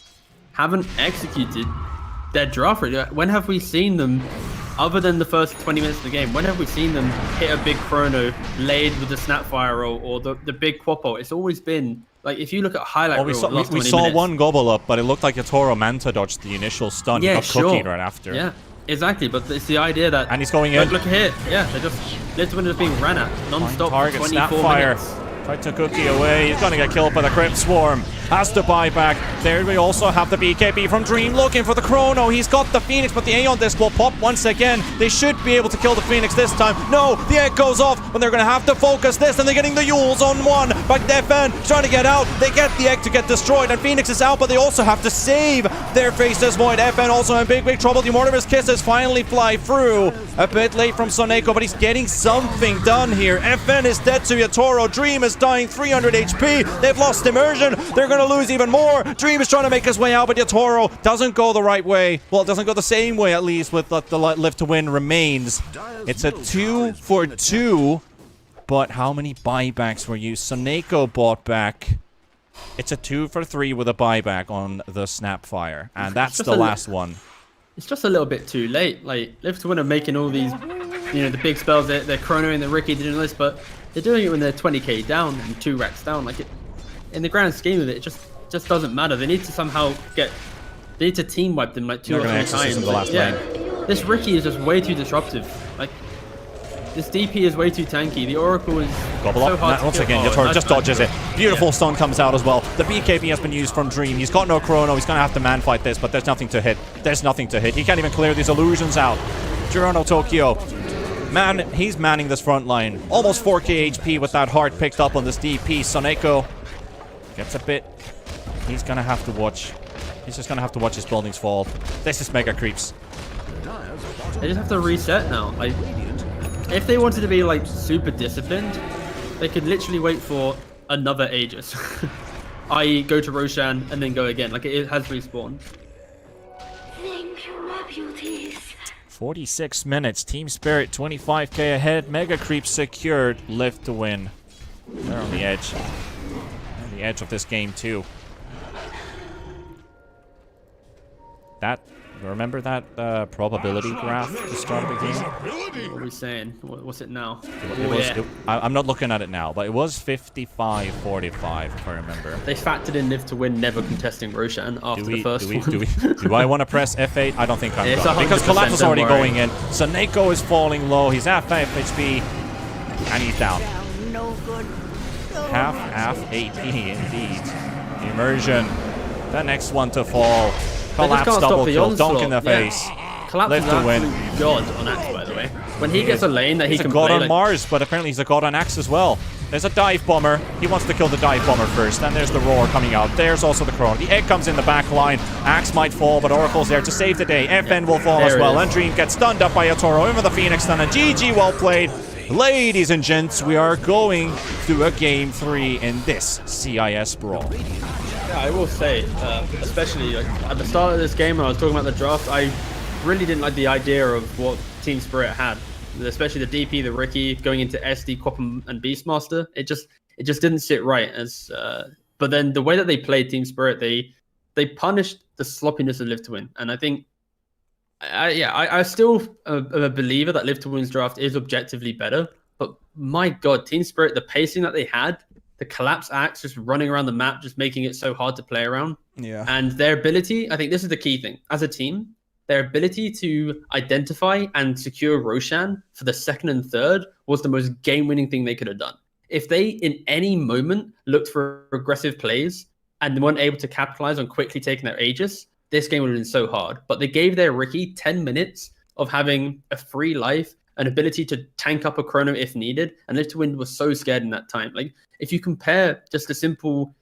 haven't executed their draft rate. When have we seen them, other than the first 20 minutes of the game, when have we seen them hit a big Chrono laid with the Snapfire roll or the big Quappo? It's always been, like, if you look at highlight we reel, saw one gobble up, but it looked like Yatoro Manta dodged the initial stun. Yeah, he got sure. cookied right after. Yeah, exactly. But it's the idea that... And he's going in. Look here. Yeah, they're just... Liftwin is being ran at non-stop Target, for 24 Snapfire. minutes. Tried to cookie away. He's going to get killed by the Crypt Swarm. Has to buy back. There we also have the BKB from Dream looking for the Chrono. He's got the Phoenix, but the Aeon Disc will pop once again. They should be able to kill the Phoenix this time. No, the egg goes off, but they're going to have to focus this, and they're getting the Yules on one. But FN trying to get out. They get the egg to get destroyed, and Phoenix is out, but they also have to save their Faceless Void. FN also in big trouble. The Mortimer's Kisses finally fly through. A bit late from Soneko, but he's getting something done here. FN is dead to Yatoro. Dream is dying 300 HP. They've lost Immersion. They're going to lose even more. Dream is trying to make his way out, but Yatoro doesn't go the right way. Well, it doesn't go the same way, at least, with the live to win remains. It's a 2 for 2, but how many buybacks were used? Soneko bought back. It's a 2 for 3 with a buyback on the Snapfire, and that's the last one. It's just a little bit too late. Like, Live to Win are making all these, you know, the big spells. They're chronoing the Ricky doing this, but they're doing it when they're 20k down and 2 racks down. Like, in the grand scheme of it, it just doesn't matter. They need to somehow they need to team wipe them like 2 or 3 times. Like, this Ricky is just way too disruptive. Like, this DP is way too tanky. The Oracle is so hard to once kill. again, Yatoro just dodges it. Beautiful stun comes out as well. The BKB has been used from Dream. He's got no Chrono. He's going to have to man fight this, but there's nothing to hit. There's nothing to hit. He can't even clear these illusions out. Girono Tokyo. Man, he's manning this front line. Almost 4k HP with that heart picked up on this DP. Soneko gets a bit. He's going to have to watch. He's just going to have to watch his buildings fall. This is mega creeps. They just have to reset now. Like, if they wanted to be like super disciplined, they could literally wait for another Aegis. I.e. go to Roshan and then go again. Like, it has respawned. Thank you, my beauties. 46 minutes. Team Spirit 25k ahead. Mega creep secured. Live to win. They're on the edge. They're on the edge of this game too. Remember that probability graph at the start of the game? What are we saying? What's it now? I'm not looking at it now, but it was 55-45 if I remember. They factored in Live to Win never contesting Roshan after the first one. Do I want to press F8? I don't think I'm going. Because Collapse is already going in. Soneko is falling low. He's at 5 HP. And he's down. Half AP indeed. Immersion. The next one to fall. Collapse double kill, dunk in the face. Collapse is to win. God on Axe, by the way. When he gets a lane that he can play... He's a god on Mars, but apparently he's a god on Axe as well. There's a dive bomber. He wants to kill the dive bomber first. And there's the roar coming out. There's also the Chrono. The egg comes in the back line. Axe might fall, but Oracle's there to save the day. FN will fall as well. And Dream gets stunned up by Yatoro. In with the Phoenix stun. And GG, well played. Ladies and gents, we are going to a game 3 in this CIS brawl. Yeah, I will say, especially like, at the start of this game when I was talking about the draft, I really didn't like the idea of what Team Spirit had, especially the DP, the Ricky going into SD, Quap, and Beastmaster. It just didn't sit right. But then the way that they played Team Spirit, they punished the sloppiness of Live to Win, and I think, I still am a believer that Live to Win's draft is objectively better. But my God, Team Spirit, the pacing that they had. The Collapse Axe just running around the map, just making it so hard to play around. Yeah. And their ability, I think this is the key thing. As a team, their ability to identify and secure Roshan for the second and third was the most game-winning thing they could have done. If they, in any moment, looked for aggressive plays and weren't able to capitalize on quickly taking their Aegis, this game would have been so hard. But they gave their Ricky 10 minutes of having a free life, an ability to tank up a Chrono if needed, and Live to Win was so scared in that time. Like, if you compare just the simple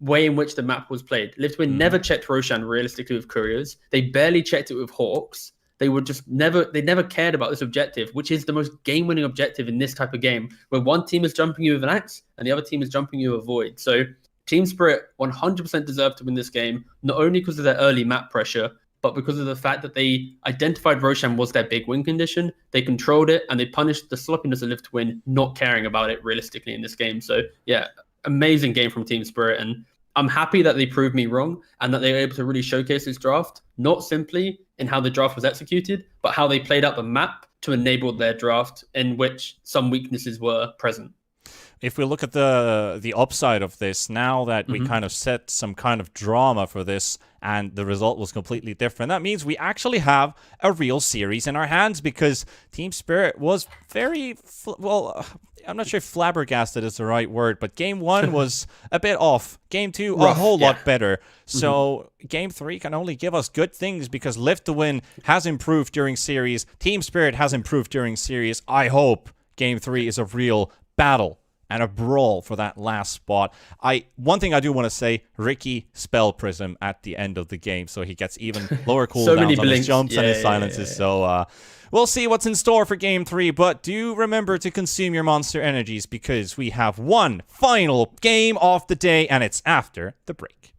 way in which the map was played, Live to Win never checked Roshan realistically with Couriers. They barely checked it with Hawks. they never cared about this objective, which is the most game-winning objective in this type of game, where one team is jumping you with an axe and the other team is jumping you with a void. So Team Spirit 100% deserved to win this game, not only because of their early map pressure, but because of the fact that they identified Roshan was their big win condition. They controlled it, and they punished the sloppiness of Live to Win, not caring about it realistically in this game. So yeah, amazing game from Team Spirit, and I'm happy that they proved me wrong and that they were able to really showcase this draft, not simply in how the draft was executed, but how they played out the map to enable their draft in which some weaknesses were present. If we look at the upside of this, now that we kind of set some kind of drama for this and the result was completely different, that means we actually have a real series in our hands, because Team Spirit was very, well, I'm not sure if flabbergasted is the right word, but game 1 was a bit off. Game 2, a whole lot better. So game 3 can only give us good things, because Live to Win has improved during series. Team Spirit has improved during series. I hope game 3 is a real battle and a brawl for that last spot. One thing I do want to say, Ricky spell Prism at the end of the game, so he gets even lower cooldowns on his jumps and his silences. So we'll see what's in store for game 3, but do remember to consume your monster energies, because we have one final game of the day, and it's after the break.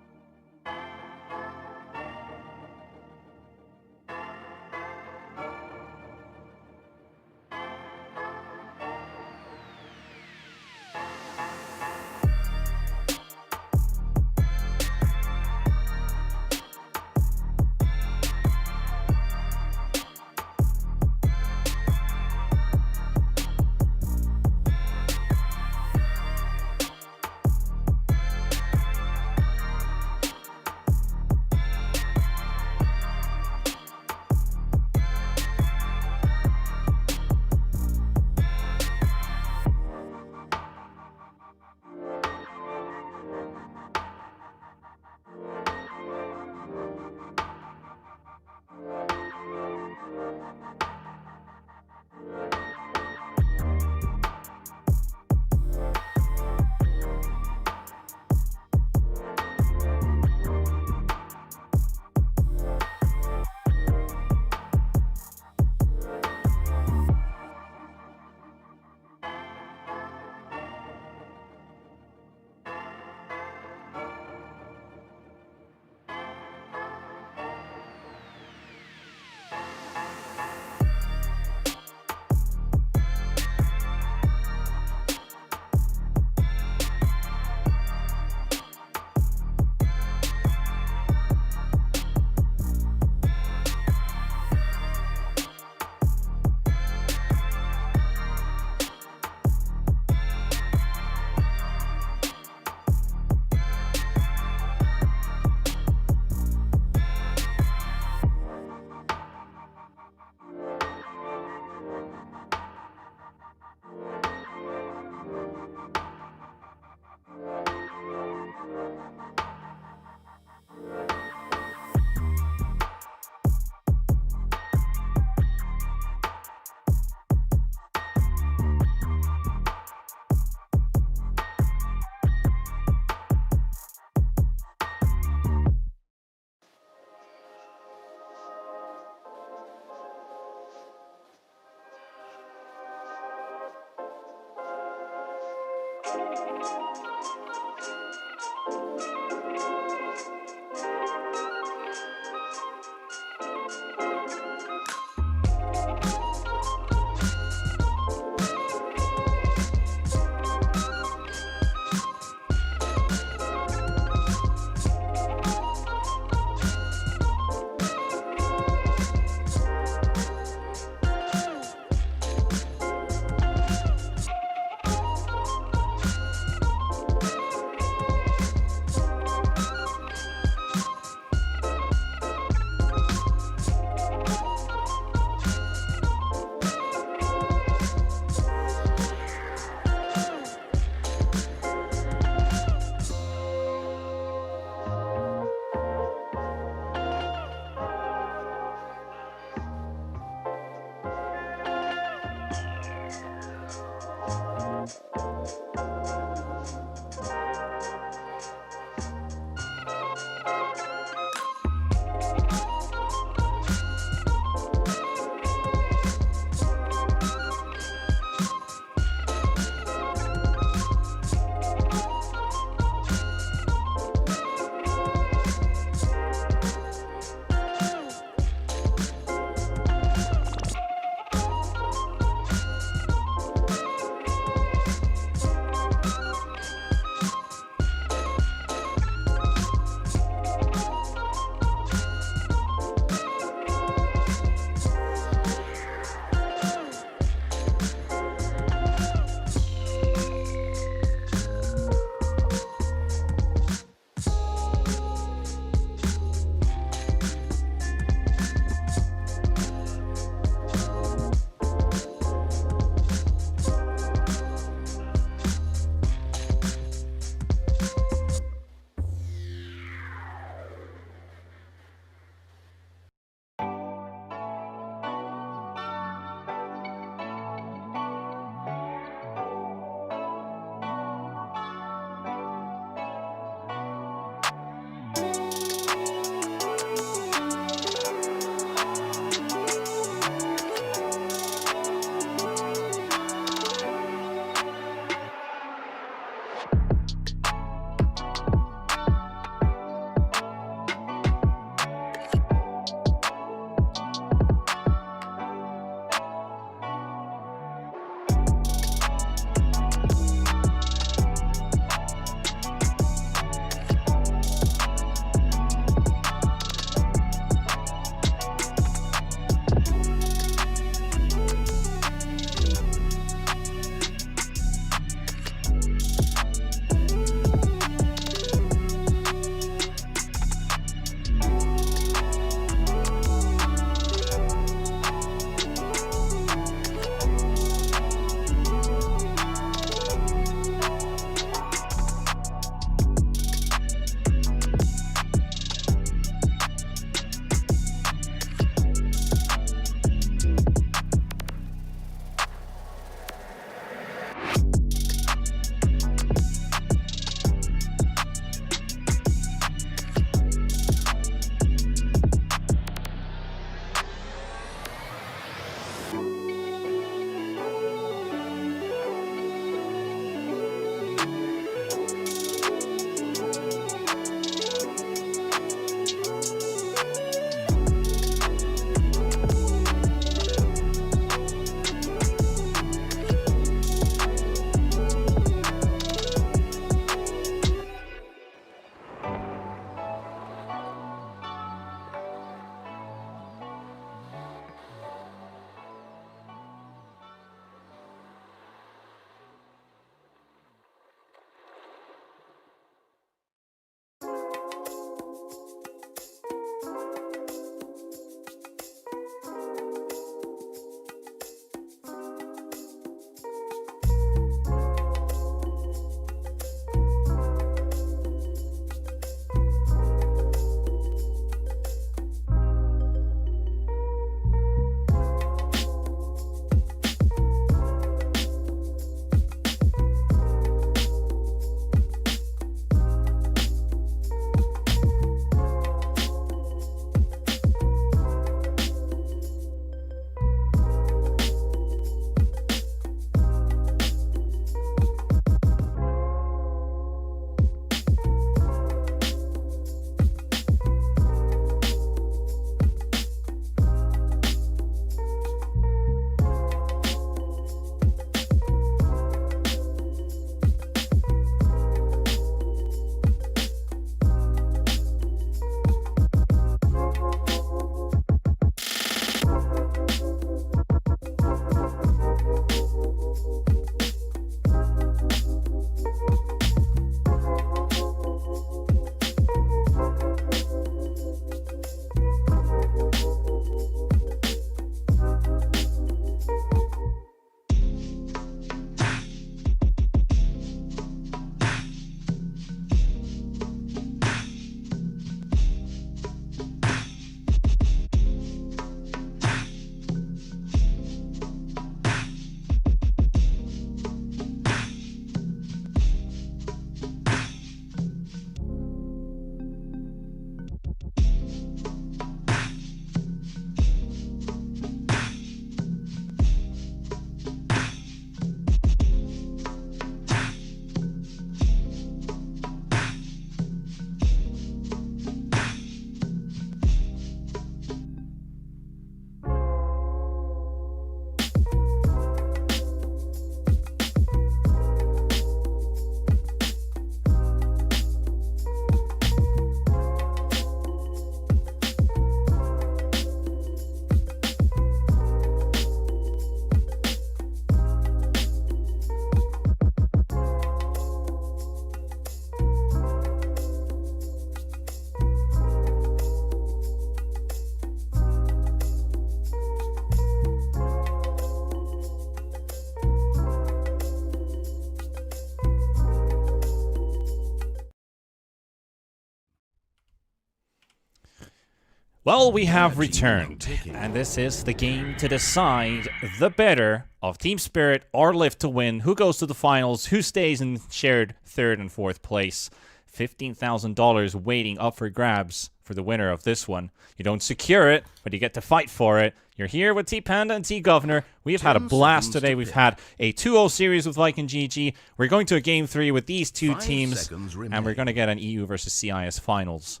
Well, we have returned, and this is the game to decide the better of Team Spirit or Live to Win, who goes to the finals, who stays in shared 3rd and 4th place. $15,000 waiting up for grabs for the winner of this one. You don't secure it, but you get to fight for it. You're here with T-Panda and TeaGuvnor. We've had a blast today. We've had a 2-0 series with Viking GG. We're going to a Game 3 with these two teams, and we're going to get an EU versus CIS finals.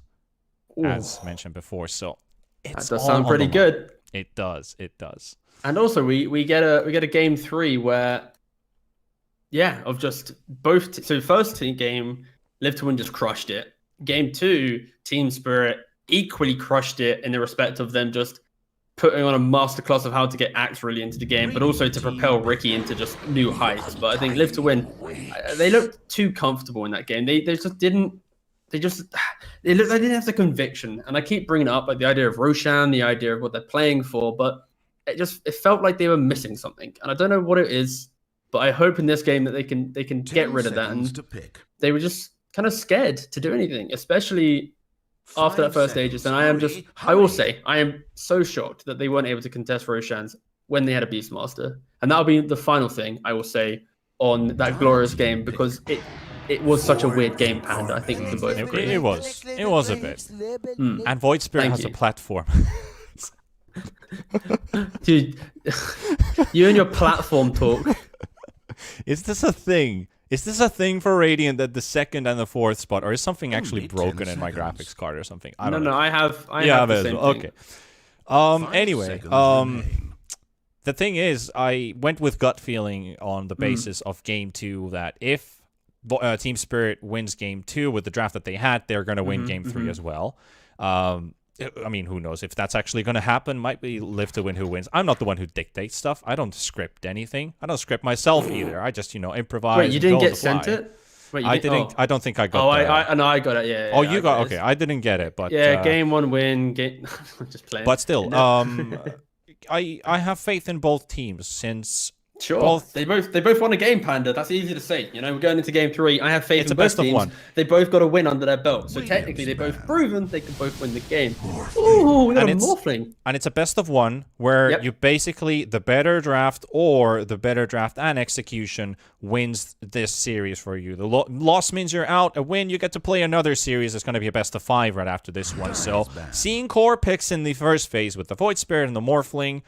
As mentioned before, so it's that does sound pretty good. It does. And also, we get a Game 3 where, of just both. So first team game, Live to Win just crushed it. Game 2, Team Spirit equally crushed it in the respect of them just putting on a masterclass of how to get Axe really into the game, but also to propel Ricky into just new heights. But I think Live to Win, they looked too comfortable in that game. They just didn't. They didn't have the conviction, and I keep bringing up like the idea of Roshan, the idea of what they're playing for, but it felt like they were missing something, and I don't know what it is. But I hope in this game that they can get rid of that. And they were just kind of scared to do anything, especially after that first Aegis. And I will say, I am so shocked that they weren't able to contest Roshan's when they had a Beastmaster, and that'll be the final thing I will say on that glorious game, because it was such a weird game, Panda. I think we can both agree. It was a bit. And Void Spirit has a platform. Dude, you and your platform talk. Is this a thing? Is this a thing for Radiant, that the 2nd and the 4th spot, or is something actually broken in my graphics card or something? I don't know. I have the same thing. Okay. Anyway, the thing is, I went with gut feeling on the basis of Game 2 that if Team Spirit wins Game 2 with the draft that they had, they're going to win Game 3 as well. I mean, who knows if that's actually going to happen? Might be Live to Win who wins. I'm not the one who dictates stuff. I don't script anything. I don't script myself either. I just, improvise. Wait, you didn't get sent it? Wait, I didn't. Oh. I don't think I got. I got it. Yeah. Oh, you got. Okay, I didn't get it, but Game 1 win. Just playing. But still, I have faith in both teams since. Sure. They both won a game, Panda. That's easy to say. We're going into Game 3. I have faith in both teams. They both got a win under their belt. So technically, they both proven they can both win the game. Ooh, we got a Morphling. And it's a best of one where you basically, the better draft or the better draft and execution wins this series for you. The loss means you're out. A win, you get to play another series. It's going to be a best of 5 right after this one. So seeing core picks in the first phase with the Void Spirit and the Morphling.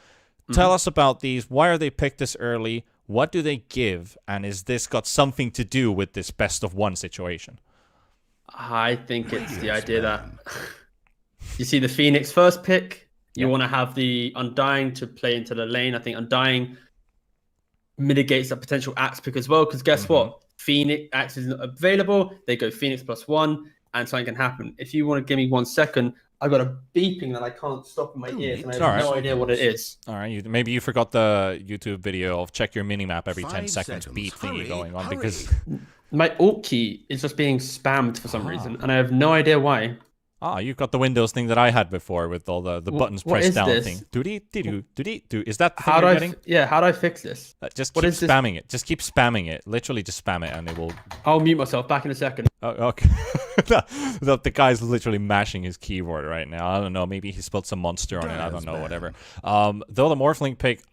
Tell us about these. Why are they picked this early? What do they give? And is this got something to do with this best of one situation? I think it's the idea that you see the Phoenix first pick. You want to have the Undying to play into the lane. I think Undying mitigates a potential Axe pick as well. Because guess what? Phoenix Axe isn't available. They go Phoenix +1 and something can happen. If you want to give me 1 second, I've got a beeping that I can't stop in my ears, and I have no idea what it is. All right, maybe you forgot the YouTube video of check your minimap every 10 seconds beep thingy going on, because my alt key is just being spammed for some reason, and I have no idea why. You've got the Windows thing that I had before with all the buttons pressed down thing. Is that the thing you're getting? How do I fix this? Just keep spamming it. Just keep spamming it. Literally just spam it and it will... I'll mute myself. Back in a second. Oh, okay. The guy's literally mashing his keyboard right now. I don't know. Maybe he spilled some monster on it. I don't know. Whatever. Though the Morphling pick,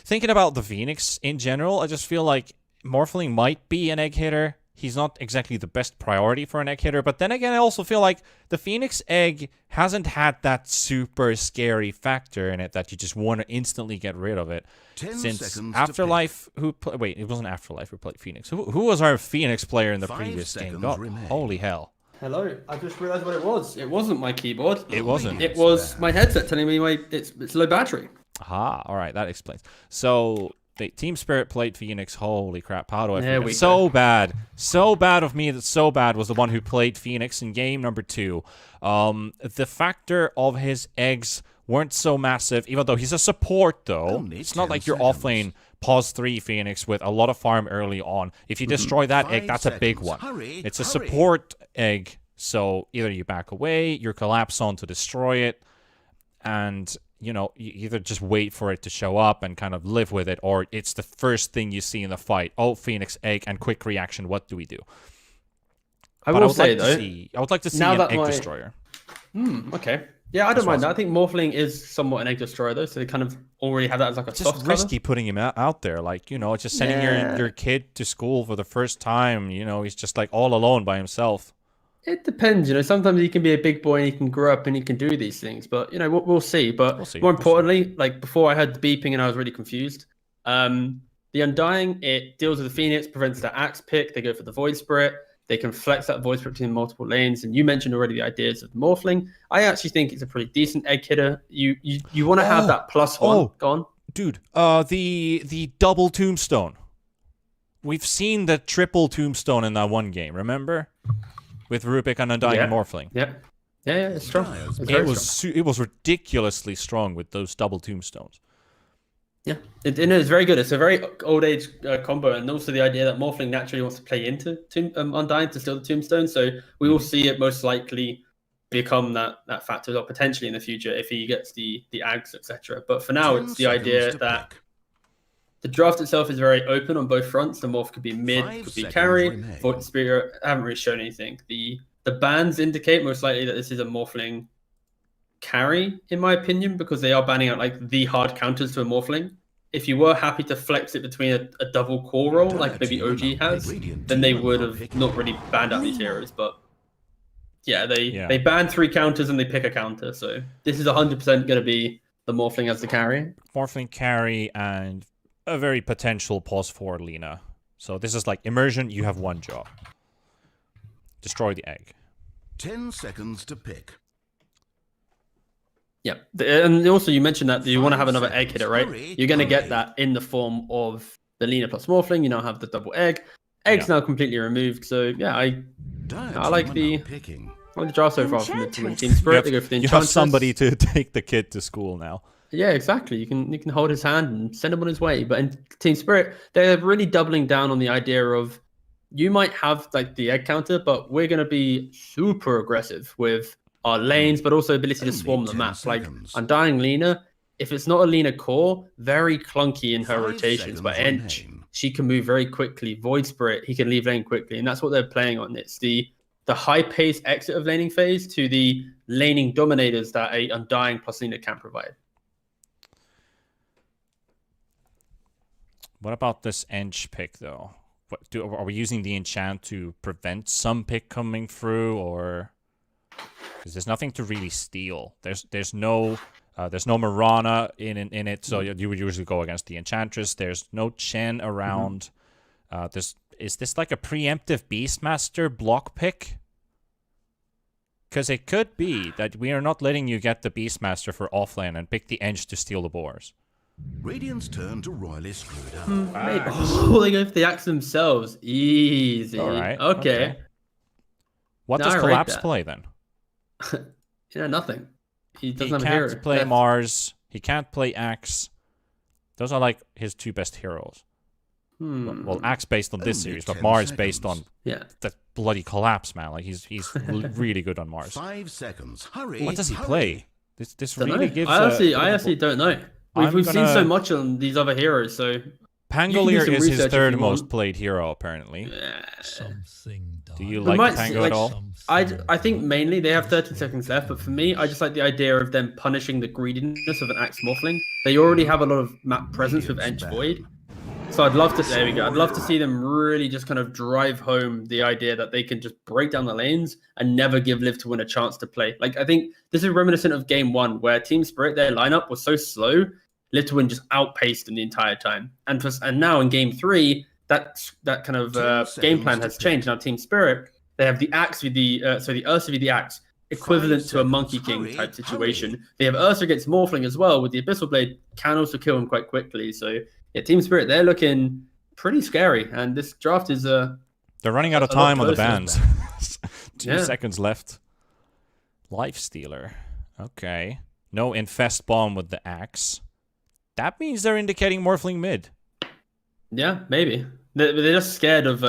thinking about the Phoenix in general, I just feel like Morphling might be an egg hitter. He's not exactly the best priority for an egg hitter, but then again, I also feel like the Phoenix egg hasn't had that super scary factor in it that you just want to instantly get rid of it. Since Afterlife, it wasn't Afterlife who played Phoenix. Who was our Phoenix player in the previous game? God, holy hell. Hello, I just realized what it was. It wasn't my keyboard. It wasn't. It was my headset telling me it's low battery. Aha, all right, that explains. So... Team Spirit played Phoenix. Holy crap. How do I feel? So bad. So bad of me that So Bad was the one who played Phoenix in game number 2. The factor of his eggs weren't so massive, even though he's a support, though. It's not like your offlane pause 3 Phoenix with a lot of farm early on. If you destroy that egg, that's a big one. It's a support egg, so either you back away, you collapse on to destroy it, and... you either just wait for it to show up and kind of live with it, or it's the first thing you see in the fight. Oh, Phoenix egg and quick reaction. What do we do? I would like to see an egg destroyer. Okay. Yeah, I don't mind that. I think Morphling is somewhat an egg destroyer though, so they kind of already have that as like a It's soft just risky putting him out there. Like, you know, just sending your kid to school for the first time. You know, he's just like all alone by himself. It depends, you know. Sometimes he can be a big boy and he can grow up and he can do these things. But you know, we'll see. But more importantly, like before, I heard the beeping and I was really confused. The Undying, it deals with the Phoenix, prevents that Axe pick. They go for the Void Spirit. They can flex that Void Spirit between multiple lanes. And you mentioned already the ideas of Morphling. I actually think it's a pretty decent egg hitter. You want to have that +1. Go on, dude. The double tombstone. We've seen the triple tombstone in that one game. Remember, with Rubik and Undying and Morphling. Yeah, it's strong. It was ridiculously strong with those double tombstones. Yeah, it is very good. It's a very old age combo, and also the idea that Morphling naturally wants to play into Undying to steal the tombstone. So we will see it most likely become that factor, or potentially in the future if he gets the Ags, etc. But for now, it's the idea that the draft itself is very open on both fronts. The Morph could be mid, could be carry. Void Spirit, I haven't really shown anything. The bans indicate most likely that this is a Morphling carry, in my opinion, because they are banning out like the hard counters to a Morphling. If you were happy to flex it between a double core roll, like maybe OG has, then they would have not really banned out these heroes. But yeah, they ban 3 counters and they pick a counter. So this is 100% going to be the Morphling as the carry. Morphling carry and a very potential pause for Lina. So this is like immersion. You have one job: destroy the egg. 10 seconds to pick. Yeah, and also you mentioned that you want to have another egg hitter, right? You're going to get that in the form of the Lina plus Morphling. You now have the double egg. Egg's now completely removed. So yeah, I like the draft so far from the Team Spirit. They go for the Enchantress. You have somebody to take the kid to school now. Yeah, exactly. You can hold his hand and send him on his way. But in Team Spirit, they're really doubling down on the idea of you might have like the egg counter, but we're going to be super aggressive with our lanes, but also ability to swarm the map. Like Undying Lina, if it's not a Lina core, very clunky in her rotations. But Ench, she can move very quickly. Void Spirit, he can leave lane quickly, and that's what they're playing on. It's the high-paced exit of laning phase to the laning dominators that a Undying plus Lina can provide. What about this Ench pick, though? Are we using the enchant to prevent some pick coming through, or... Because there's nothing to really steal. There's no Mirana in it, so you would usually go against the Enchantress. There's no Chen around. Is this like a preemptive Beastmaster block pick? Because it could be that we are not letting you get the Beastmaster for offlane and pick the Edge to steal the boars. Radiant's turn to royally screwed up. Oh, they go for the axe themselves. Easy. All right. Okay. What does Collapse play then? Nothing. He doesn't have a hero. He can't play Mars. He can't play Axe. Those are like his 2 best heroes. Well, Axe based on this series, but Mars based on that bloody Collapse, man. Like he's really good on Mars. 5 seconds. Hurry. What does he play? This really gives. I honestly don't know. We've seen so much on these other heroes, so. Pangolier is his 3rd most played hero, apparently. Do you like Pango at all? I think mainly they have 30 seconds left, but for me, I just like the idea of them punishing the greediness of an Axe Morphling. They already have a lot of map presence with Ench Void. So I'd love to, there we go. I'd love to see them really just kind of drive home the idea that they can just break down the lanes and never give Live to Win a chance to play. Like, I think this is reminiscent of game 1, where Team Spirit, their lineup was so slow, Live to Win just outpaced them the entire time. And now in game 3, that kind of game plan has changed. Now Team Spirit, they have the Axe with the Ursa with the Axe, equivalent to a Monkey King type situation. They have Ursa against Morphling as well, with the Abyssal Blade, can also kill him quite quickly. So yeah, Team Spirit, they're looking pretty scary, and this draft is they're running out of time on the bans. 2 seconds left. Life Stealer. Okay. No Infest Bomb with the Axe. That means they're indicating Morphling mid. Yeah, maybe. They're just scared of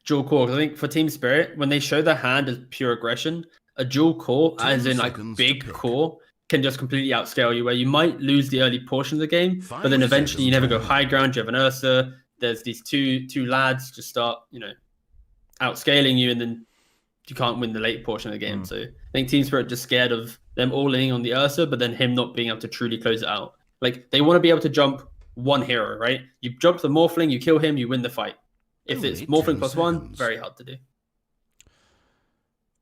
dual core. I think for Team Spirit, when they show their hand as pure aggression, a dual core, as in like big core, can just completely outscale you, where you might lose the early portion of the game, but then eventually you never go high ground. You have an Ursa. There's these two lads just start, outscaling you, and then you can't win the late portion of the game. So I think Team Spirit just scared of them all in on the Ursa, but then him not being able to truly close it out. Like, they want to be able to jump one hero, right? You jump the Morphling, you kill him, you win the fight. If it's Morphling +1, very hard to do.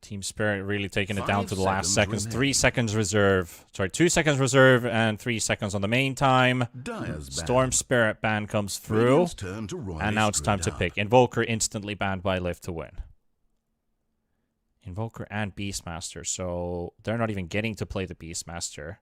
Team Spirit really taking it down to the last seconds. 3 seconds reserve. Sorry, 2 seconds reserve and 3 seconds on the main time. Storm Spirit ban comes through. And now it's time to pick. Invoker instantly banned by Live to Win. Invoker and Beastmaster. So they're not even getting to play the Beastmaster.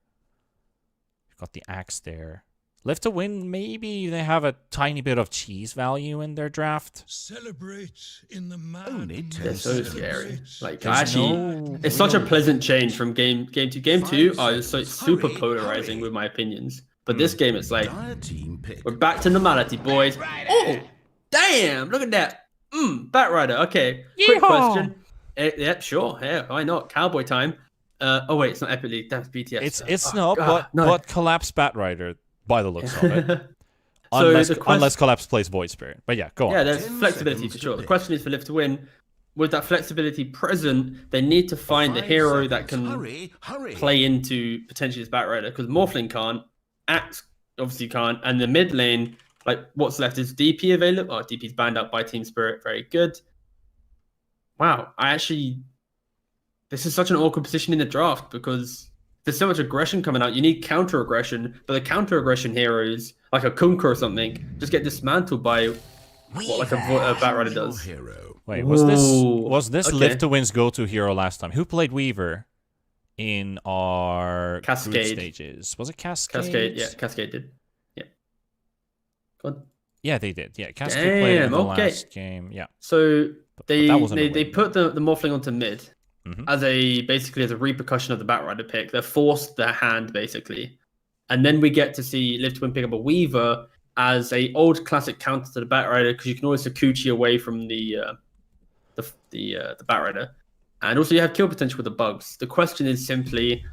We've got the Axe there. Live to Win, maybe they have a tiny bit of cheese value in their draft. Celebrate in the man. They're so scary. Like, actually, it's such a pleasant change from game to game 2. I was so super polarizing with my opinions. But this game, it's like, we're back to normality, boys. Oh, damn, look at that. Batrider, okay. Quick question. Yep, sure. Yeah, why not? Cowboy time. Oh, wait, it's not Epic League. That's BTS. It's not, but Collapse Batrider. By the looks of it. Unless Collapse plays Void Spirit. But yeah, go on. Yeah, there's flexibility for sure. The question is for Live to Win. With that flexibility present, they need to find a hero that can play into potentially this Batrider. Because Morphling can't, Axe obviously can't, and the mid lane, like, what's left is DP available. Oh, DP's banned out by Team Spirit. Very good. Wow, this is such an awkward position in the draft because there's so much aggression coming out. You need counter aggression, but the counter aggression heroes, like a Kunkka or something, just get dismantled by what like a Batrider does. Wait, was this okay. Live to Win's go-to hero last time? Who played Weaver in our Cascade group stages? Was it Cascade? Cascade, yeah, Cascade did. Yeah. Go on. Yeah, they did. Yeah, Cascade played in the last game. Yeah. So they put the Morphling onto mid. As basically as a repercussion of the Batrider pick. They're forced their hand basically, and then we get to see Live to Win pick up a Weaver as a old classic counter to the Batrider because you can always Sakuchi away from the Batrider, and also you have kill potential with the bugs. The question is simply,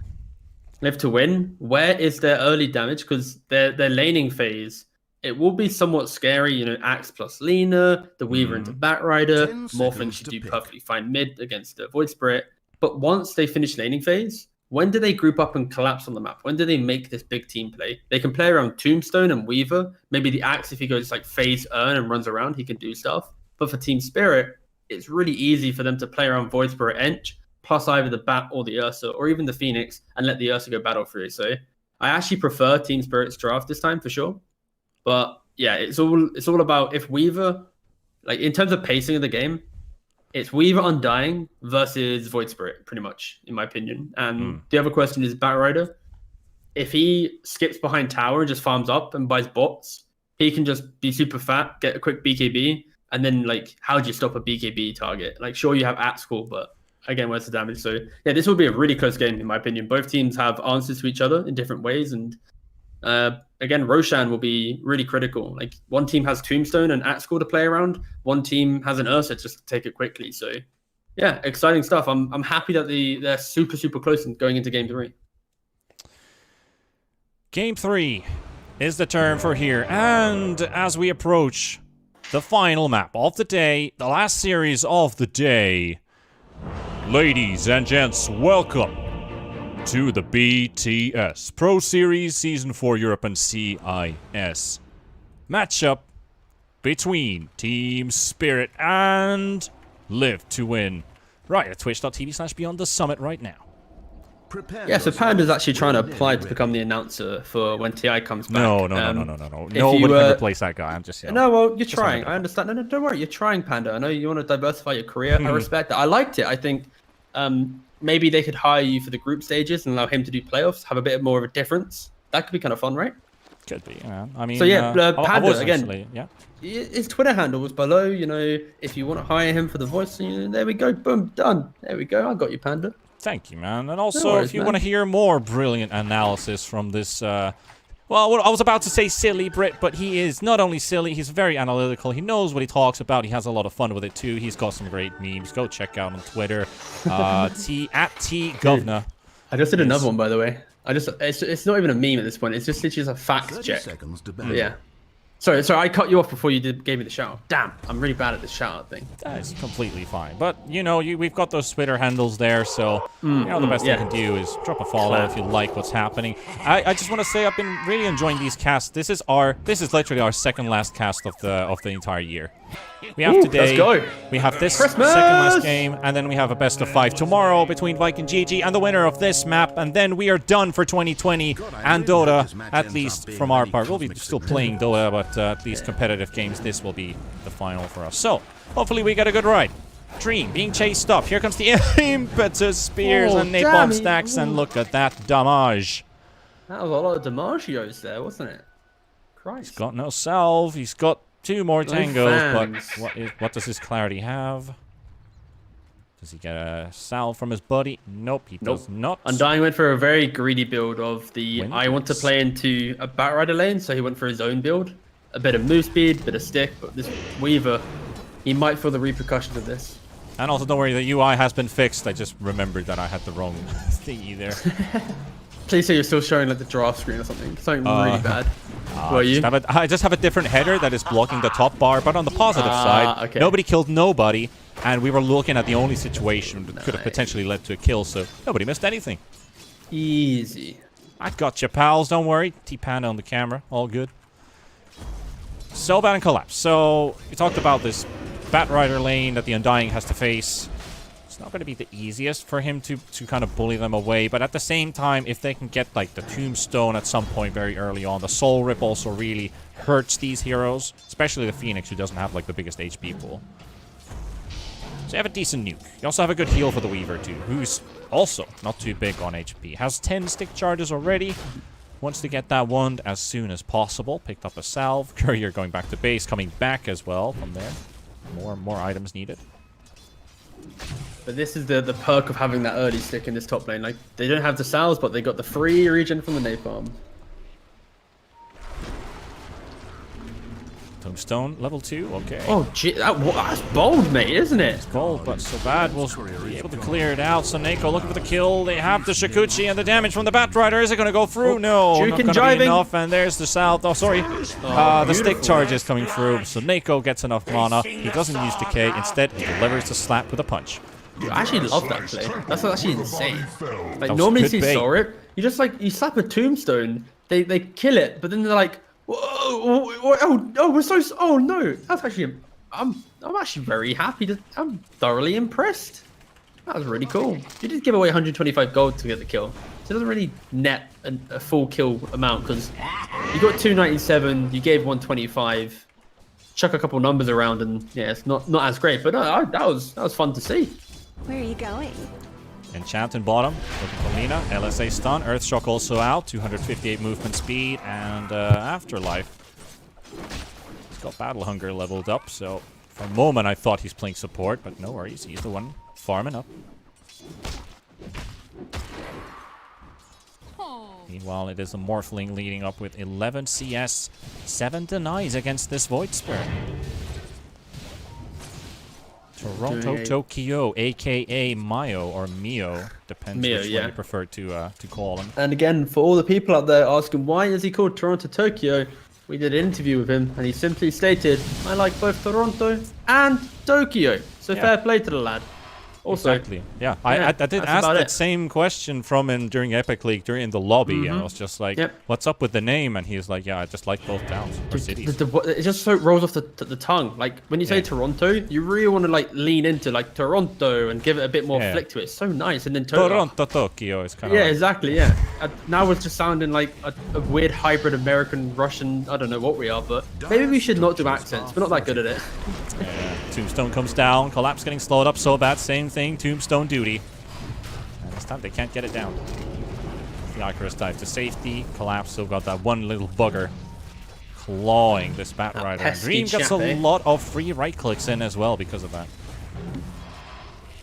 Live to Win, where is their early damage? Because their laning phase, it will be somewhat scary, you know, Axe plus Lina, the Weaver into Batrider, Morphling should do perfectly fine mid against the Void Spirit. But once they finish laning phase, when do they group up and collapse on the map? When do they make this big team play? They can play around Tombstone and Weaver. Maybe the Axe, if he goes like phase earn and runs around, he can do stuff. But for Team Spirit, it's really easy for them to play around Void Spirit Ench, plus either the Bat or the Ursa, or even the Phoenix, and let the Ursa go battle through. So I actually prefer Team Spirit's draft this time for sure. But yeah, it's all about if Weaver, like in terms of pacing of the game, it's Weaver Undying versus Void Spirit, pretty much, in my opinion. And the other question is Batrider. If he skips behind tower and just farms up and buys bots, he can just be super fat, get a quick BKB, and then like, how do you stop a BKB target? Like, sure, you have Axcall, but again, where's the damage? So yeah, this will be a really close game, in my opinion. Both teams have answers to each other in different ways, and again, Roshan will be really critical. Like, one team has Tombstone and Axcall to play around. One team has an Ursa just to take it quickly. So, yeah, exciting stuff. I'm happy that they're super, super close and going into Game 3. Game 3 is the turn for here. And as we approach the final map of the day, the last series of the day, ladies and gents, welcome to the BTS Pro Series Season 4 Europe and CIS matchup between Team Spirit and Live to Win. Right at twitch.tv/BeyondTheSummit right now. Yeah, so Panda's actually trying to apply to become the announcer for when TI comes back. No. Nobody can replace that guy. I'm just, No, well, you're trying. I understand. No, don't worry. You're trying, Panda. I know you want to diversify your career. I respect that. I liked it. I think maybe they could hire you for the group stages and allow him to do playoffs, have a bit more of a difference. That could be kind of fun, right? Could be, yeah. I mean, so yeah, Panda, again, actually, yeah. His Twitter handle was below, you know, if you want to hire him for the voice, there we go, boom, done. There we go, I got you, Panda. Thank you, man. And also, if you want to hear more brilliant analysis from this, well, I was about to say silly Brit, but he is not only silly, he's very analytical. He knows what he talks about. He has a lot of fun with it, too. He's got some great memes. Go check out on Twitter, at TeaGuvnor. I just did another one, by the way. It's not even a meme at this point. It's just literally a fact check. Seconds to yeah. Sorry, I cut you off before you gave me the shout. Damn, I'm really bad at this shout out thing. That's completely fine. But, you know, we've got those Twitter handles there, so, you know, the best you can do is drop a follow if you like what's happening. I just want to say I've been really enjoying these casts. This is literally our second last cast of the entire year. We have today, let's go. We have this Christmas! second last game, and then we have a best of 5 tomorrow between Vike and Gigi and the winner of this map, and then we are done for 2020 and Dota, at least from our part. We'll be still playing Dota, but at least competitive games, this will be the final for us. So, hopefully we get a good ride. Dream being chased up. Here comes the impetus spears and napalm stacks, and look at that damage. That was a lot of damagios there, wasn't it? Christ. He's got no salve. He's got 2 more tangos, fans. but what does his clarity have? Does he get a salve from his buddy? Nope, he does not. Undying went for a very greedy build of the Wins. I want to play into a Batrider lane, so he went for his own build. A bit of move speed, a bit of stick, but this Weaver, he might feel the repercussions of this. And also, don't worry, the UI has been fixed. I just remembered that I had the wrong thingy there. Please say you're still showing like the draft screen or something. Something really bad. Were you? I just have a different header that is blocking the top bar, but on the positive side, okay. nobody killed nobody, and we were looking at the only situation that could have potentially led to a kill, so nobody missed anything. Easy. I got you, pals. Don't worry. T-Panda on the camera. All good. Soulbound and Collapse. So, we talked about this Batrider lane that the Undying has to face. It's not going to be the easiest for him to kind of bully them away, but at the same time, if they can get like the Tombstone at some point very early on, the Soul Rip also really hurts these heroes, especially the Phoenix, who doesn't have like the biggest HP pool. So you have a decent nuke. You also have a good heal for the Weaver too, who's also not too big on HP. Has 10 stick charges already. Wants to get that wand as soon as possible. Picked up a salve. Courier going back to base, coming back as well from there. More items needed. But this is the perk of having that early stick in this top lane. Like, they don't have the salves, but they got the free regen from the napalm. Tombstone, level 2, okay. Oh, gee, that's bold, mate, isn't it? It's bold, but so bad. We'll be able to clear it out. So Neko looking for the kill. They have the Shikuchi, and the damage from the Batrider. Is it going to go through? No, not going to be enough. And there's the south. Oh, sorry. The stick charge is coming through. So Neko gets enough mana. He doesn't use decay. Instead, he delivers the slap with a punch. I actually love that play. That's actually insane. Like, normally see Soul Rip, you just like, you slap a Tombstone, they kill it, but then they're like, oh no, that's actually, I'm actually very happy. I'm thoroughly impressed. That was really cool. You did give away 125 gold to get the kill, so it doesn't really net a full kill amount, because you got 297, you gave 125, chuck a couple numbers around, and yeah, it's not as great, but no, that was fun to see. Where are you going? Enchant bottom, looking for Lina. LSA stun, Earthshock also out, 258 movement speed, and Afterlife. He's got Battle Hunger leveled up, so for a moment I thought he's playing support, but no worries, he's the one farming up. Meanwhile, it is a Morphling leading up with 11 CS, 7 denies against this Void Spirit. Toronto Tokyo, aka Mayo or Mio, depends which one you prefer to call him. And again, for all the people out there asking why is he called Toronto Tokyo, we did an interview with him, and he simply stated, "I like both Toronto and Tokyo." So fair play to the lad. Also, exactly. Yeah, I did ask that same question from him during Epic League, during the lobby, and I was just like, what's up with the name? And he's like, yeah, I just like both towns or cities. It just so rolls off the tongue. Like, when you say Toronto, you really want to like lean into like Toronto and give it a bit more flick to it. It's so nice. And then Toronto Tokyo is kind of like, exactly, now it's just sounding like a weird hybrid American, Russian, I don't know what we are, but maybe we should not do accents. We're not that good at it. Tombstone comes down, Collapse getting slowed up so bad, same thing, Tombstone duty. And this time they can't get it down. The Icarus dive to safety, Collapse still got that one little bugger clawing this Batrider. And Dream gets a lot of free right clicks in as well because of that.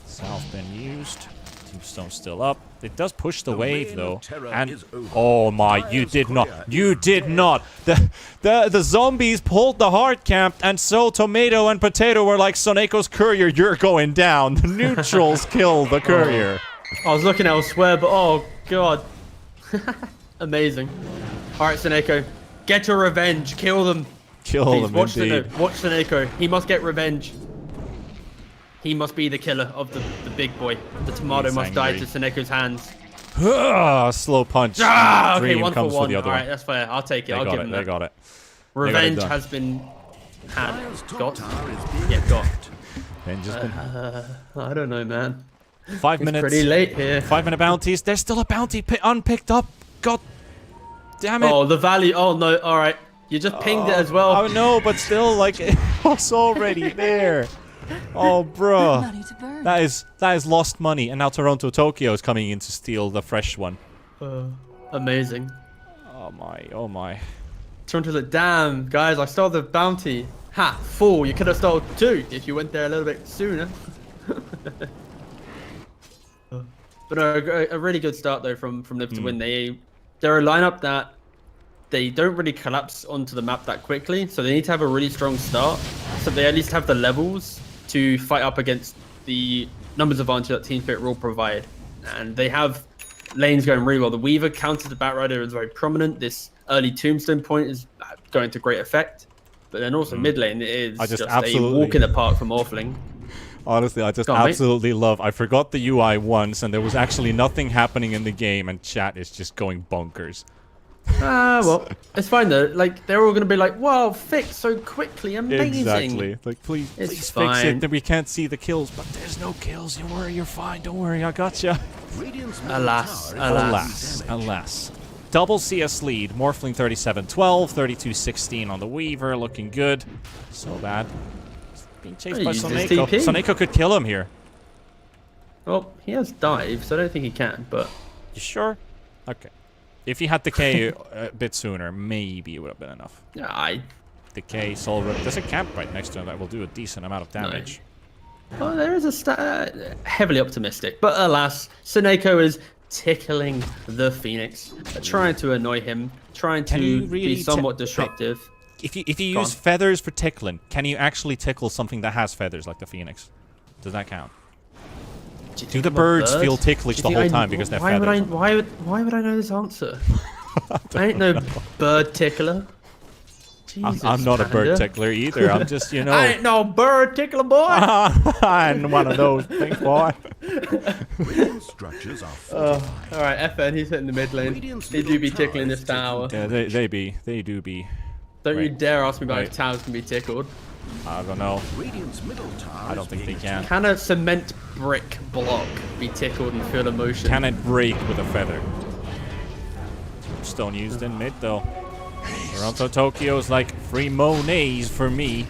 South been used. Tombstone still up. It does push the wave though. And oh my, you did not. The zombies pulled the hard camp, and so Tomato and Potato were like, Soneko's courier, you're going down. The neutrals killed the courier. I was looking elsewhere, but oh god. Amazing. Alright, Soneko. Get your revenge. Kill them. Kill Please, him, watch indeed. Watch Seneko. He must get revenge. He must be the killer of the big boy. The tomato He's must die angry. to Seneko's hands. Slow punch. Ah, okay, Dream 1 for comes 1. the other All right, one. that's fair. I'll take it. I'll They give got him it. that. They got it. Revenge done. has been had. Dire's top Got. tower is being Yeah, got. attacked. Then just been I don't know, man. 5 It's minutes. pretty late here. 5-minute bounties. There's still a bounty unpicked up. God damn it. Oh, the value. Oh, no. All right. You just pinged it as well. Oh no, but still, like, it was already there. Oh, bro. Money to burn. That is lost money. And now Toronto Tokyo is coming in to steal the fresh one. Amazing. Oh my, oh my. Toronto's like, damn, guys, I stole the bounty. Ha, fool. You could have stole 2 if you went there a little bit sooner. But a really good start, though, from Liv to win. They're a lineup that they don't really collapse onto the map that quickly, so they need to have a really strong start, so they at least have the levels to fight up against the numbers advantage that Team Spirit will provide. And they have lanes going really well. The Weaver counter to Batrider is very prominent. This early Tombstone point is going to great effect. But then also mid lane is just a walk in the park from Orphaling. Honestly, I just Go on, mate. absolutely love. I forgot the UI once, and there was actually nothing happening in the game, and chat is just going bonkers. Well, it's fine though. Like, they're all going to be like, wow, fixed so quickly, amazing. Exactly. Like, please It's fix fine. it. Then we can't see the kills, but there's no kills. You worry, you're fine. Don't worry, I gotcha. Radiant's middle Alas, tower is alas. Alas. Double CS lead. Morphling 37-12, 32-16 on the Weaver. Looking good. So bad. Being chased by He's just Soneko. TP. Soneko could kill him here. Well, he has dive, so I don't think he can, but... You sure? Okay. If he had the K a bit sooner, maybe it would have been enough. Yeah, The K Soul Rip. There's a camp right next to him that will do a decent amount of damage. Well, there is heavily optimistic, but alas, Seneko is tickling the Phoenix, trying to annoy him, trying Can to you really be somewhat disruptive. If you Go use on. feathers for tickling, can you actually tickle something that has feathers like the Phoenix? Does that count? Do the birds feel ticklish the whole time because they're feathers? Why would I know this answer? I ain't no bird tickler. Jesus, I'm not a bird Panda. tickler either. I'm just, you know, I ain't no bird tickler, boy. I'm one of those things, boy. Radiant structures are fortified. All right, FN, he's hitting the mid lane. They do be tickling this tower. Yeah, they do be. Don't you Wait. dare ask me about if Wait. towers can be tickled. I don't know. Radiant's middle tower I don't is think they being can. Can a cement brick block be tickled and feel emotion? Can it break with a feather? Stone used in mid though. Toronto Tokyo's like free Monets for me.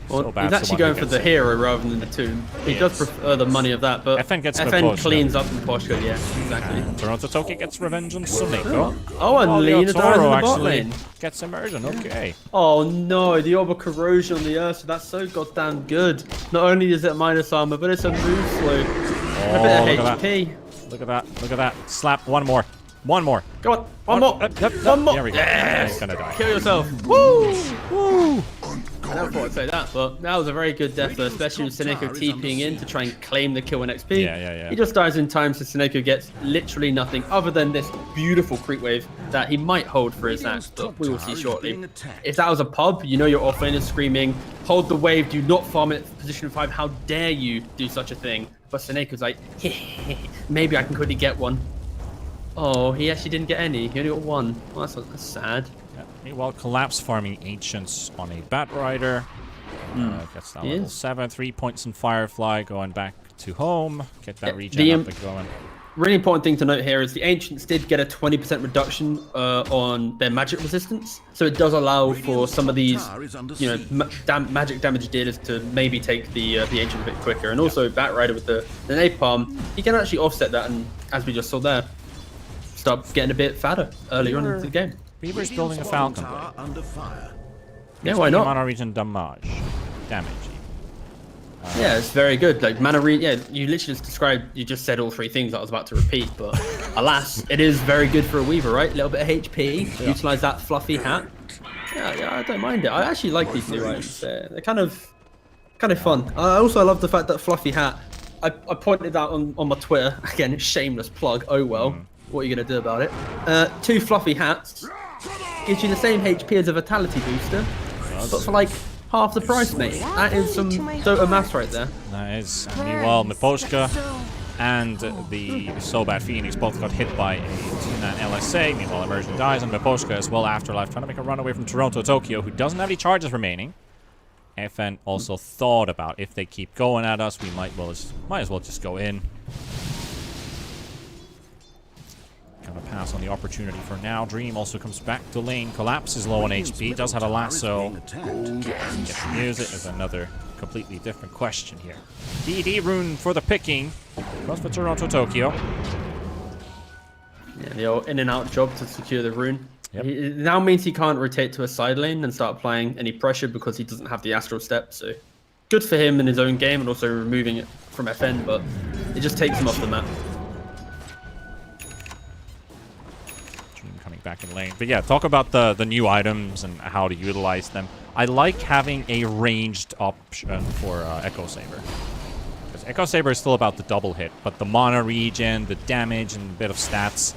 Well, So bad he's actually someone going who for gets the it. hero rather than the tomb. He does prefer the money of that, but FN gets the FN push, cleans up the posture, yeah, exactly. Toronto Tokyo gets revenge on Soneko. Oh, and Lena dies in the Toro bot actually lane. gets immersion. Okay. Oh no, the orb of corrosion on the earth, so that's so goddamn good. Not only is it minus armor, but it's a move slow. Oh, A bit look of at that. HP. Look at that. Look at that. Slap. One more. One more. Come on, one more. One more. There we go. Yes. He's gonna die. Kill yourself. Woo! Woo! I never thought I'd say that, but that was a very good death, especially with Seneko TPing in to try and claim the kill and XP. Yeah. He just dies in time, so Seneko gets literally nothing other than this beautiful creep wave that he might hold for his axe, but we will see shortly. If that was a pub, you know your offlane is screaming, hold the wave, do not farm it position 5, how dare you do such a thing? But Seneko's like, maybe I can quickly get one. Oh, he actually didn't get any, he only got one. Well, that's sad. Yeah. Meanwhile, collapse farming ancients on a Batrider. Gets that He level is. 7. 3 points in Firefly. Going back to home. Get that regen the, up and going. Really important thing to note here is the Ancients did get a 20% reduction on their magic resistance, so it does allow for some of these, you know, magic damage dealers to maybe take the Ancient a bit quicker. And also Batrider with the napalm, he can actually offset that, and as we just saw there, start getting a bit fatter earlier on into the game. Beaver's building a Falcon Blade. under fire. Yeah, why not? Mana region damage. Yeah, it's very good. Like mana yeah, you literally just described, you just said all 3 things that I was about to repeat, but alas, it is very good for a Weaver, right? A little bit of HP, utilize that fluffy hat. Yeah, I don't mind it. I actually like these new items. They're kind of fun. I also love the fact that fluffy hat, I pointed out on my Twitter, again, shameless plug, oh well, what are you going to do about it? 2 fluffy hats gives you the same HP as a vitality booster, but for like half the price, mate. That is some Dota maths right there. That is. Meanwhile, Miposhka and the Sobat Phoenix both got hit by a T-Man LSA. Meanwhile, Immersion dies, and Miposhka as well, Afterlife, trying to make a run away from Toronto Tokyo, who doesn't have any charges remaining. FN also thought about, if they keep going at us, we might as well just go in. Gonna pass on the opportunity for now. Dream also comes back to lane. Collapse is low on HP. Does have a lasso. Get to use it is another completely different question here. DD rune for the picking. Goes for Toronto Tokyo. Yeah, the old in and out job to secure the rune. Yep. It now means he can't rotate to a side lane and start applying any pressure because he doesn't have the astral step. So good for him in his own game and also removing it from FN, but it just takes him off the map. Dream coming back in lane. But yeah, talk about the new items and how to utilize them. I like having a ranged option for Echo Saber. Because Echo Saber is still about the double hit, but the mana regen, the damage, and a bit of stats.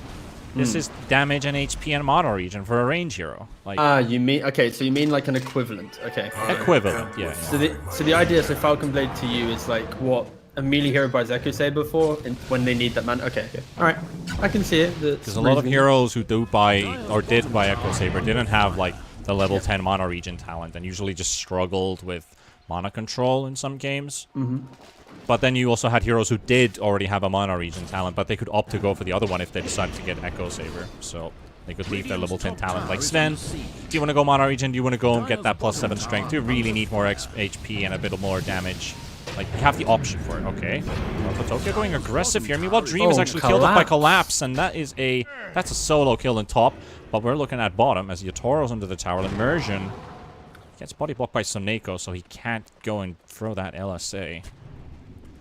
This is damage and HP and mana regen for a range hero. Like You mean okay? So you mean like an equivalent? Okay. equivalent, yeah. So the idea, so Falcon Blade to you is like what a melee hero buys Echo Saber for, and when they need that man. Okay. All right, I can see it. Because a lot of heroes who do buy or did buy Echo Saber didn't have like the level 10 mana regen talent, and usually just struggled with mana control in some games. But then you also had heroes who did already have a mana regen talent, but they could opt to go for the other one if they decided to get Echo Saber. So they could leave their level 10 talent. Like Sven, do you want to go mana regen? Do you want to go and get that +7 strength? Do you really need more HP and a bit more damage? Like, you have the option for it, okay. Tokyo going aggressive here. Meanwhile, Dream is actually killed off by Collapse, and that's a solo kill in top. But we're looking at bottom as Yatoro's under the tower. Immersion gets body blocked by Soneko, so he can't go and throw that LSA.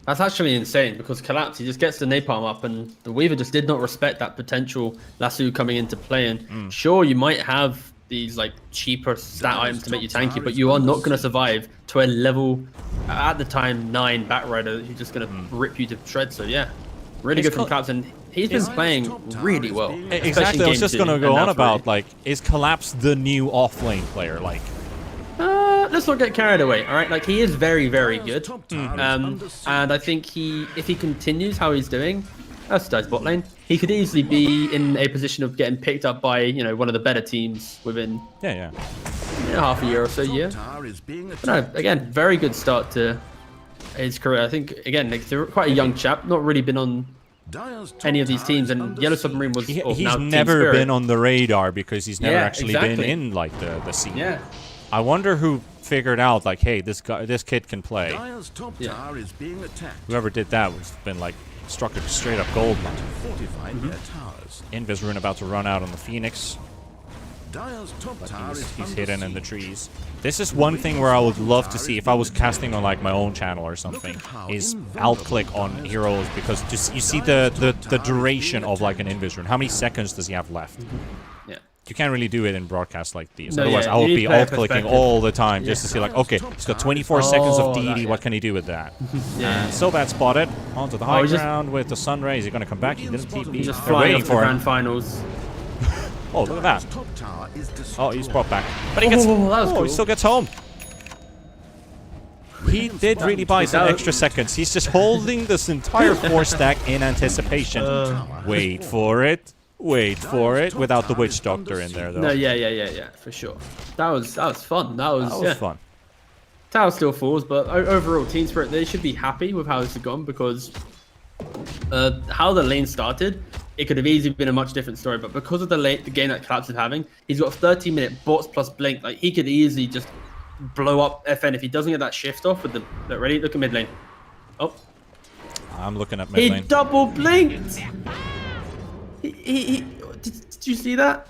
That's actually insane because Collapse, he just gets the napalm up, and the Weaver just did not respect that potential lasso coming into play. And sure, you might have these like cheaper stat items to make you tanky, but you are not going to survive to a level at the time 9 Batrider who's just going to rip you to shreds. So yeah, really good from Collapse, and he's been playing really well. Exactly, I was just going to go on about like, is Collapse the new offlane player? Like, let's not get carried away, all right? Like, he is very, very good. And I think if he continues how he's doing, that's dies bot lane, he could easily be in a position of getting picked up by, one of the better teams within half a year or so, But no, again, very good start to his career. I think, again, like, they're quite a young chap, not really been on any of these teams, and Yellow Submarine was he's never been on the radar because he's never actually been in like the scene. Yeah. I wonder who figured out like, hey, this kid can play. Whoever did that was been like struck a straight up gold mine. Invis rune about to run out on the Phoenix. But he's hidden in the trees. This is one thing where I would love to see if I was casting on like my own channel or something, is alt click on heroes, because just you see the duration of like an Invis rune. How many seconds does he have left? You can't really do it in broadcasts like these. No, otherwise, I would be alt-clicking all the time just to see, like, okay, he's got 24 seconds of DD. What can he do with that? So bad spotted onto the high ground with the sun ray. Is he going to come back? He didn't TP. He's just flying off the grand finals. Oh, look at that. Oh, he's brought back. But he gets... he still gets home. He did really buy some extra seconds. He's just holding this entire 4 stack in anticipation. Wait for it. Wait for it, without the witch doctor in there, though. No, yeah, for sure. That was fun. That was fun. Tower still falls, but overall, Team Spirit, they should be happy with how this has gone, because how the lane started, it could have easily been a much different story. But because of the game that Collapse is having, he's got 30-minute bots plus blink. Like, he could easily just blow up FN if he doesn't get that shift off with the ready. Look at mid lane. Oh, I'm looking at mid lane. He double blinked. Did you see that?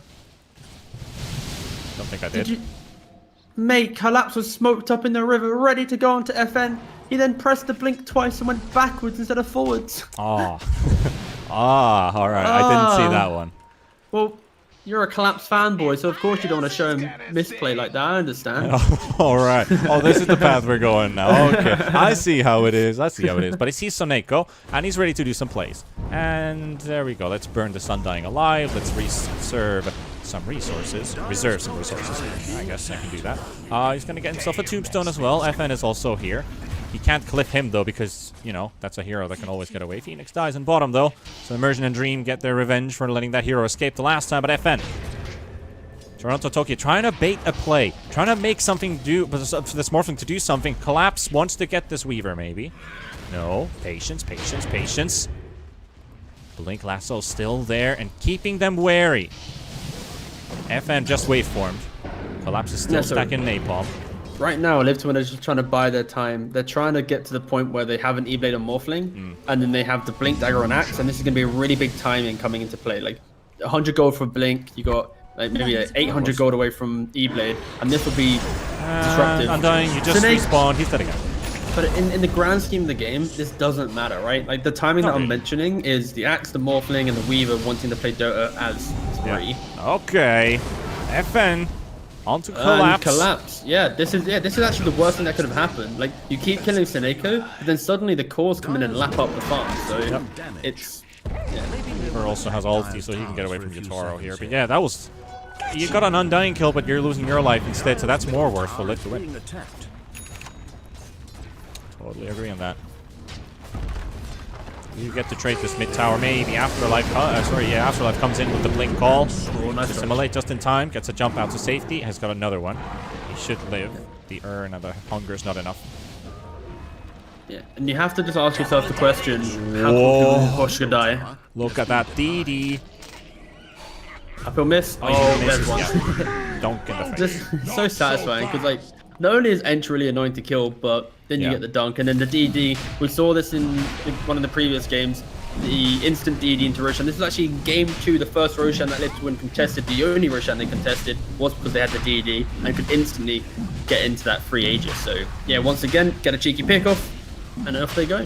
Don't think I did. Mate, Collapse was smoked up in the river, ready to go onto FN. He then pressed the blink twice and went backwards instead of forwards. Oh. All right. I didn't see that one. Well, you're a Collapse fanboy, so of course you don't want to show him misplay like that. I understand. Oh, all right. Oh, this is the path we're going now. Okay. I see how it is. But he sees Soneko, and he's ready to do some plays. And there we go. Let's burn the Sun Dying alive. Let's reserve some resources. Reserve some resources. I guess I can do that. He's going to get himself a tombstone as well. FN is also here. He can't cliff him, though, because, you know, that's a hero that can always get away. Phoenix dies in bottom, though. So Immersion and Dream get their revenge for letting that hero escape the last time. But FN, Toronto Tokyo trying to bait a play. Trying to make something do, but for this Morphling to do something. Collapse wants to get this Weaver, maybe. No. Patience, patience, patience. Blink Lasso still there and keeping them wary. FN just waveformed. Collapse is still stacking napalm. Right now, Live to Win is just trying to buy their time. They're trying to get to the point where they have an E-Blade on Morphling, and then they have the Blink Dagger on Axe, and this is going to be a really big timing coming into play. Like, 100 gold for Blink, you got like maybe 800 gold away from E-Blade, and this will be disruptive. Undying, you just respawned, he's dead again. But in the grand scheme of the game, this doesn't matter, right? Like, the timing that I'm mentioning is the Axe, the Morphling, and the Weaver wanting to play Dota as 3. Yeah. Okay. FN onto Collapse. Collapse. Yeah, this is actually the worst thing that could have happened. Like, you keep killing Seneko, but then suddenly the cores come in and lap up the farm. So it's Weaver also has ulti, so he can get away from Yatoro here. But yeah, that was, you got an Undying kill, but you're losing your life instead. So that's more worth for Live to Win. Totally agree on that. You get to trade this mid tower, maybe Afterlife. Afterlife comes in with the blink call. Nice to simulate just in time. Gets a jump out to safety. Has got another one. He should live. The urn and the hunger is not enough. Yeah, and you have to just ask yourself the question: how quickly will Hoshka die? Look at that DD. Uphill miss. Oh, there's one. Yeah. Dunk in the face. Just so satisfying because like. Not only is Ench really annoying to kill, but then you get the dunk, and then the DD. We saw this in one of the previous games, the instant DD into Roshan. This is actually game 2, the first Roshan that Live to Win contested. The only Roshan they contested was because they had the DD and could instantly get into that free Aegis. So yeah, once again, get a cheeky pick off, and off they go.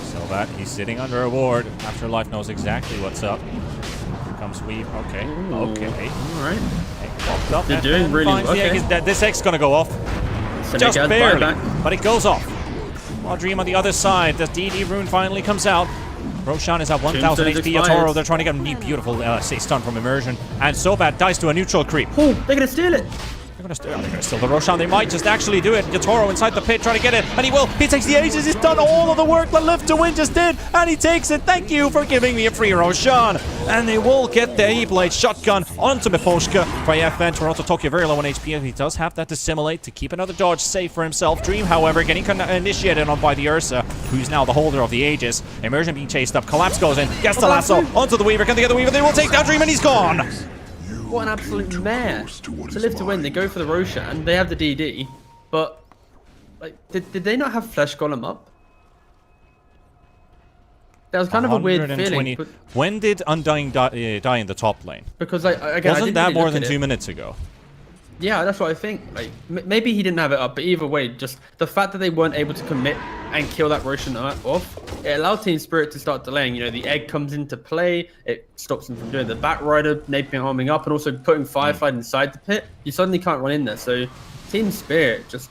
So that he's sitting under a ward. Afterlife knows exactly what's up. Here comes Weave. Okay. Ooh. Okay. All right. Popped up. They're doing really well. Okay. This X gonna go off. Just barely, but it goes off. While Dream on the other side, the DD rune finally comes out. Roshan is at 1000 HP. Yatoro, they're trying to get a beautiful stun from Immersion. And Sobat dies to a neutral creep. Oh, they're gonna steal it. They're gonna steal the Roshan. They might just actually do it. Yatoro inside the pit trying to get it, and he will. He takes the Aegis. He's done all of the work that Live to Win just did, and he takes it. Thank you for giving me a free Roshan. And they will get the E-Blade shotgun onto Miposhka by FN. Toronto Tokyo very low on HP. He does have that dissimulate to keep another dodge safe for himself. Dream, however, getting initiated on by the Ursa, who's now the holder of the Aegis. Immersion being chased up. Collapse goes in. Gets the lasso onto the Weaver. Can they get the Weaver? They will take down Dream, and he's gone. What an absolute mare. To Live to Win, they go for the Roshan, they have the DD, but like, did they not have Flesh Golem up? That was kind of a weird feeling. When did Undying die in the top lane? Because again, wasn't that more than 2 minutes ago? Yeah, that's what I think. Like, maybe he didn't have it up, but either way, just the fact that they weren't able to commit and kill that Roshan off, it allowed Team Spirit to start delaying. You know, the egg comes into play, it stops them from doing the Batrider, napalm homing up, and also putting Fireflight inside the pit. You suddenly can't run in there. So Team Spirit, just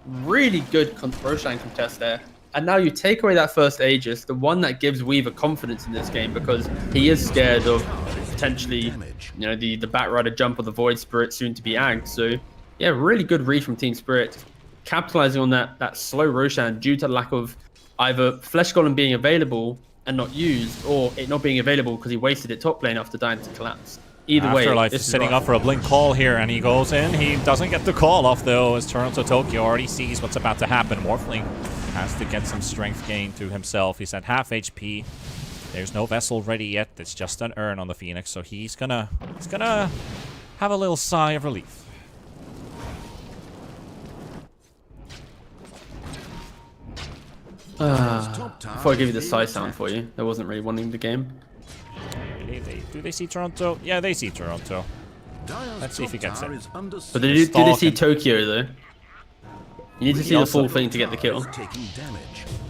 really good Roshan contest there. And now you take away that first Aegis, the one that gives Weaver confidence in this game, because he is scared of potentially, you know, the Batrider jump or the Void Spirit soon to be agged. So yeah, really good read from Team Spirit, capitalizing on that slow Roshan due to lack of either Flesh Golem being available and not used, or it not being available because he wasted it top lane after dying to Collapse. Either way, Afterlife is setting up for a blink call here, and he goes in. He doesn't get the call off, though, as Toronto Tokyo already sees what's about to happen. Morphling has to get some strength gain to himself. He's at half HP. There's no vessel ready yet. It's just an urn on the Phoenix, so he's gonna have a little sigh of relief. Before I give you the sigh sound for you, I wasn't really wanting the game. Do they see Toronto? Yeah, they see Toronto. Let's see if he gets it. But do they see Tokyo, though? You need to see the full thing to get the kill.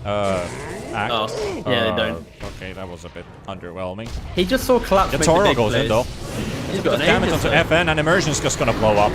Yeah, they don't. Okay, that was a bit underwhelming. He just saw Collapse make the Yatoro big goes plays. in, though. He's got an Damage Aegis, onto though. FN, and Immersion's just gonna blow up.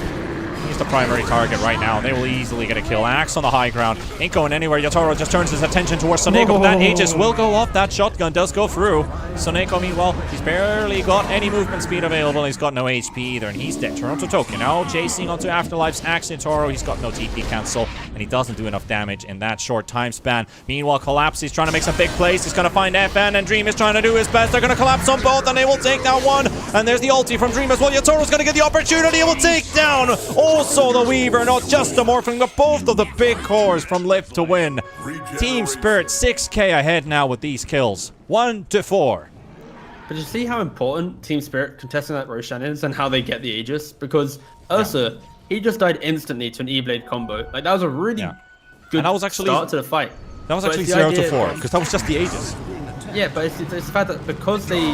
He's the primary target right now. They will easily get a kill. Axe on the high ground. Ain't going anywhere. Yatoro just turns his attention towards Soneko. But that Aegis will go off. That shotgun does go through. Soneko, meanwhile, he's barely got any movement speed available. He's got no HP either, and he's dead. Toronto Tokyo now chasing onto Afterlife's Axe Yatoro. He's got no TP cancel, and he doesn't do enough damage in that short time span. Meanwhile, Collapse, he's trying to make some big plays. He's going to find FN, and Dream is trying to do his best. They're going to collapse on both, and they will take down one. And there's the ulti from Dream as well. Yatoro's going to get the opportunity. He will take down also the Weaver, not just the Morphling, but both of the big cores from Lift to win. Team Spirit 6k ahead now with these kills. 1-4. But you see how important Team Spirit contesting that Roshan is and how they get the Aegis? Because Ursa, he just died instantly to an E-Blade combo. Like, that was a really good and that was actually, start to the fight. That was actually 0-4, because that was just the Aegis. Yeah, but it's the fact that because they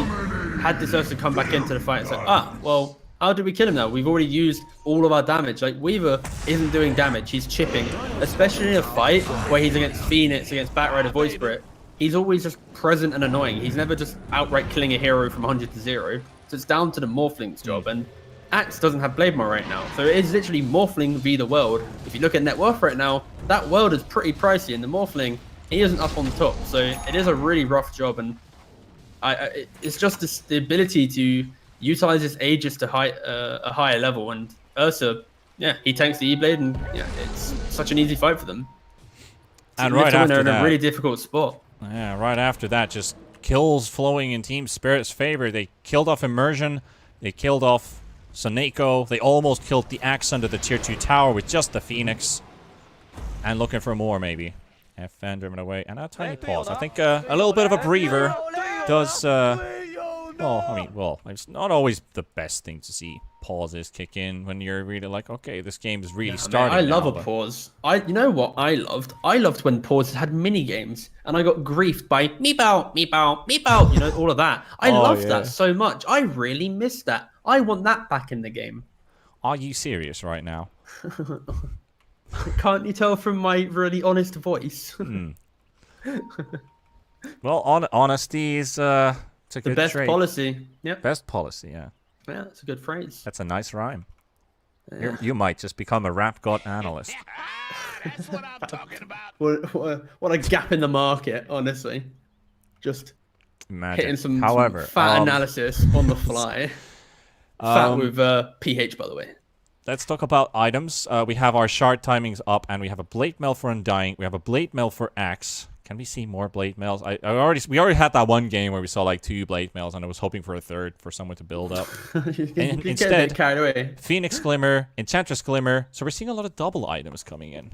had this Ursa come back into the fight, it's like, well, how do we kill him now? We've already used all of our damage. Like, Weaver isn't doing damage. He's chipping. Especially in a fight where he's against Phoenix, against Batrider, Voice Spirit. He's always just present and annoying. He's never just outright killing a hero from 100 to 0. So it's down to the Morphling's job. And Axe doesn't have Blade Mail right now. So it is literally Morphling v the world. If you look at net worth right now, that world is pretty pricey. And the Morphling, he isn't up on the top. So it is a really rough job. And it's just the ability to utilize his Aegis to a higher level. And Ursa, he tanks the E-Blade. And it's such an easy fight for them. And right after they're in that, a really difficult spot. Yeah, right after that, just kills flowing in Team Spirit's favor. They killed off Immersion. They killed off Soneko. They almost killed the Axe under the Tier 2 tower with just the Phoenix. And looking for more, maybe. FN driven away. And a tiny pause. I think a little bit of a breather does... it's not always the best thing to see pauses kick in when you're really like, okay, this game is really starting. I love a pause. You know what I loved? I loved when pauses had mini games, and I got griefed by meep out, meep out, meep out. You know, all of that. I loved that so much. I really missed that. I want that back in the game. Are you serious right now? Can't you tell from my really honest voice? Well, honesty is the best policy. Yep. Best policy, yeah. Yeah, that's a good phrase. That's a nice rhyme. Yeah. You might just become a rap god analyst. That's what I'm talking about. What a gap in the market, honestly. Just hitting some fat analysis on the fly. Fat with PH, by the way. Let's talk about items. We have our shard timings up, and we have a Blade Mail for Undying. We have a Blade Mail for Axe. Can we see more Blade Mails? We already had that one game where we saw like 2 Blade Mails, and I was hoping for a third for someone to build up. Instead, carried away. Phoenix Glimmer, Enchantress Glimmer. So we're seeing a lot of double items coming in.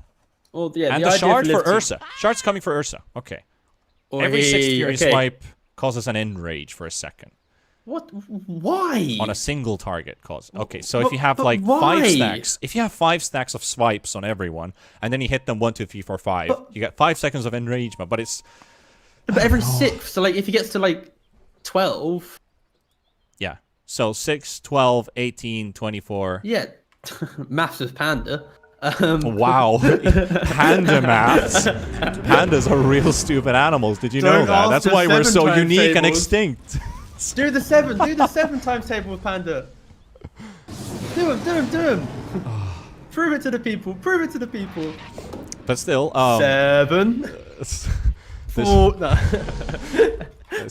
Well, yeah, and the shard for Ursa. Shard's coming for Ursa. Okay. Every 6th Fury swipe causes an end rage for a second. What? Why? On a single target cause. Okay, so if you have like 5 stacks, if you have 5 stacks of swipes on everyone, and then you hit them 1, 2, 3, 4, 5, you get 5 seconds of enragement. But it's every 6. So like if he gets to like 12. Yeah. So 6, 12, 18, 24. Yeah. Maths with Panda. Wow. Panda maths. Pandas are real stupid animals. Did you know that? That's why we're so unique and extinct. Do the 7 times table with Panda. Do him. Prove it to the people. But still, 7. 4. No.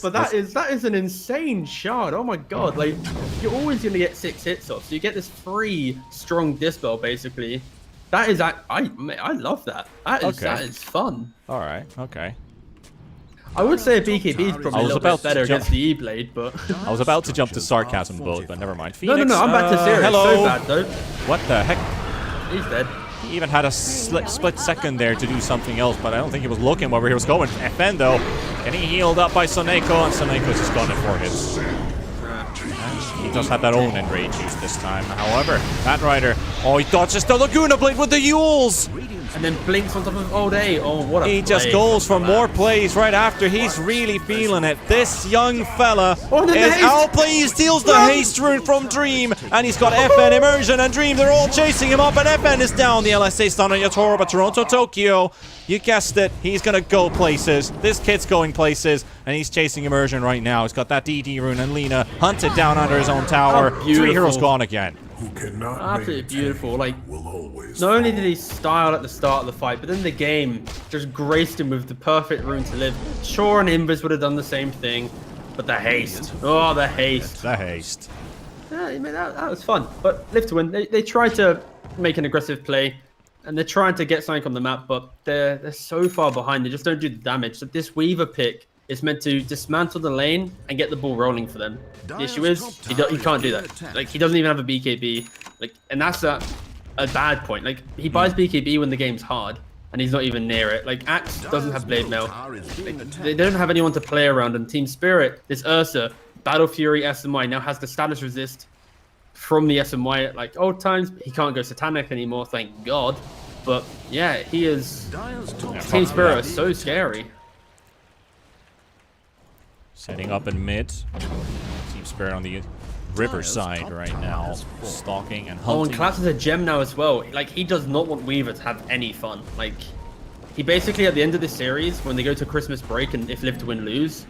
But that is an insane shard. Oh my god! Like, you're always gonna get 6 hits off, so you get this free strong dispel basically. That is I love that. That is fun. All right. Okay. I would say BKB is probably a little bit better against the E-Blade, but... I was about to jump to sarcasm mode, but never mind. Phoenix, no, I'm back to serious. Hello. So bad, though. What the heck? He's dead. He even had a split second there to do something else, but I don't think he was looking where he was going. FN, though, getting healed up by Soneko, and Soneko's just gone in 4 hits. He does have that own enrage use this time. However, Batrider, he dodges the Laguna Blade with the Yules! And then blinks on top of all day. Oh, what a He just goes for more plays right after. He's really feeling it. This young fella is outplayed. He steals the haste rune from Dream. And he's got FN, Immersion, and Dream. They're all chasing him up. And FN is down. The LSA stun on Yatoro, but Toronto Tokyo, you guessed it. He's going to go places. This kid's going places. And he's chasing Immersion right now. He's got that DD rune. And Lina hunted down under his own tower. 3 heroes gone again. who cannot Absolutely beautiful. Like, will always not only did he style at the start of the fight, but then the game just graced him with the perfect rune to live. Sure, and Invis would have done the same thing, but the haste. Oh, the haste. The haste. Yeah, I mean, that was fun. But Live to Win, they tried to make an aggressive play, and they're trying to get something on the map, but they're so far behind. They just don't do the damage. So this Weaver pick is meant to dismantle the lane and get the ball rolling for them. The issue is he can't do that. Like, he doesn't even have a BKB. Like, and that's a bad point. Like, he buys BKB when the game's hard, and he's not even near it. Like, Axe doesn't have Blade Mail. Like, they don't have anyone to play around. And Team Spirit, this Ursa, Battle Fury SMY now has the status resist from the SMY like old times. He can't go Satanic anymore, thank God. But yeah, he is. Team Spirit is so scary. Setting up in mid. Team Spirit on the riverside right now, stalking and hunting. Oh, and Collapse is a gem now as well. Like, he does not want Weaver to have any fun. Like, he basically at the end of this series, when they go to Christmas break and if Live to Win lose,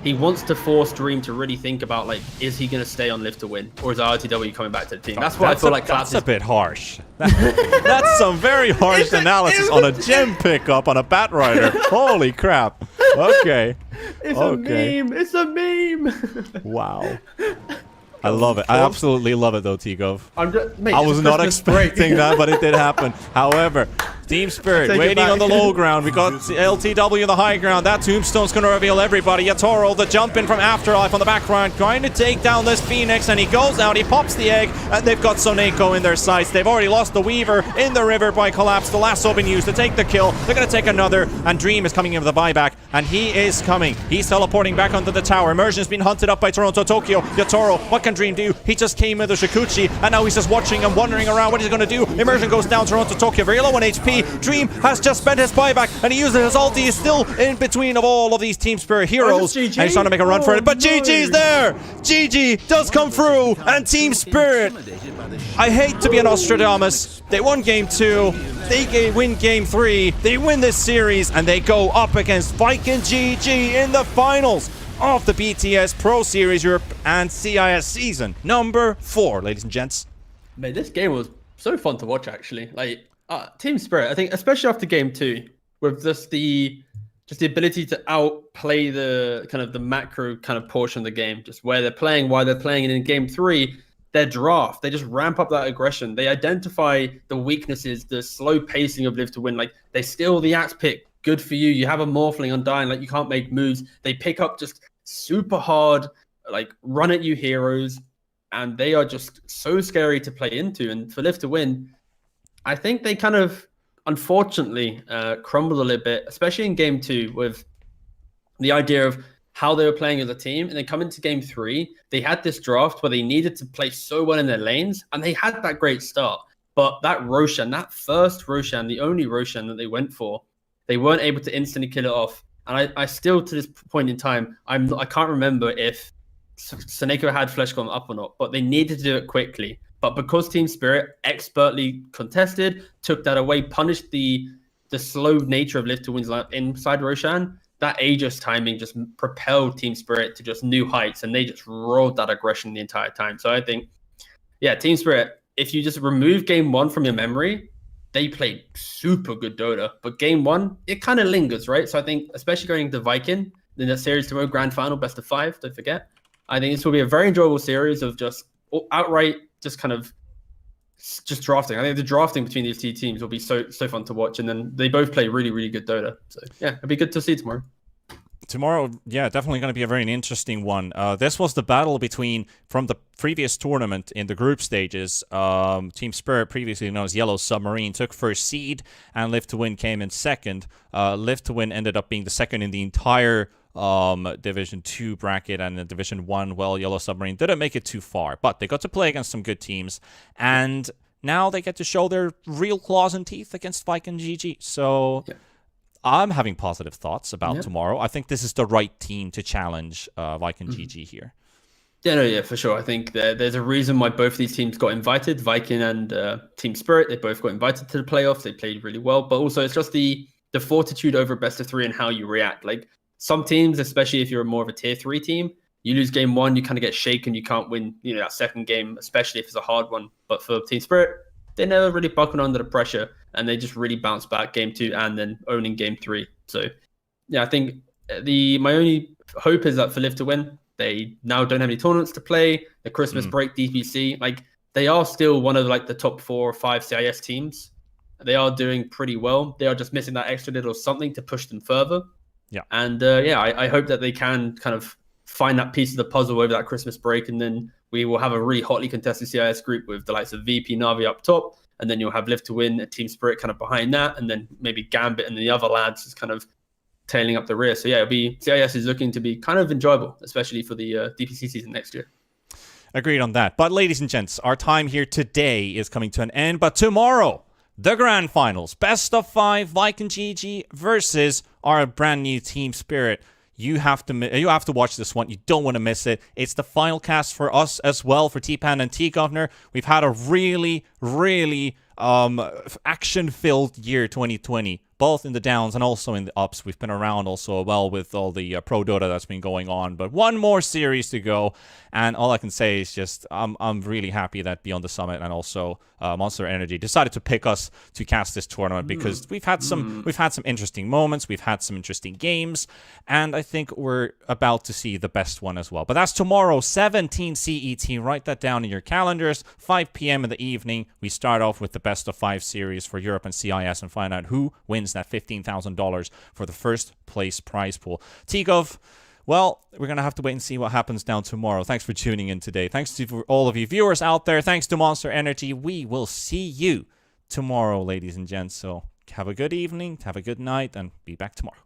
he wants to force Dream to really think about, like, is he going to stay on Live to Win, or is RTW coming back to the team? That's what I feel like Collapse That's a bit harsh. That's some very harsh analysis on a gem pickup on a Batrider. Holy crap. Okay. It's a meme. It's a meme. Wow. I love it. I absolutely love it, though, T-Gov. Mate, I was not expecting that, but it did happen. However, Team Spirit waiting on the low ground. We got LTW on the high ground. That tombstone's going to reveal everybody. Yatoro, the jump in from Afterlife on the background, trying to take down this Phoenix, and he goes out, he pops the egg, and they've got Soneko in their sights. They've already lost the Weaver in the river by Collapse. The lasso being used to take the kill. They're going to take another, and Dream is coming in with the buyback, and he is coming. He's teleporting back onto the tower. Immersion's been hunted up by Toronto Tokyo. Yatoro, what can Dream do? He just came with a Shikuchi, and now he's just watching and wondering around what he's going to do. Immersion goes down. Toronto Tokyo very low on HP. Dream has just spent his buyback, and he uses his ulti. He's still in between of all of these Team Spirit heroes, and he's trying to make a run for it, but GG's there. GG does come through, and Team Spirit, I hate to be an Nostradamus, they won game 2, they win game 3, they win this series, and they go up against Viking GG in the finals of the BTS Pro Series Europe and CIS season number 4, ladies and gents. Man, this game was so fun to watch, actually. Like, Team Spirit, I think, especially after game 2, with just the ability to outplay the kind of the macro kind of portion of the game, just where they're playing, why they're playing, and in game 3, their draft, they just ramp up that aggression. They identify the weaknesses, the slow pacing of Live to Win. Like, they steal the Axe pick. Good for you. You have a Morphling Undying, like, you can't make moves. They pick up just super hard, like, run at you heroes, and they are just so scary to play into. And for Live to Win, I think they kind of, unfortunately, crumbled a little bit, especially in game 2, with the idea of how they were playing as a team. And then come into game 3, they had this draft where they needed to play so well in their lanes, and they had that great start. But that Roshan, that first Roshan, the only Roshan that they went for, they weren't able to instantly kill it off. And I still, to this point in time, I can't remember if Soneko had Flesh Golem up or not, but they needed to do it quickly. But because Team Spirit expertly contested, took that away, punished the slow nature of Live to Win's inside Roshan, that Aegis timing just propelled Team Spirit to just new heights, and they just rolled that aggression the entire time. So I think, yeah, Team Spirit, if you just remove game 1 from your memory, they played super good Dota. But game 1, it kind of lingers, right? So I think, especially going into Viking, in that series tomorrow, grand final, best of 5, don't forget. I think this will be a very enjoyable series of just outright, just kind of just drafting. I think the drafting between these two teams will be so fun to watch, and then they both play really, really good Dota. So yeah, it'll be good to see tomorrow. Tomorrow, yeah, definitely going to be a very interesting one. This was the battle between, from the previous tournament in the group stages, Team Spirit, previously known as Yellow Submarine, took first seed, and Live to Win came in second. Live to Win ended up being the second in the entire Division 2 bracket, and in Division 1, well, Yellow Submarine didn't make it too far, but they got to play against some good teams, and now they get to show their real claws and teeth against Viking GG. So yeah, I'm having positive thoughts about tomorrow. I think this is the right team to challenge Viking GG here. Yeah, no, yeah, for sure. I think there's a reason why both these teams got invited. Viking and Team Spirit, they both got invited to the playoffs. They played really well, but also it's just the fortitude over best of 3 and how you react. Like, some teams, especially if you're more of a tier 3 team, you lose game one, you kind of get shaken. You can't win, that second game, especially if it's a hard one. But for Team Spirit, they never really buckled under the pressure, and they just really bounced back game two and then owning game three. So, yeah, I think my only hope is that for Live to Win, they now don't have any tournaments to play. The Christmas break DPC, like they are still one of like the top 4 or 5 CIS teams. They are doing pretty well. They are just missing that extra little something to push them further. Yeah. And I hope that they can kind of find that piece of the puzzle over that Christmas break, and then we will have a really hotly contested CIS group with the likes of VP, Navi up top, and then you'll have Live to Win, a Team Spirit kind of behind that, and then maybe Gambit and the other lads is kind of tailing up the rear. So yeah, CIS is looking to be kind of enjoyable, especially for the DPC season next year. Agreed on that. But ladies and gents, our time here today is coming to an end. But tomorrow, the grand finals, best of 5, Viking GG versus our brand new Team Spirit. You have to watch this one. You don't want to miss it. It's the final cast for us as well, for T-Panda and TeaGuvnor. We've had a really, really action-filled year 2020, both in the downs and also in the ups. We've been around also well with all the pro Dota that's been going on, but one more series to go, and all I can say is just I'm really happy that Beyond the Summit and also Monster Energy decided to pick us to cast this tournament, because we've had some interesting moments, we've had some interesting games, and I think we're about to see the best one as well. But that's tomorrow, 17 CET. Write that down in your calendars. 5 p.m. in the evening. We start off with the best of 5 series for Europe and CIS and find out who wins that $15,000 for the first place prize pool. TeaGuv, well, we're going to have to wait and see what happens down tomorrow. Thanks for tuning in today. Thanks to all of you viewers out there. Thanks to Monster Energy. We will see you tomorrow, ladies and gents. So have a good evening, have a good night, and be back tomorrow.